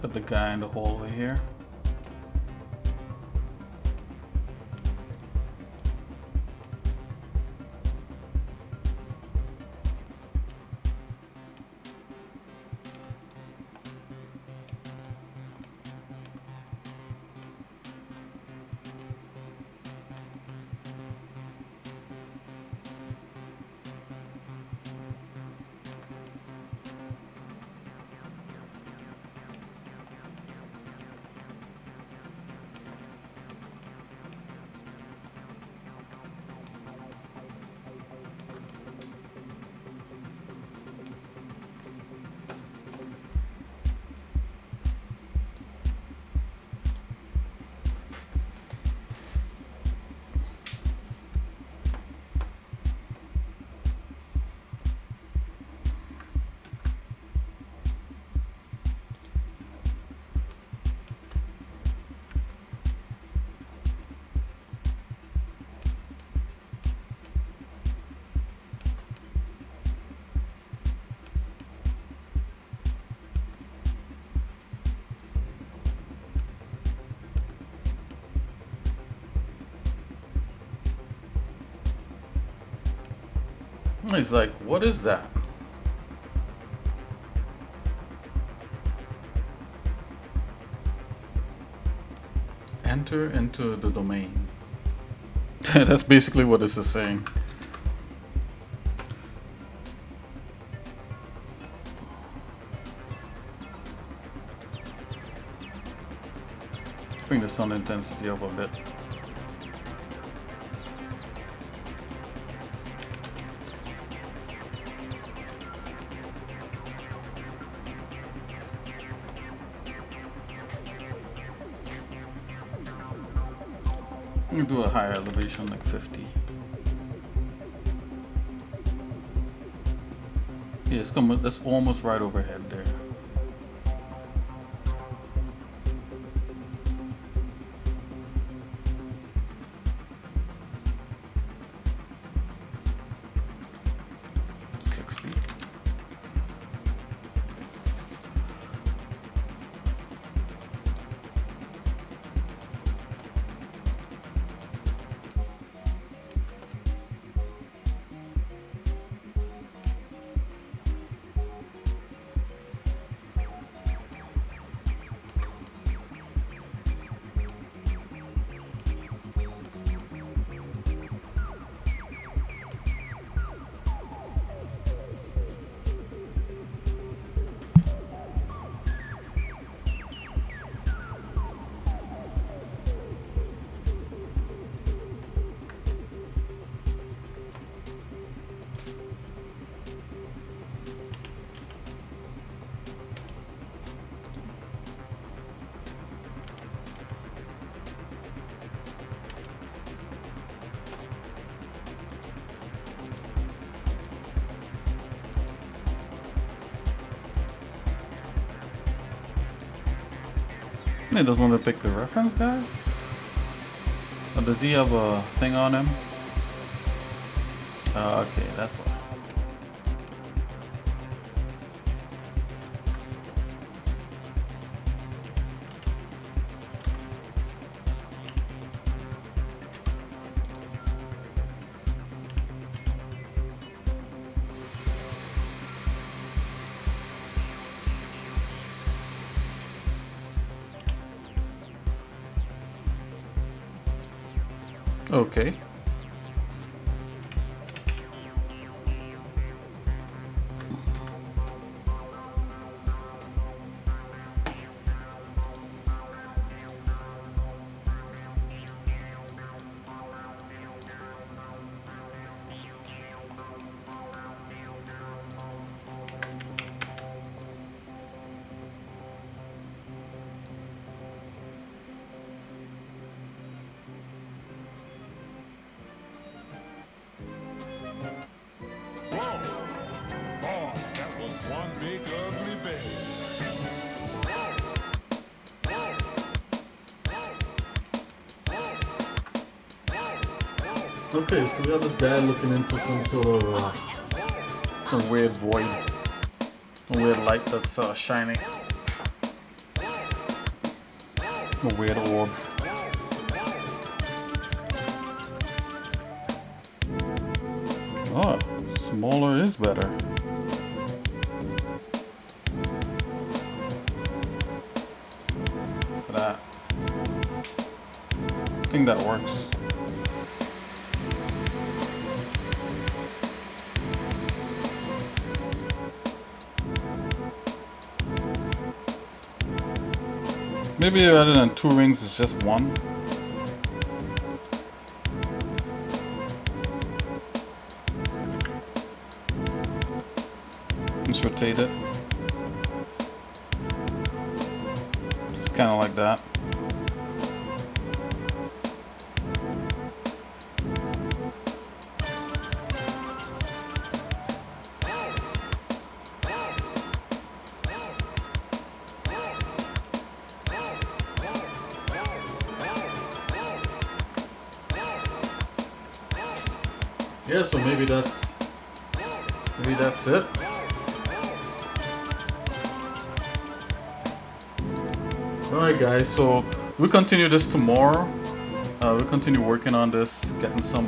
Put the guy in the hallway here. He's like, what is that? Enter into the domain. That's basically what this is saying. Let's bring the sun intensity up a bit. I'm gonna do a higher elevation, like 50. Yeah, it's coming. That's almost right overhead there. He doesn't want to pick the reference guy? Or does he have a thing on him? Okay, that's why. Okay. Okay, so we have this guy looking into some sort of some weird void, a weird light that's shining, a weird orb. Oh, smaller is better. Look at that. I think that works. Maybe rather than 2 rings, it's just 1. Let's rotate it. Just kind of like that. Yeah, so maybe that's it. Alright guys, so we continue this tomorrow. We'll continue working on this, getting some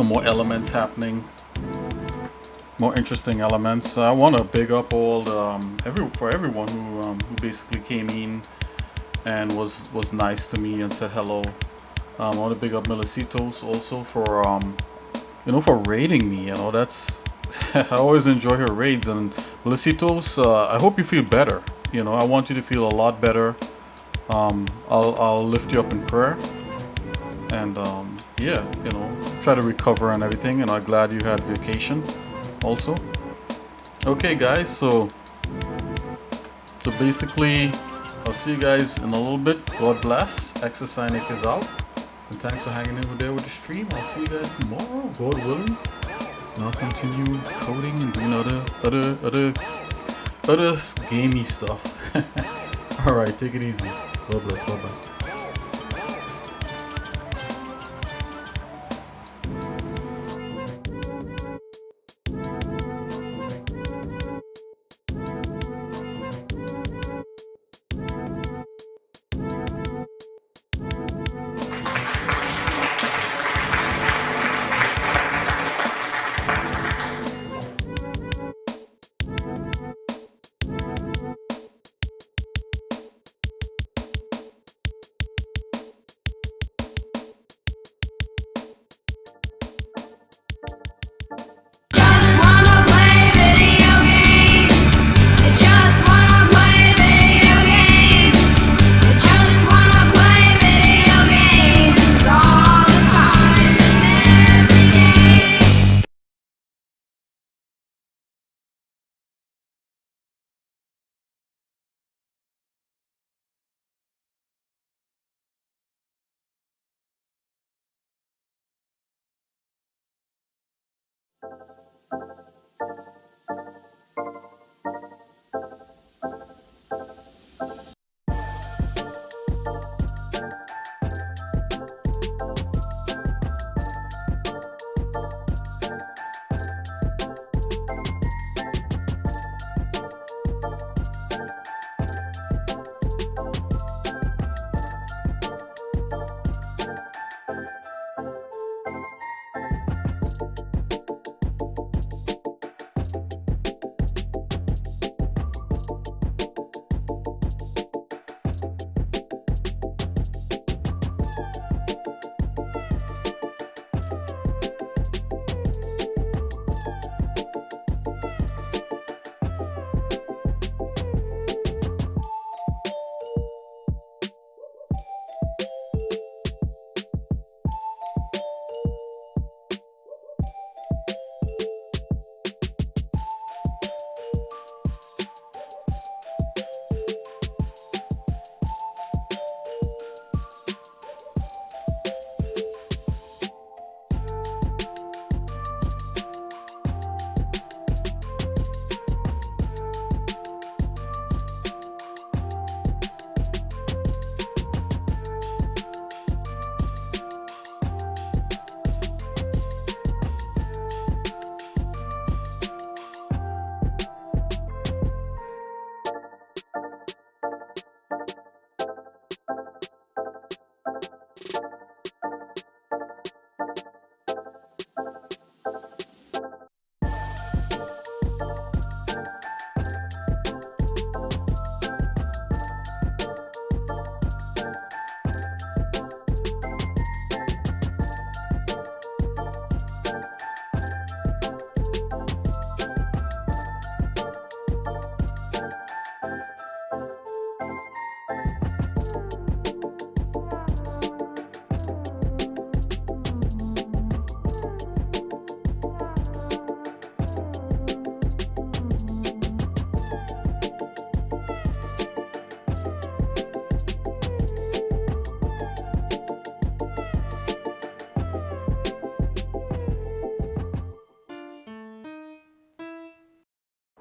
more elements happening, more interesting elements. I want to big up all the everyone who basically came in and was nice to me and said hello. I want to big up Milicitos also for for raiding me. That's I always enjoy her raids. And Milicitos, I hope you feel better. I want you to feel a lot better. I'll lift you up in prayer, and yeah, try to recover and everything. And I'm glad you had vacation also. Okay guys, so basically I'll see you guys in a little bit. God bless. xsinick is out. And thanks for hanging in there with the stream. I'll see you guys tomorrow, God willing. And I'll continue coding and doing other gamey stuff. Alright, take it easy. God bless. Bye bye.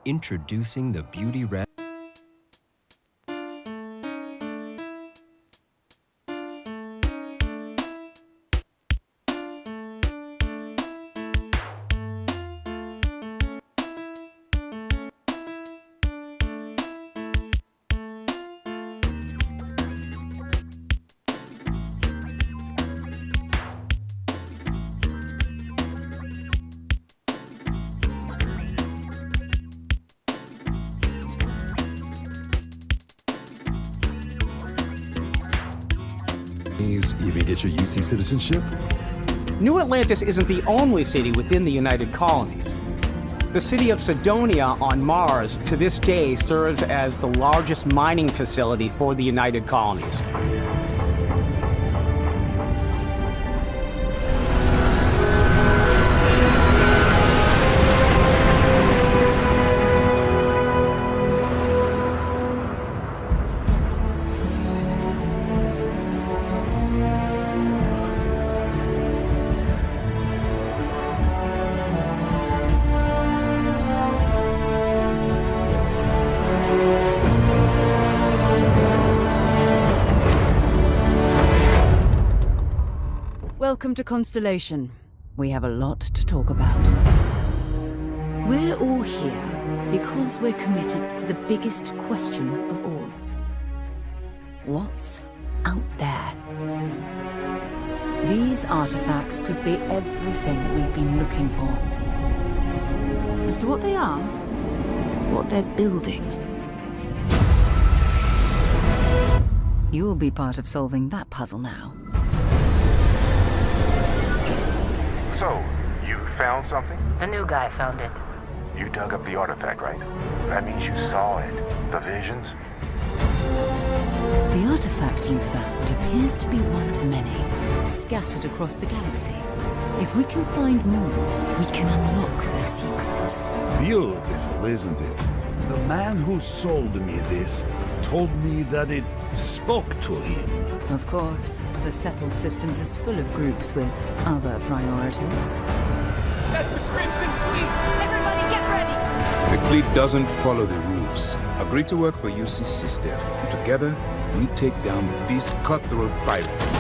Introducing the Beauty Red. You even get your UC citizenship? New Atlantis isn't the only city within the United Colonies. The city of Sidonia on Mars to this day serves as the largest mining facility for the United Colonies. Welcome to Constellation. We have a lot to talk about. We're all here because we're committed to the biggest question of all. What's out there? These artifacts could be everything we've been looking for. As to what they are, what they're building, you'll be part of solving that puzzle now. So, you found something? A new guy found it. You dug up the artifact, right? That means you saw it. The visions? The artifact you found appears to be one of many, scattered across the galaxy. If we can find more, we can unlock their secrets. Beautiful, isn't it? The man who sold me this told me that it spoke to him. Of course, the settled systems is full of groups with other priorities. That's the Crimson Fleet! Everybody get ready! The fleet doesn't follow the rules. Agree to work for UC System. Together, we take down these cutthroat pirates.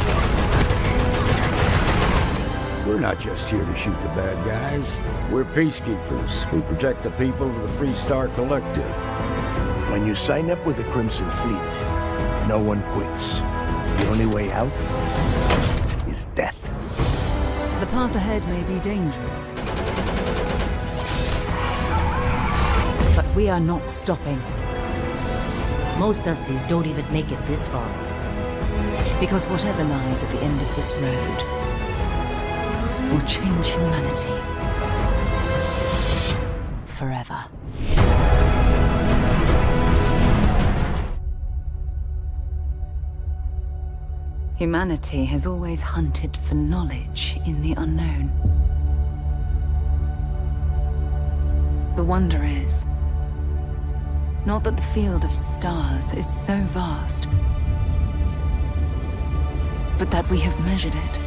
We're not just here to shoot the bad guys. We're peacekeepers. We protect the people of the Free Star Collective. When you sign up with the Crimson Fleet, no one quits. The only way out is death. The path ahead may be dangerous, but we are not stopping. Most Dusties don't even make it this far. Because whatever lies at the end of this road will change humanity forever. Humanity has always hunted for knowledge in the unknown. The wonder is, not that the field of stars is so vast, but that we have measured it.